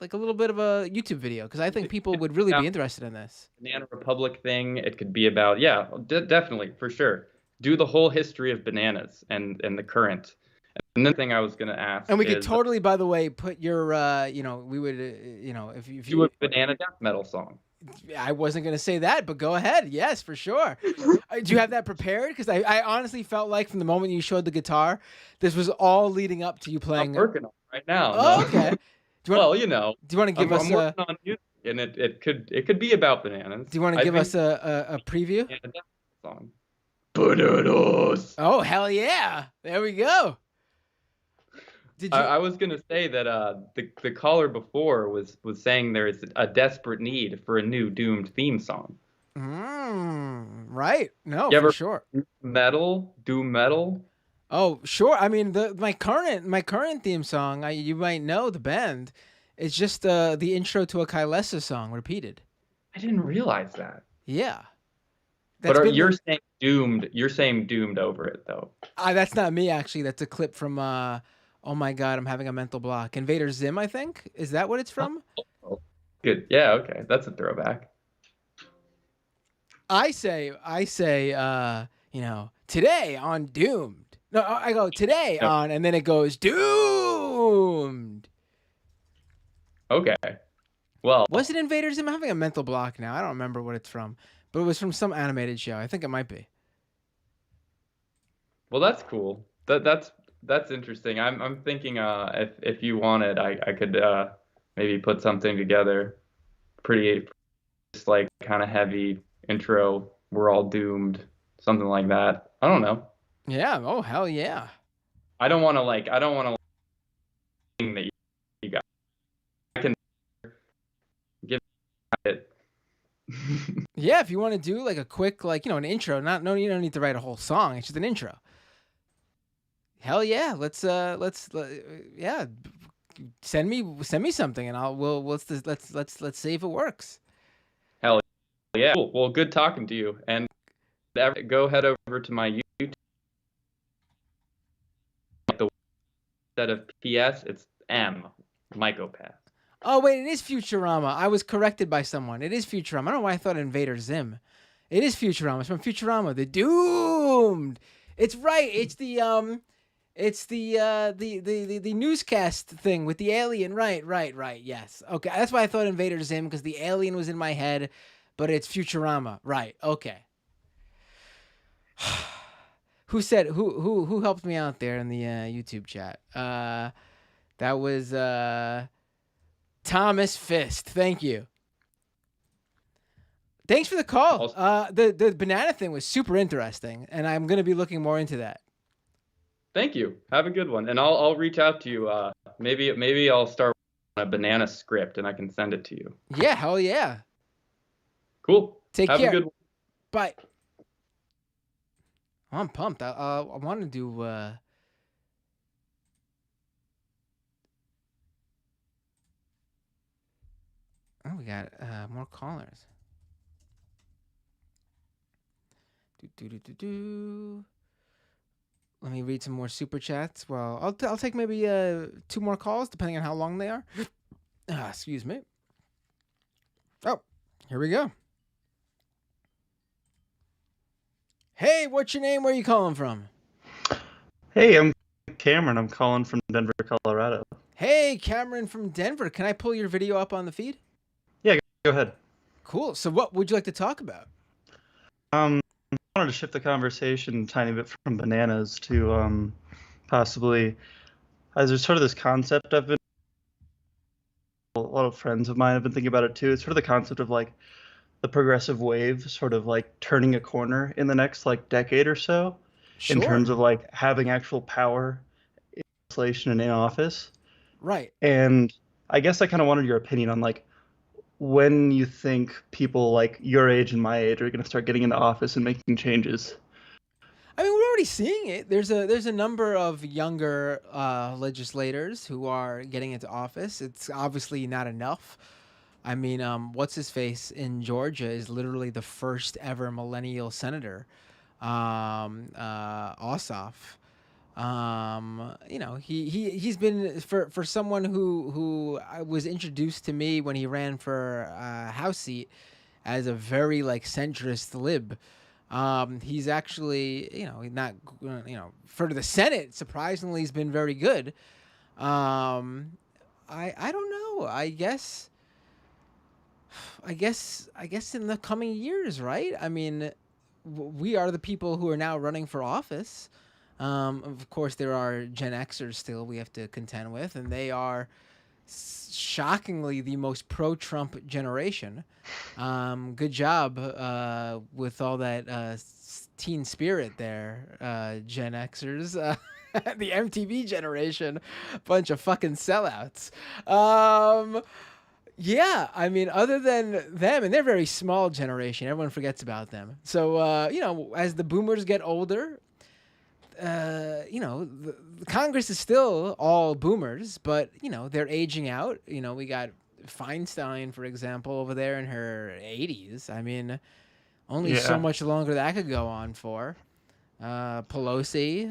like a little bit of a YouTube video, because I think people would really be interested in this. Banana Republic thing. It could be about definitely, for sure. Do the whole history of bananas and the current. And the thing I was gonna ask, and we could totally, by the way, put your we would if you do a banana death metal song. I wasn't going to say that, but go ahead. Yes, for sure. Do you have that prepared? Because I honestly felt like from the moment you showed the guitar, this was all leading up to you playing. I'm working on it right now. Oh, okay. Do you want to give us working on music and it could be about bananas. Do you want to give us a preview? Song. Bananas. Oh, hell yeah! There we go. Did you? I was gonna say that the caller before was saying there is a desperate need for a new Doomed theme song. Right. No, You for ever sure. Doom metal? Oh, sure. I mean, my current theme song, you might know the band. It's just the intro to a Kylesa song repeated. I didn't realize that. Yeah. You're saying doomed. You're saying doomed over it though. That's not me actually. That's a clip from oh my God, I'm having a mental block. Invader Zim, I think. Is that what it's from? Oh, good. Yeah. Okay. That's a throwback. I say, today on Doomed. No, I go today on, and then it goes Doomed. Okay. Well, was it Invader Zim? I'm having a mental block now. I don't remember what it's from, but it was from some animated show. I think it might be. Well, that's cool. That's interesting. I'm thinking if you wanted, I could maybe put something together. Pretty, just like kind of heavy intro. We're all doomed. Something like that. I don't know. Yeah. Oh hell yeah. I don't want to that you got. I can give it. Yeah, if you want to do like a quick, like, an intro, you don't need to write a whole song. It's just an intro. Hell yeah. Let's yeah. Send me something and let's see if it works. Hell yeah. Cool. Well, good talking to you. And go head over to my YouTube. Instead of PS, it's M, Mycopath. Oh, wait, it is Futurama. I was corrected by someone. It is Futurama. I don't know why I thought Invader Zim. It is Futurama. It's from Futurama. The Doomed. It's right. It's the newscast thing with the alien. Right. Yes. Okay. That's why I thought Invader Zim, because the alien was in my head, but it's Futurama. Right. Okay. Who helped me out there in the YouTube chat? That was Thomas Fist. Thank you. Thanks for the call. The banana thing was super interesting, and I'm going to be looking more into that. Thank you. Have a good one, and I'll reach out to you. Maybe I'll start on a banana script, and I can send it to you. Yeah, hell yeah. Cool. Take care. Have a good one. Bye. I'm pumped. I want to do. Oh, we got more callers. Let me read some more super chats. Well, I'll take maybe 2 more calls depending on how long they are. Excuse me. Oh, here we go. Hey, what's your name? Where are you calling from? Hey, I'm Cameron. I'm calling from Denver, Colorado. Hey, Cameron from Denver. Can I pull your video up on the feed? Yeah, go ahead. Cool. So what would you like to talk about? I wanted to shift the conversation a tiny bit from bananas to possibly, as there's sort of this concept I've been, a lot of friends of mine have been thinking about it too. It's sort of the concept of like the progressive wave sort of like turning a corner in the next like decade or so. Sure. In terms of like having actual power in legislation and in office. Right. And I guess I kind of wanted your opinion on like when you think people like your age and my age are going to start getting into office and making changes. I mean, we're already seeing it. There's a number of younger legislators who are getting into office. It's obviously not enough. I mean, what's his face in Georgia is literally the first ever millennial senator, Ossoff. He's been for someone who was introduced to me when he ran for House seat as a very like centrist lib. He's actually, not, for the Senate, surprisingly, he's been very good. I don't know. I guess in the coming years, right? I mean, we are the people who are now running for office. Of course, there are Gen Xers still we have to contend with, and they are shockingly the most pro-Trump generation. Good job with all that teen spirit there, Gen Xers. The MTV generation, bunch of fucking sellouts. Yeah, I mean, other than them, and they're a very small generation, everyone forgets about them. So, you know, as the boomers get older, you know, the Congress is still all boomers, but, you know, they're aging out. You know, we got Feinstein, for example, over there in her 80s. I mean, only so much longer that could go on for. Pelosi,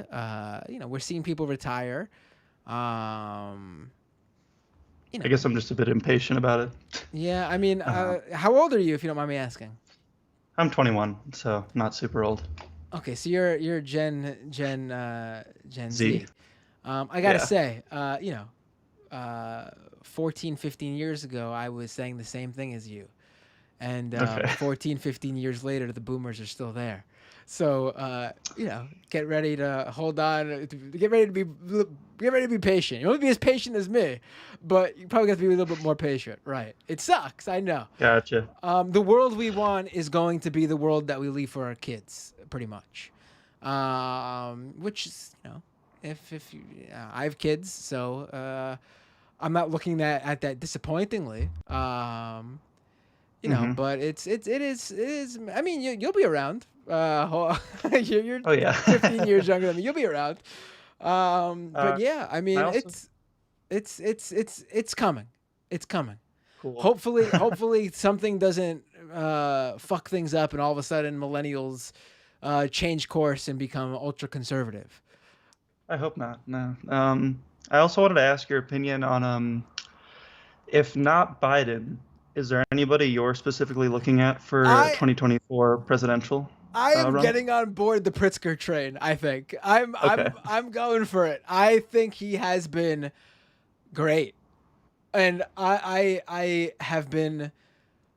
you know, we're seeing people retire. You know. I guess I'm just a bit impatient about it. Yeah, I mean, how old are you, if you don't mind me asking? I'm 21, so not super old. Okay, so you're Gen Z. I gotta say, you know, 14, 15 years ago, I was saying the same thing as you, and 14, 15 years later, the boomers are still there. So, you know, get ready to hold on. Get ready to be patient. You won't be as patient as me, but you probably got to be a little bit more patient, right? It sucks, I know. Gotcha. The world we want is going to be the world that we leave for our kids, pretty much. Which is, you know, if you, I have kids, so I'm not looking at that disappointingly. You know, but it is. I mean, you'll be around. You're 15 years younger than me. You'll be around. But yeah, I mean, it's coming. It's coming. Cool. Hopefully something doesn't fuck things up, and all of a sudden millennials change course and become ultra conservative. I hope not. No. I also wanted to ask your opinion on if not Biden, is there anybody you're specifically looking at for 2024 presidential? I am getting on board the Pritzker train. I think I'm going for it. I think he has been great, and I have been.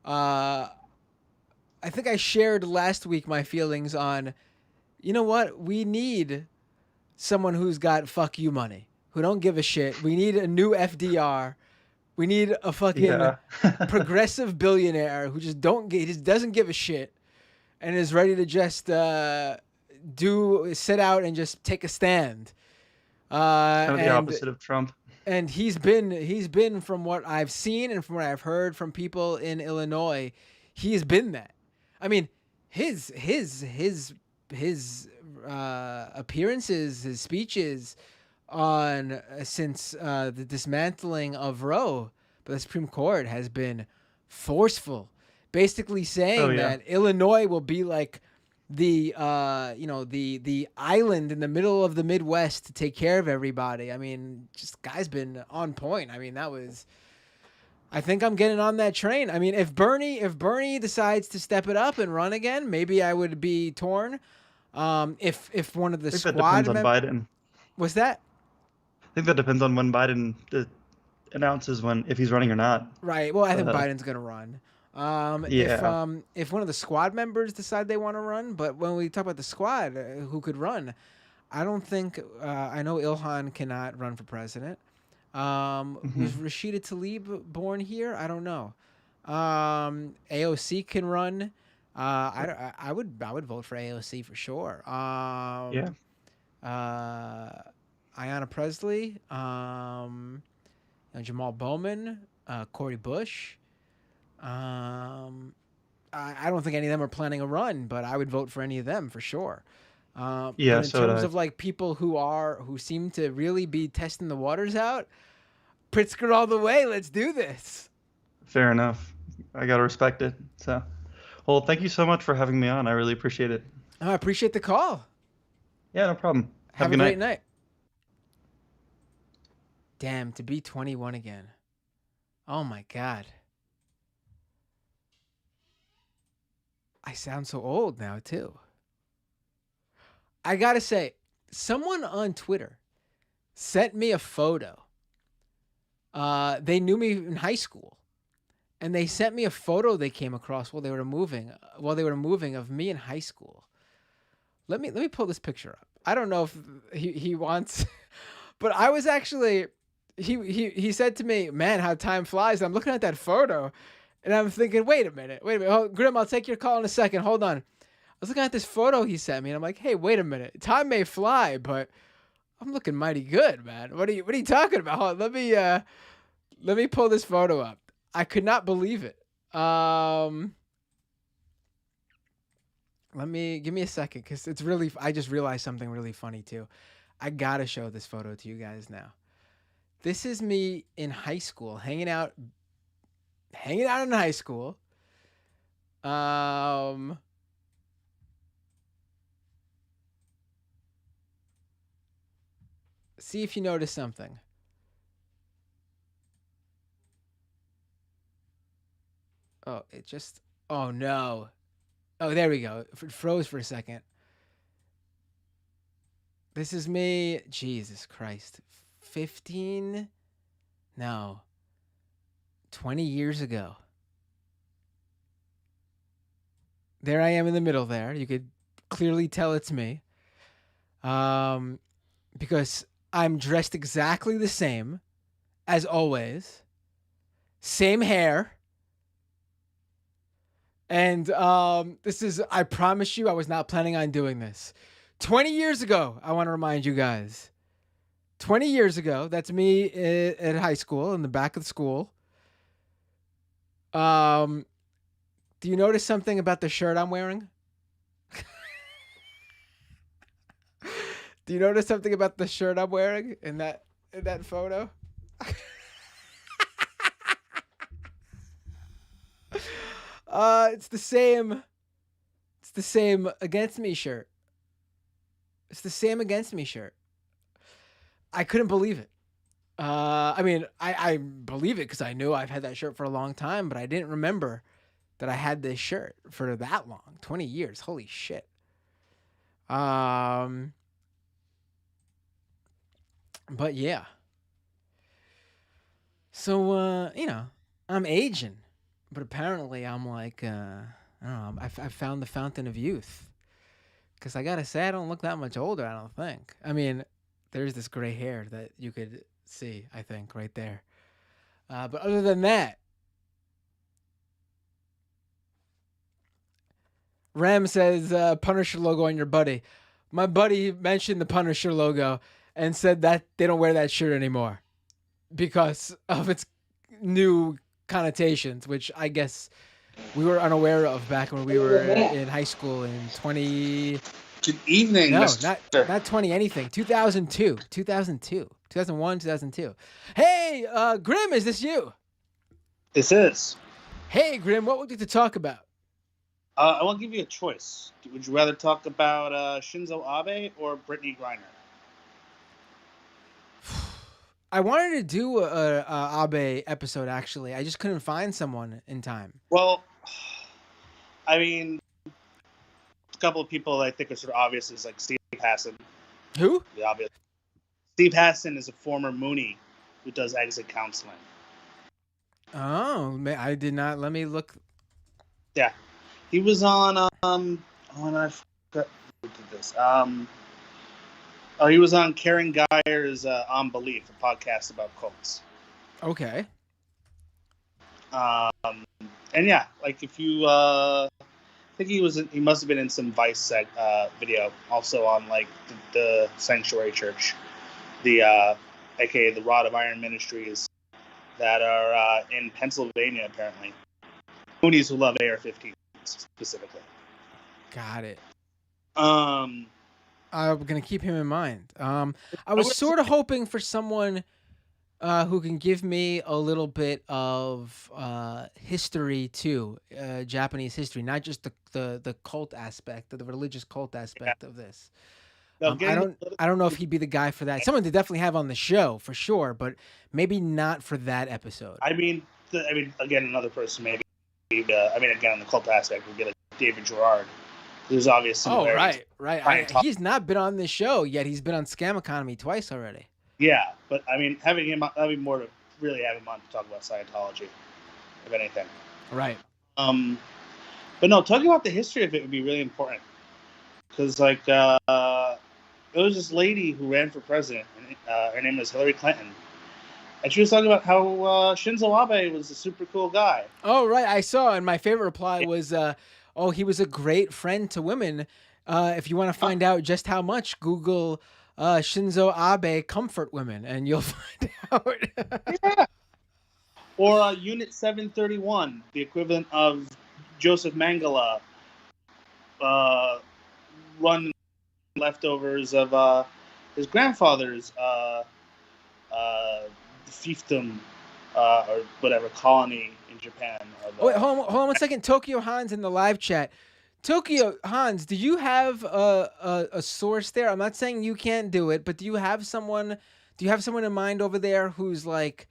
I think I shared last week my feelings on. You know what? We need someone who's got fuck you money, who don't give a shit. We need a new FDR. We need a fucking progressive billionaire who just doesn't give a shit. And is ready to just sit out and just take a stand. Kind of the opposite of Trump. And he's been, from what I've seen and from what I've heard from people in Illinois, he's been that. I mean, his appearances, his speeches on since the dismantling of Roe by the Supreme Court has been forceful. Basically saying that Illinois will be like the the island in the middle of the Midwest to take care of everybody. I mean, just guy's been on point. I mean, I think I'm getting on that train. I mean, if Bernie decides to step it up and run again, maybe I would be torn. If one of the squad that depends on Biden. What's that? I think that depends on when Biden announces if he's running or not. Right. Well, I think Biden's gonna run. If one of the squad members decide they want to run, but when we talk about the squad, who could run, I don't think I know Ilhan cannot run for president. Was Rashida Tlaib born here? I don't know. AOC can run. I would vote for AOC for sure. Ayanna Presley, Jamal Bowman, Cori Bush. I don't think any of them are planning a run, but I would vote for any of them for sure. But in terms of like people who seem to really be testing the waters out, Pritzker all the way. Let's do this. Fair enough. I gotta respect it. So, well, thank you so much for having me on. I really appreciate it. I appreciate the call. Yeah, no problem. Have a great night. Damn, to be 21 again. Oh my God. I sound so old now, too. I gotta say, someone on Twitter sent me a photo. They knew me in high school, and they sent me a photo they came across while they were moving of me in high school. Let me pull this picture up. I don't know if he wants, but I was actually he said to me, "Man, how time flies." I'm looking at that photo, and I'm thinking, "Wait a minute. Grim, I'll take your call in a second. Hold on." I was looking at this photo he sent me, and I'm like, "Hey, wait a minute. Time may fly, but I'm looking mighty good, man. What are you talking about? Hold on, let me pull this photo up. I could not believe it. Give me a second, because it's really. I just realized something really funny too. I gotta show this photo to you guys now. This is me in high school, hanging out in high school. See if you notice something. Oh no. Oh, there we go. It froze for a second. This is me. Jesus Christ. 20 years ago. There I am in the middle there. You could clearly tell it's me. Because I'm dressed exactly the same as always. Same hair. And I promise you, I was not planning on doing this. 20 years ago, I want to remind you guys. 20 years ago, that's me at high school, in the back of the school. Do you notice something about the shirt I'm wearing? Do you notice something about the shirt I'm wearing in that photo? It's the same Against Me shirt. It's the same Against Me shirt. I couldn't believe it. I mean, I believe it because I knew I've had that shirt for a long time, but I didn't remember that I had this shirt for that long. 20 years. Holy shit. But yeah. So, I'm aging, but apparently I'm like, I don't know, I found the fountain of youth. Because I gotta say, I don't look that much older, I don't think. I mean, there's this gray hair that you could see, I think, right there. But other than that, Ram says, Punisher logo on your buddy. My buddy mentioned the Punisher logo and said that they don't wear that shirt anymore because of its new connotations, which I guess we were unaware of back when we were in high school in 20... Good evening, No, Mr. not 20 anything. 2002. 2001, 2002. Hey, Grim, is this you? This is. Hey, Grim, what would you like to talk about? I will give you a choice. Would you rather talk about Shinzo Abe or Brittany Griner? I wanted to do a Abe episode, actually. I just couldn't find someone in time. Well, I mean, a couple of people I think are sort of obvious is like Steve Hassan. Who? The obvious. Steve Hassan is a former Moonie who does exit counseling. Oh, I did not. Let me look. Yeah. He was on, I forgot who did this. He was on Karen Geyer's On Belief, a podcast about cults. Okay. And yeah, like if you, I think he must have been in some Vice video, also on like the Sanctuary Church, aka the Rod of Iron Ministries that are in Pennsylvania, apparently. Moonies who love AR-15 specifically. Got it. I'm gonna keep him in mind. I was sort of hoping for someone who can give me a little bit of history too, Japanese history, not just the cult aspect, the religious cult aspect of this. I don't know if he'd be the guy for that. Someone to definitely have on the show for sure, but maybe not for that episode. I mean, again, another person maybe. Again, on the cult aspect would be like David Gerard. There's obvious similarities. Oh, right. He's not been on this show yet. He's been on Scam Economy twice already. Yeah, but I mean, having him, that'd be more to really have him on to talk about Scientology, if anything. Right. But no, talking about the history of it would be really important because, like, there was this lady who ran for president, and her name was Hillary Clinton, And she was talking about how Shinzo Abe was a super cool guy. Oh, right. I saw, and my favorite reply was, oh, he was a great friend to women. If you want to find out just how much, Google Shinzo Abe comfort women, and you'll find out. Yeah. Or Unit 731, the equivalent of Joseph Mangala, run leftovers of his grandfather's fiefdom or whatever colony in Japan. Oh, wait, hold on 1 second. Tokyo Hans in the live chat. Tokyo Hans, do you have a source there? I'm not saying you can't do it, but do you have someone? Do you have someone in mind over there who's like,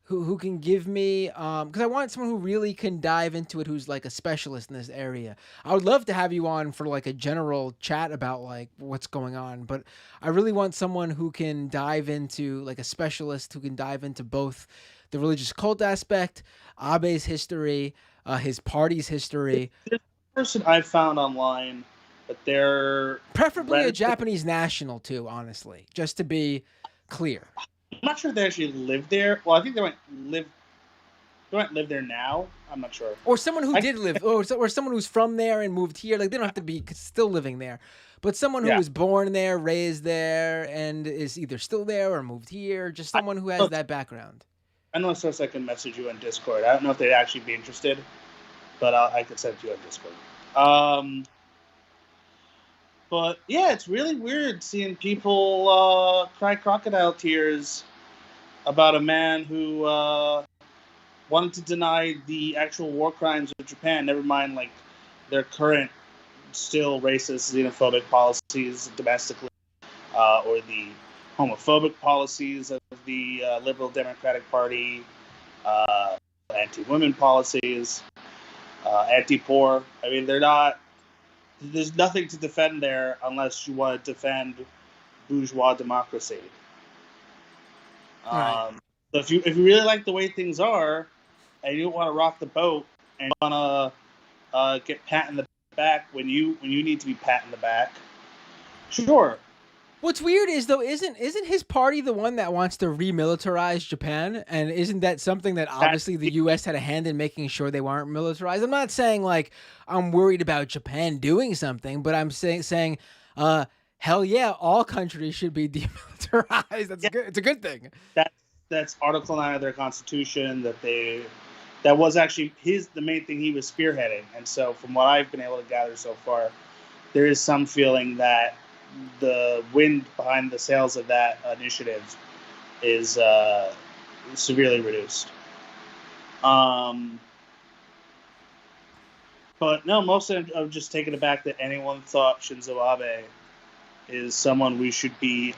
who can give me? Because I want someone who really can dive into it, who's like a specialist in this area. I would love to have you on for like a general chat about like what's going on, but I really want someone who can dive into, like a specialist who can dive into both the religious cult aspect, Abe's history, his party's history. There's a person I found online, but they're preferably a Japanese national too, honestly, just to be clear. I'm not sure if they actually live there. Well, I think they might live there now. I'm not sure. Or someone who did live, or someone who's from there and moved here. Like, they don't have to be still living there, but someone who was born there, raised there, and is either still there or moved here. Just someone who has that background. I know a source I can message you on Discord. I don't know if they'd actually be interested, but I could send it to you on Discord. But yeah, it's really weird seeing people cry crocodile tears about a man who wanted to deny the actual war crimes of Japan, never mind like their current still racist, xenophobic policies domestically, or the homophobic policies of the Liberal Democratic Party, anti-women policies, anti-poor. I mean, there's nothing to defend there unless you want to defend bourgeois democracy. Right. So if you really like the way things are, and you don't want to rock the boat, and you want to get pat in the back when you need to be pat in the back, sure. What's weird is, though, isn't his party the one that wants to remilitarize Japan? And isn't that something that obviously the U.S. had a hand in making sure they weren't militarized? I'm not saying like I'm worried about Japan doing something, but I'm saying, hell yeah, all countries should be demilitarized. That's good. It's a good thing. That's Article 9 of their Constitution that was actually the main thing he was spearheading. And so from what I've been able to gather so far, there is some feeling that the wind behind the sails of that initiative is severely reduced. But no, mostly I'm just taken aback that anyone thought Shinzo Abe is someone we should be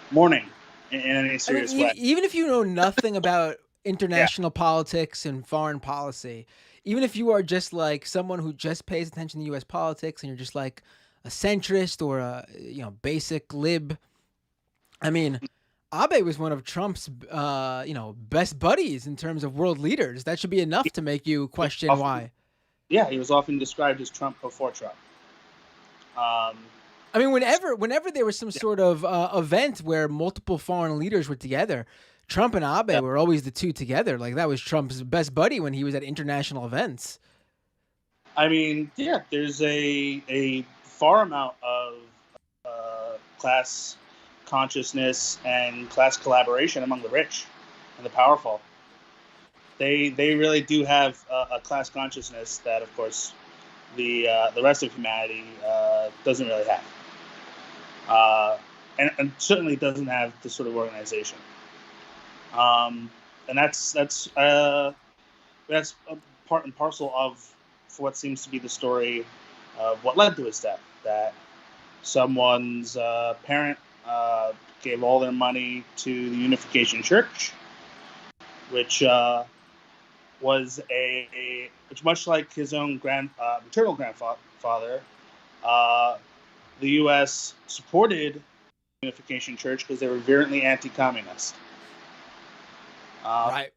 mourning in any serious way. Even if you know nothing about international politics and foreign policy, even if you are just like someone who just pays attention to U.S. politics and you're just like a centrist or a basic lib. I mean, Abe was one of Trump's best buddies in terms of world leaders. That should be enough to make you question why. Yeah, he was often described as Trump before Trump. I mean, whenever there was some sort of event where multiple foreign leaders were together, Trump and Abe were always the two together. Like, that was Trump's best buddy when he was at international events. I mean, yeah, there's a far amount of class consciousness and class collaboration among the rich and the powerful. They really do have a class consciousness that, of course, the rest of humanity doesn't really have, and certainly doesn't have this sort of organization. And that's a part and parcel of what seems to be the story of what led to his death, that someone's parent gave all their money to the Unification Church, which was which much like his own maternal grandfather, the U.S. supported the Unification Church because they were virulently anti-communist. Right.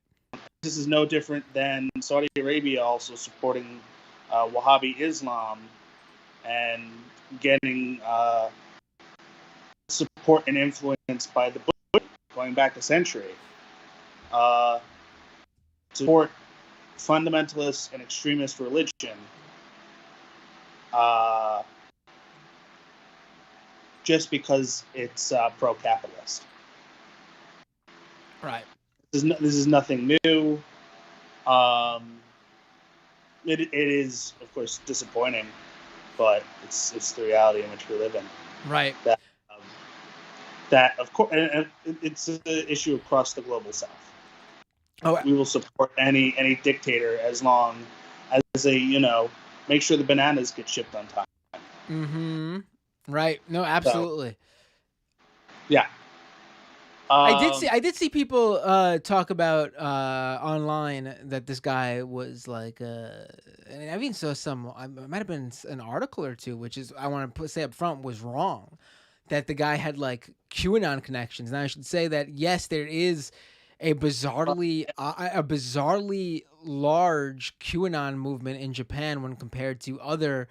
This is no different than Saudi Arabia also supporting Wahhabi Islam and getting support and influence by the Bush going back a century, support fundamentalist and extremist religion just because it's pro-capitalist. Right. This is nothing new. It is, of course, disappointing, but it's the reality in which we live in. Right. That of course, and it's an issue across the global South. Oh, we will support any dictator as long as they, make sure the bananas get shipped on time. Mm-hmm. Right. No, absolutely. So, yeah. I did see people talk about online that this guy was like, and I even saw it might have been an article or two, which is, I want to say up front, was wrong, that the guy had like QAnon connections. And I should say that, yes, there is a bizarrely large QAnon movement in Japan when compared to other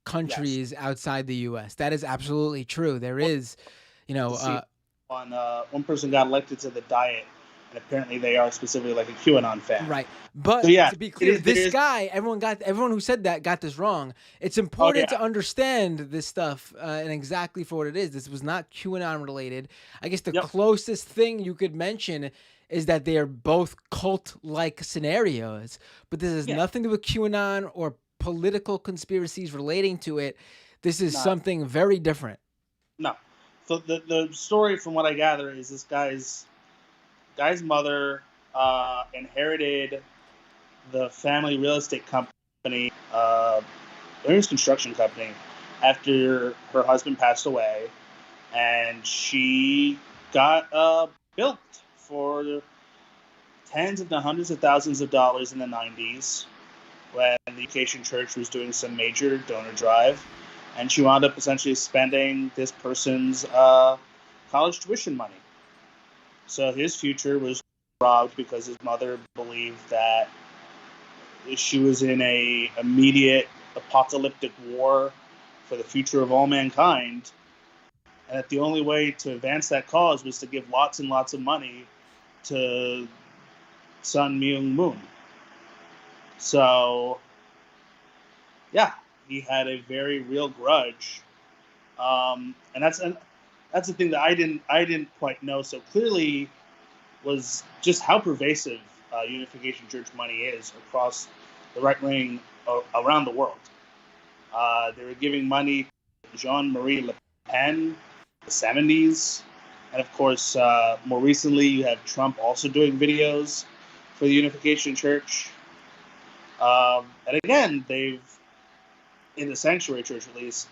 countries outside the U.S. That is absolutely true. There is, one person got elected to the Diet, and apparently they are specifically like a QAnon fan. Right. But so, yeah, to be clear, this guy, everyone who said that got this wrong. It's important to understand this stuff and exactly for what it is. This was not QAnon related. I guess the closest thing you could mention is that they are both cult-like scenarios, but this has nothing to do with QAnon or political conspiracies relating to it. This is something very different. No. So the story, from what I gather, is this guy's mother inherited the family real estate company, Ayers construction company, after her husband passed away, and she got built for tens if not hundreds of thousands of dollars in the 90s when the Education Church was doing some major donor drive. And she wound up essentially spending this person's college tuition money. So his future was robbed because his mother believed that she was in a immediate apocalyptic war for the future of all mankind, and that the only way to advance that cause was to give lots and lots of money to Sun Myung Moon. So, yeah. He had a very real grudge, and that's the thing that I didn't quite know so clearly, was just how pervasive Unification Church money is across the right wing around the world. They were giving money to Jean-Marie Le Pen in the 70s, and of course, more recently, you have Trump also doing videos for the Unification Church, and again, they've, in the Sanctuary Church at least,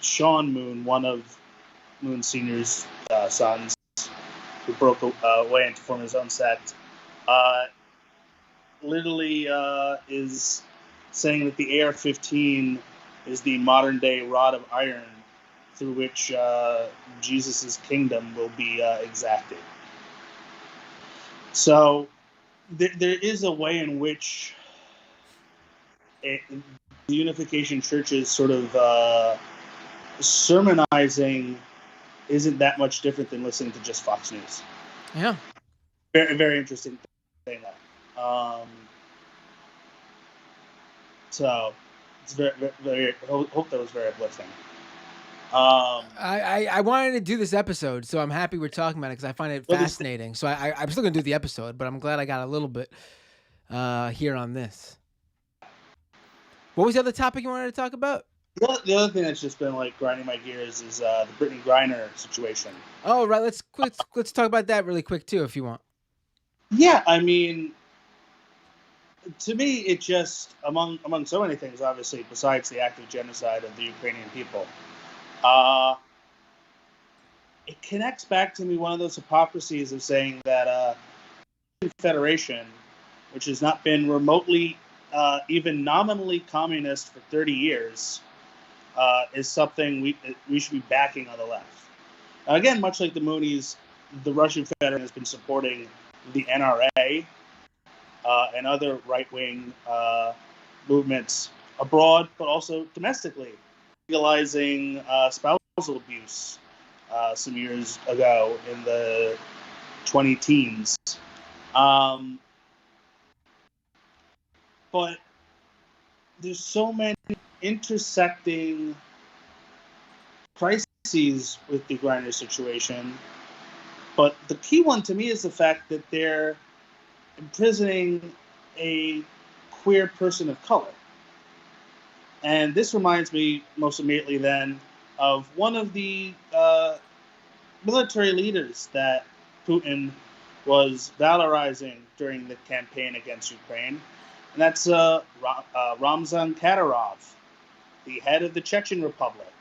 Sean Moon, one of Moon Sr.'s sons, who broke away to form his own sect, literally is saying that the AR-15 is the modern-day rod of iron through which Jesus' kingdom will be exacted. So there is a way in which the Unification Church's sort of sermonizing isn't that much different than listening to just Fox News. Yeah. Very, very interesting thing. So it's very, very, hope that was very uplifting. I wanted to do this episode, so I'm happy we're talking about it because I find it fascinating. So I'm still going to do the episode, but I'm glad I got a little bit here on this. What was the other topic you wanted to talk about? The other thing that's just been like grinding my gears is the Brittany Griner situation. Oh, right. Let's talk about that really quick too, if you want. Yeah, I mean, to me, it just among so many things, obviously, besides the active genocide of the Ukrainian people, it connects back to me one of those hypocrisies of saying that Federation, which has not been remotely, even nominally communist for 30 years, is something we should be backing on the left. Again, much like the Moonies, the Russian Federation has been supporting the NRA and other right-wing movements abroad, but also domestically, legalizing spousal abuse, some years ago in the 20-teens. But there's so many intersecting crises with the Grindr situation. But the key one to me is the fact that they're imprisoning a queer person of color. And this reminds me most immediately then of one of the military leaders that Putin was valorizing during the campaign against Ukraine. And that's Ramzan Kadyrov, the head of the Chechen Republic,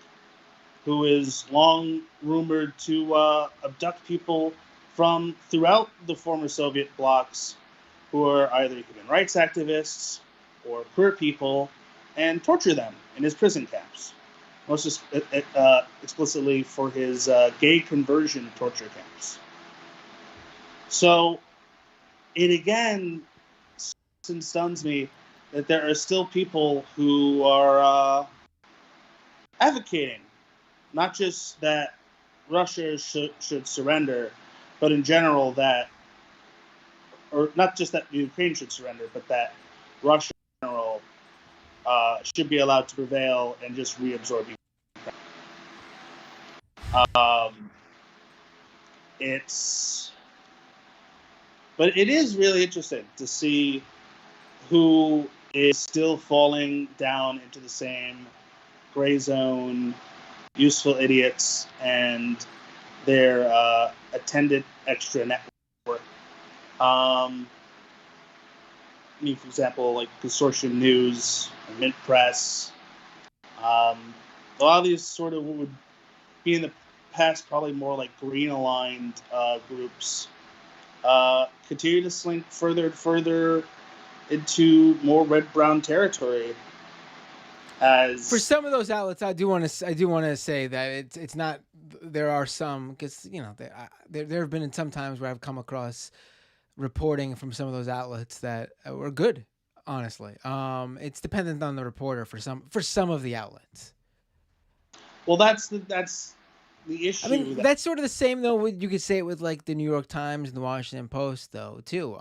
who is long rumored to abduct people from throughout the former Soviet blocs who are either human rights activists or queer people and torture them in his prison camps, most explicitly for his gay conversion torture camps. So it again stuns me that there are still people who are advocating not just that Russia should surrender, but in general that, or not just that Ukraine should surrender, but that Russia in general should be allowed to prevail and just reabsorb Ukraine. But it is really interesting to see who is still falling down into the same gray zone, useful idiots, and their attendant extra network. I mean, for example, like Consortium News, Mint Press. A lot of these sort of would be in the past probably more like green-aligned groups. Continue to slink further and further into more red-brown territory. As for some of those outlets, I do want to say that it's not. There are some, because there have been some times where I've come across reporting from some of those outlets that were good. Honestly, it's dependent on the reporter for some of the outlets. Well, that's the issue. I mean, that's sort of the same though. You could say it with like the New York Times and the Washington Post, though, too.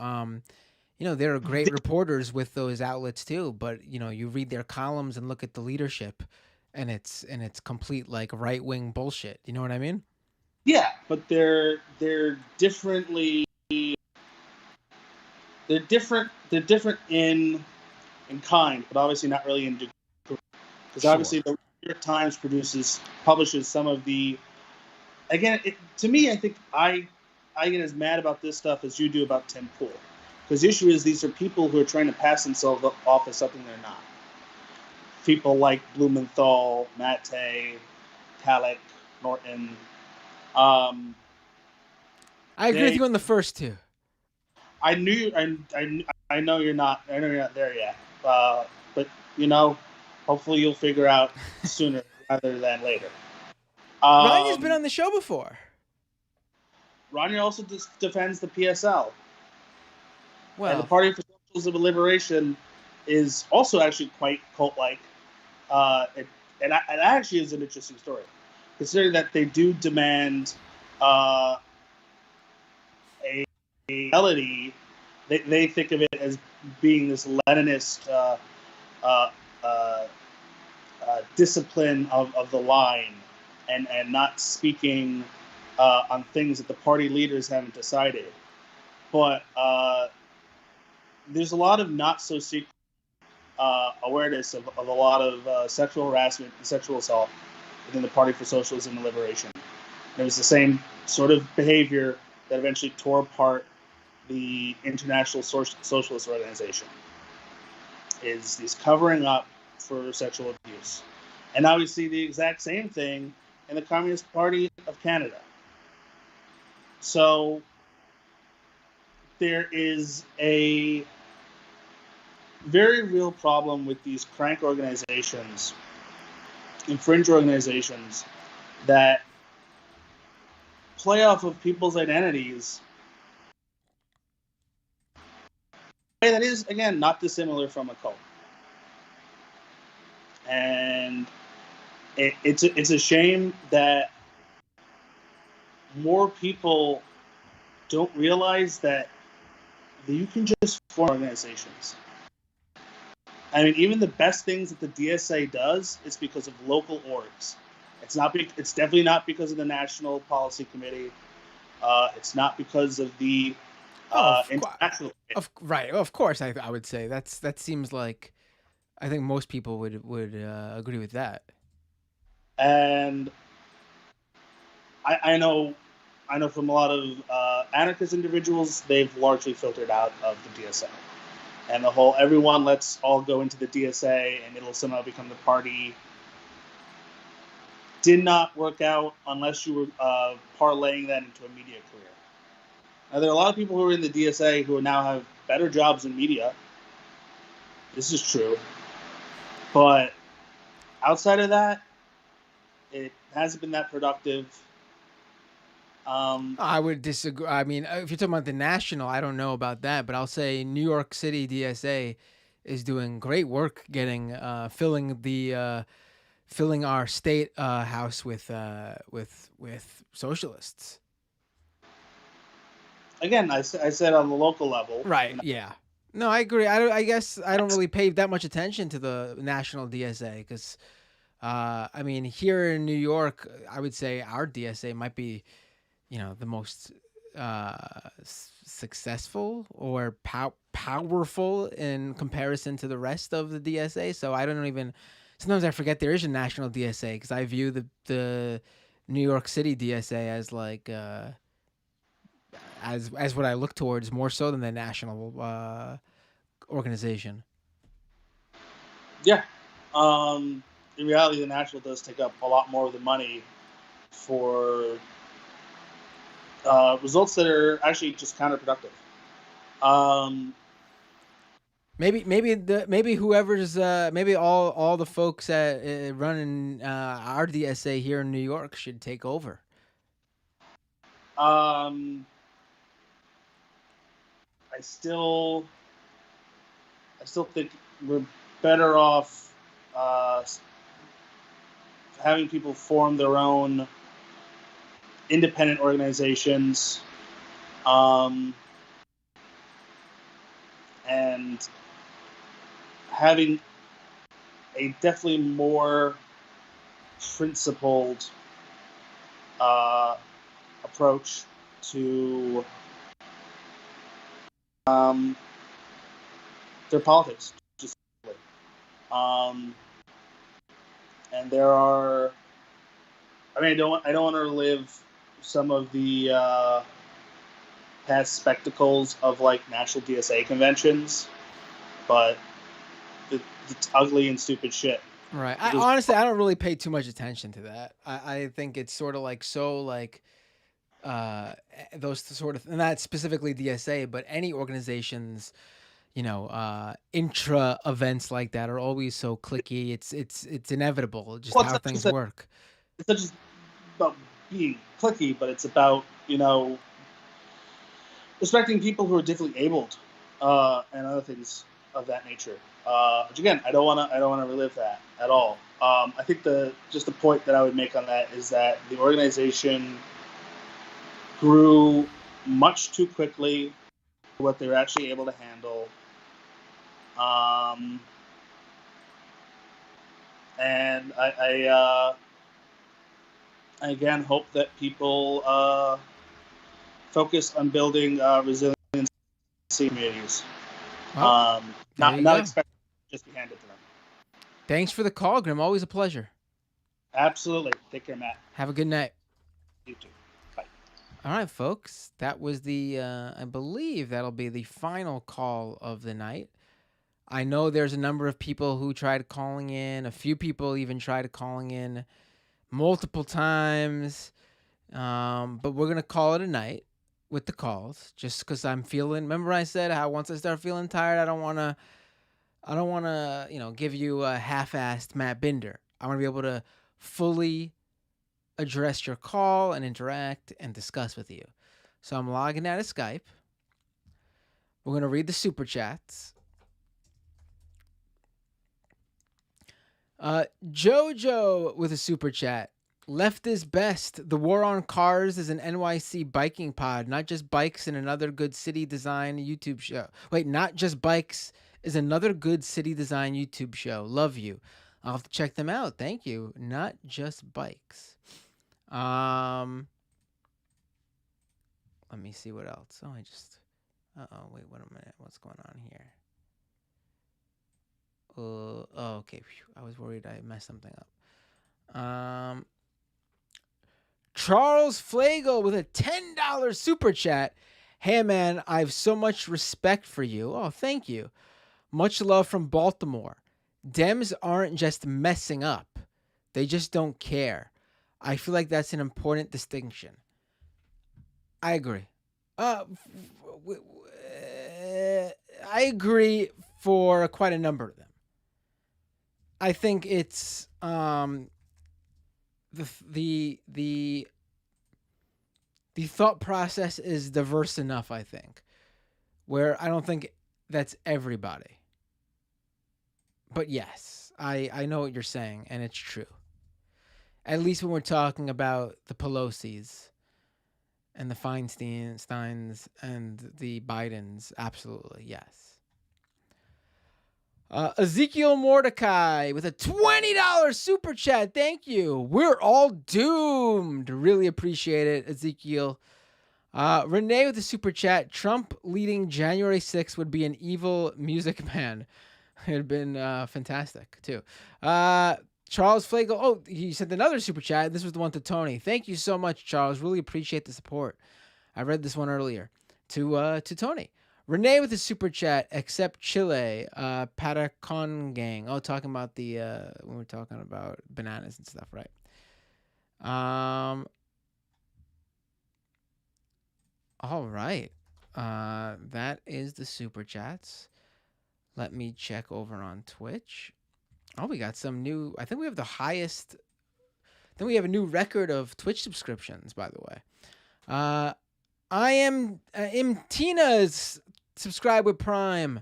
There are great reporters with those outlets too, but you read their columns and look at the leadership, and it's complete like right-wing bullshit. You know what I mean? Yeah, but they're different in kind, but obviously not really in degree. Because obviously the New York Times publishes some of the. Again, to me, I think I get as mad about this stuff as you do about Tim Pool. Because the issue is these are people who are trying to pass themselves off as something they're not. People like Blumenthal, Mattei, Halleck, Norton. I agree with you on the first two. I know you're not. I know you're not there yet. But hopefully you'll figure out sooner rather than later. Ronnie's been on the show before. Ronnie also defends the PSL. Well, and the Party for Socialism and Liberation is also actually quite cult-like. It actually is an interesting story, considering that they do demand a melody. They think of it as being this Leninist discipline of the line and not speaking on things that the party leaders haven't decided. But there's a lot of not so secret awareness of a lot of sexual harassment and sexual assault within the Party for Socialism and Liberation. And it was the same sort of behavior that eventually tore apart the International Socialist Organization. Is these covering up for sexual abuse. And now we see the exact same thing in the Communist Party of Canada. So there is a very real problem with these crank organizations, and fringe organizations that play off of people's identities in a way that is, again, not dissimilar from a cult. And it's a shame that more people don't realize that you can just form organizations. I mean, even the best things that the DSA does is because of local orgs. It's not. It's definitely not because of the National Policy Committee. It's not because of the international. Right. Of course, I would say that seems like I think most people would agree with that. And I know from a lot of anarchist individuals, they've largely filtered out of the DSA. And the whole everyone let's all go into the DSA and it'll somehow become the party did not work out unless you were parlaying that into a media career. Now, there are a lot of people who are in the DSA who now have better jobs in media. This is true. But outside of that, it hasn't been that productive. I would disagree. I mean, if you're talking about the national, I don't know about that, but I'll say New York City DSA is doing great work getting filling our state house with socialists. Again, I said on the local level. Right. You know? Yeah. No, I agree. I guess I don't really pay that much attention to the national DSA because, I mean, here in New York, I would say our DSA might be, the most successful or powerful in comparison to the rest of the DSA. So I don't even. Sometimes I forget there is a national DSA because I view the New York City DSA as like as what I look towards more so than the national organization. Yeah. In reality, the national does take up a lot more of the money for results that are actually just counterproductive. Maybe whoever's maybe all the folks at running our DSA here in New York should take over. I still think we're better off having people form their own independent organizations, and having a definitely more principled approach to their politics. And there are, I mean, I don't want to relive some of the past spectacles of like national DSA conventions, but it's ugly and stupid shit. Right. Honestly, I don't really pay too much attention to that. I think it's sort of like those sort of, and not specifically DSA, but any organizations, intra events like that are always so cliquey. It's inevitable, just how things work. It's not just about being cliquey, but it's about, respecting people who are differently abled, and other things of that nature. Which again, I don't want to relive that at all. I think the point that I would make on that is that the organization grew much too quickly for what they were actually able to handle. And I again hope that people focus on building resilient communities. Well, not expect just be handed to them. Thanks for the call, Grim. Always a pleasure. Absolutely. Take care, Matt. Have a good night. You too. Bye. All right, folks. That was the, I believe that'll be the final call of the night. I know there's a number of people who tried calling in. A few people even tried calling in multiple times. But we're going to call it a night with the calls just because I'm feeling, remember I said how once I start feeling tired, I don't want to, give you a half-assed Matt Binder. I want to be able to fully address your call and interact and discuss with you. So I'm logging out of Skype. We're going to read the super chats. Jojo with a super chat. Left is best. The War on Cars is an NYC biking pod, not just bikes and another good city design YouTube show. Wait, not just bikes is another good city design YouTube show. Love you. I'll have to check them out. Thank you. Not just bikes. Let me see what else. Oh, wait, wait a minute. What's going on here? Oh, okay. Phew. I was worried I messed something up. Charles Flagle with a $10 super chat. Hey, man, I have so much respect for you. Oh, thank you. Much love from Baltimore. Dems aren't just messing up. They just don't care. I feel like that's an important distinction. I agree. I agree for quite a number of them. I think it's the thought process is diverse enough, I think, where I don't think that's everybody. But yes, I know what you're saying, and it's true. At least when we're talking about the Pelosi's and the Feinsteins and the Bidens, absolutely, yes. Ezekiel Mordecai with a $20 super chat. Thank you. We're all doomed. Really appreciate it, Ezekiel. Renee with the super chat. Trump leading January 6th would be an evil music man. It had been fantastic, too. Charles Flagle. Oh, he sent another super chat. This was the one to Tony. Thank you so much, Charles. Really appreciate the support. I read this one earlier. To Tony. Renee with the super chat, except Chile, Patacon gang. Oh, talking about the, when we're talking about bananas and stuff, right? All right. That is the super chats. Let me check over on Twitch. Oh, we got some new, I think we have the highest, then we have a new record of Twitch subscriptions, by the way. I am Tina's subscribe with Prime.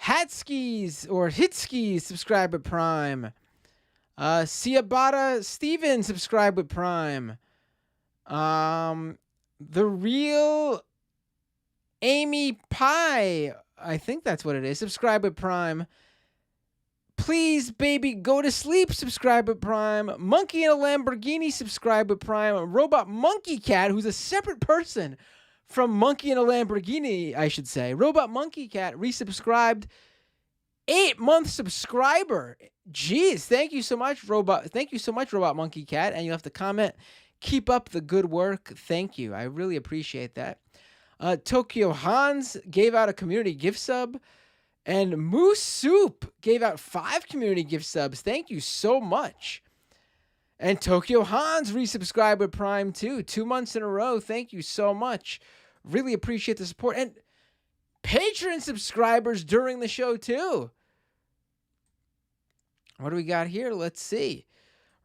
Hatskis or Hitskis subscribe with Prime. Ciabata Steven subscribe with Prime. The Real Amy Pie, I think that's what it is, subscribe with Prime. Please, baby, go to sleep, subscribe with Prime. Monkey in a Lamborghini, subscribe with Prime. Robot Monkey Cat, who's a separate person from Monkey in a Lamborghini, I should say. Robot Monkey Cat resubscribed. 8-month subscriber. Jeez, thank you so much, Robot. Thank you so much, Robot Monkey Cat. And you have to comment. Keep up the good work. Thank you. I really appreciate that. Tokyo Hans gave out a community gift sub. And Moose Soup gave out 5 community gift subs. Thank you so much. And Tokyo Hans resubscribed with Prime too. 2 months in a row. Thank you so much. Really appreciate the support. And Patreon subscribers during the show too. What do we got here? Let's see.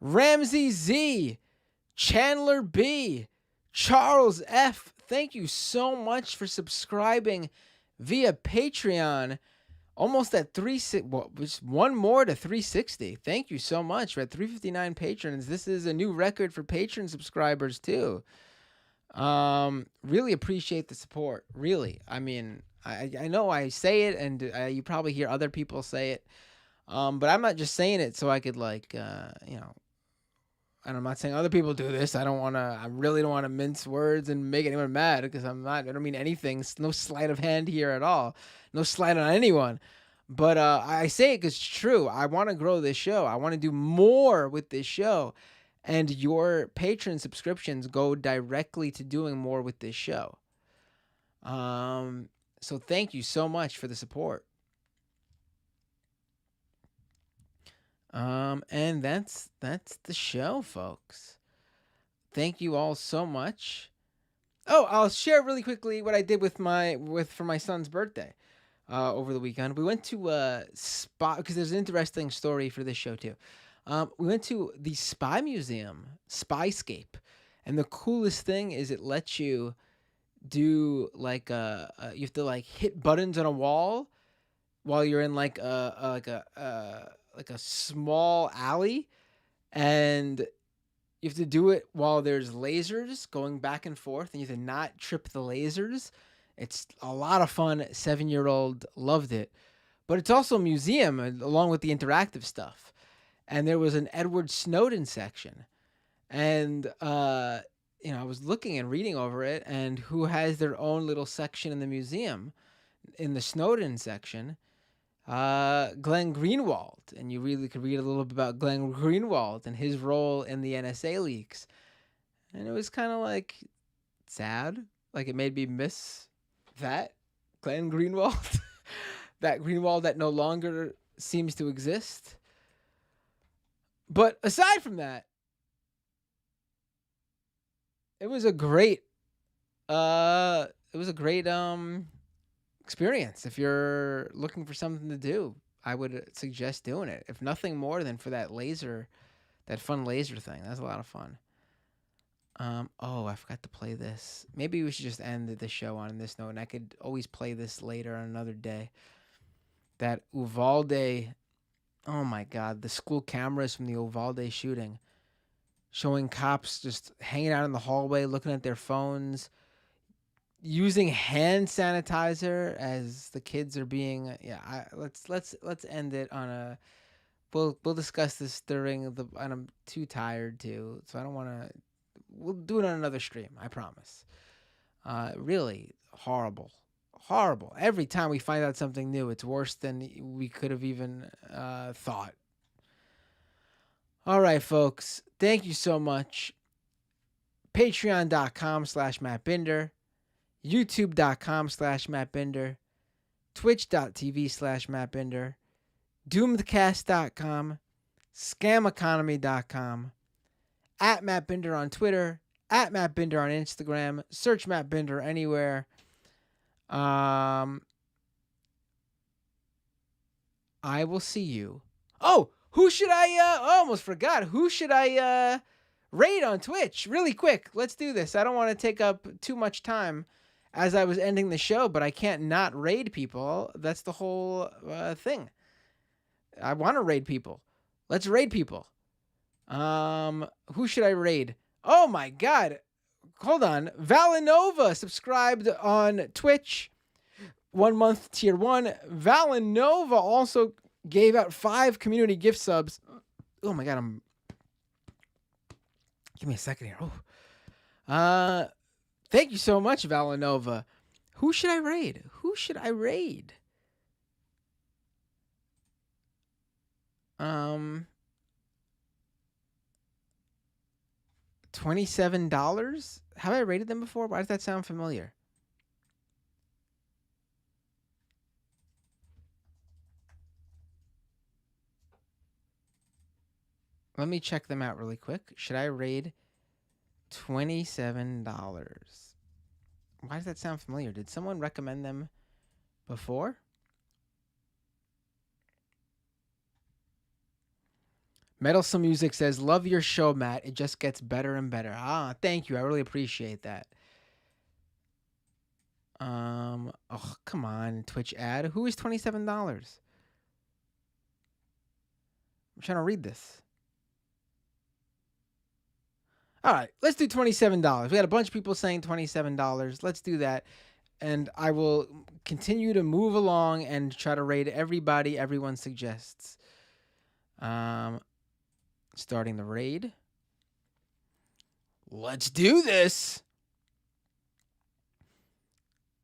Ramsey Z, Chandler B, Charles F. Thank you so much for subscribing via Patreon. Almost at just one more to 360. Thank you so much. We're at 359 patrons. This is a new record for Patreon subscribers too. Really appreciate the support. Really. I mean, I know I say it, and you probably hear other people say it. But I'm not just saying it so I could and I'm not saying other people do this. I really don't want to mince words and make anyone mad, because I don't mean anything. No sleight of hand here at all. No slight on anyone. But I say it because it's true. I want to grow this show. I want to do more with this show. And your Patreon subscriptions go directly to doing more with this show. So thank you so much for the support. And that's the show, folks. Thank you all so much. Oh, I'll share really quickly what I did for my son's birthday over the weekend. We went to Spy, because there's an interesting story for this show too. We went to the Spy Museum, Spyscape, and the coolest thing is it lets you do you have to hit buttons on a wall while you're in like a small alley, and You have to do it while there's lasers going back and forth, and you have to not trip the lasers. It's a lot of fun. 7-year-old loved it. But it's also a museum along with the interactive stuff. And there was an Edward Snowden section. And, I was looking and reading over it, and who has their own little section in the museum, in the Snowden section, Glenn Greenwald. And you really could read a little bit about Glenn Greenwald and his role in the NSA leaks. And it was kind of like sad. Like it made me miss that Glenn Greenwald, that Greenwald that no longer seems to exist. But aside from that, it was a great experience. If you're looking for something to do, I would suggest doing it. If nothing more than for that fun laser thing. That's a lot of fun. I forgot to play this. Maybe we should just end the show on this note, and I could always play this later on another day. That Uvalde, oh my God, the school cameras from the Uvalde shooting, showing cops just hanging out in the hallway, looking at their phones, using hand sanitizer as the kids are being. Let's end it on a. We'll discuss this during the. And I'm too tired to, so I don't want to. We'll do it on another stream, I promise. Really horrible. Every time we find out something new, it's worse than we could have even thought. All right, folks. Thank you so much. Patreon.com/MattBinder. YouTube.com/MattBinder. Twitch.tv/MattBinder. DoomedCast.com. ScamEconomy.com. At Matt Binder on Twitter, at Matt Binder on Instagram. Search Matt Binder anywhere. I will see you. Oh, who should I almost forgot. Who should I raid on Twitch? Really quick. Let's do this. I don't want to take up too much time as I was ending the show, but I can't not raid people. That's the whole thing. I want to raid people. Let's raid people. Who should I raid? Oh my God. Hold on. Valinova subscribed on Twitch. 1 month tier 1. Valinova also gave out 5 community gift subs. Oh my God. Give me a second here. Oh. Thank you so much, Valinova. Who should I raid? $27? Have I rated them before? Why does that sound familiar? Let me check them out really quick. Should I raid $27? Why does that sound familiar? Did someone recommend them before? Metalsome Music says, love your show, Matt. It just gets better and better. Thank you. I really appreciate that. Oh, come on. Twitch ad. Who is $27? I'm trying to read this. All right, let's do $27. We had a bunch of people saying $27. Let's do that. And I will continue to move along and try to raid everybody everyone suggests. Starting the raid. Let's do this.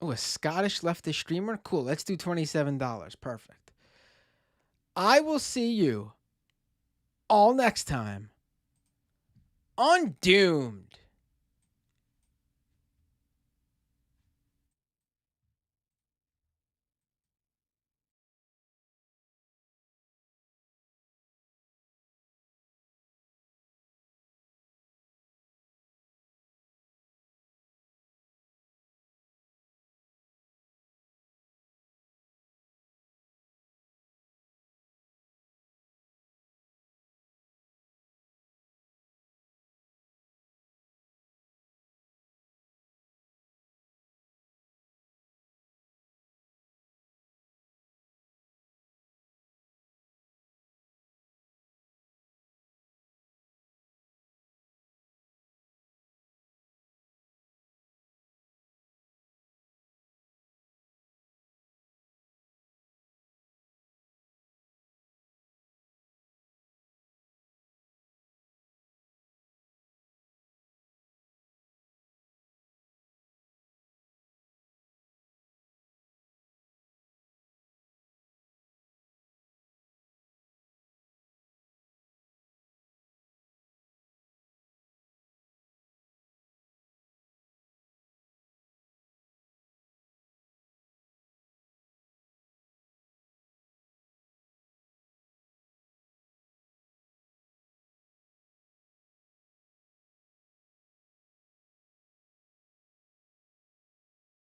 Oh, a Scottish leftist streamer? Cool. Let's do $27. Perfect. I will see you all next time on Doomed.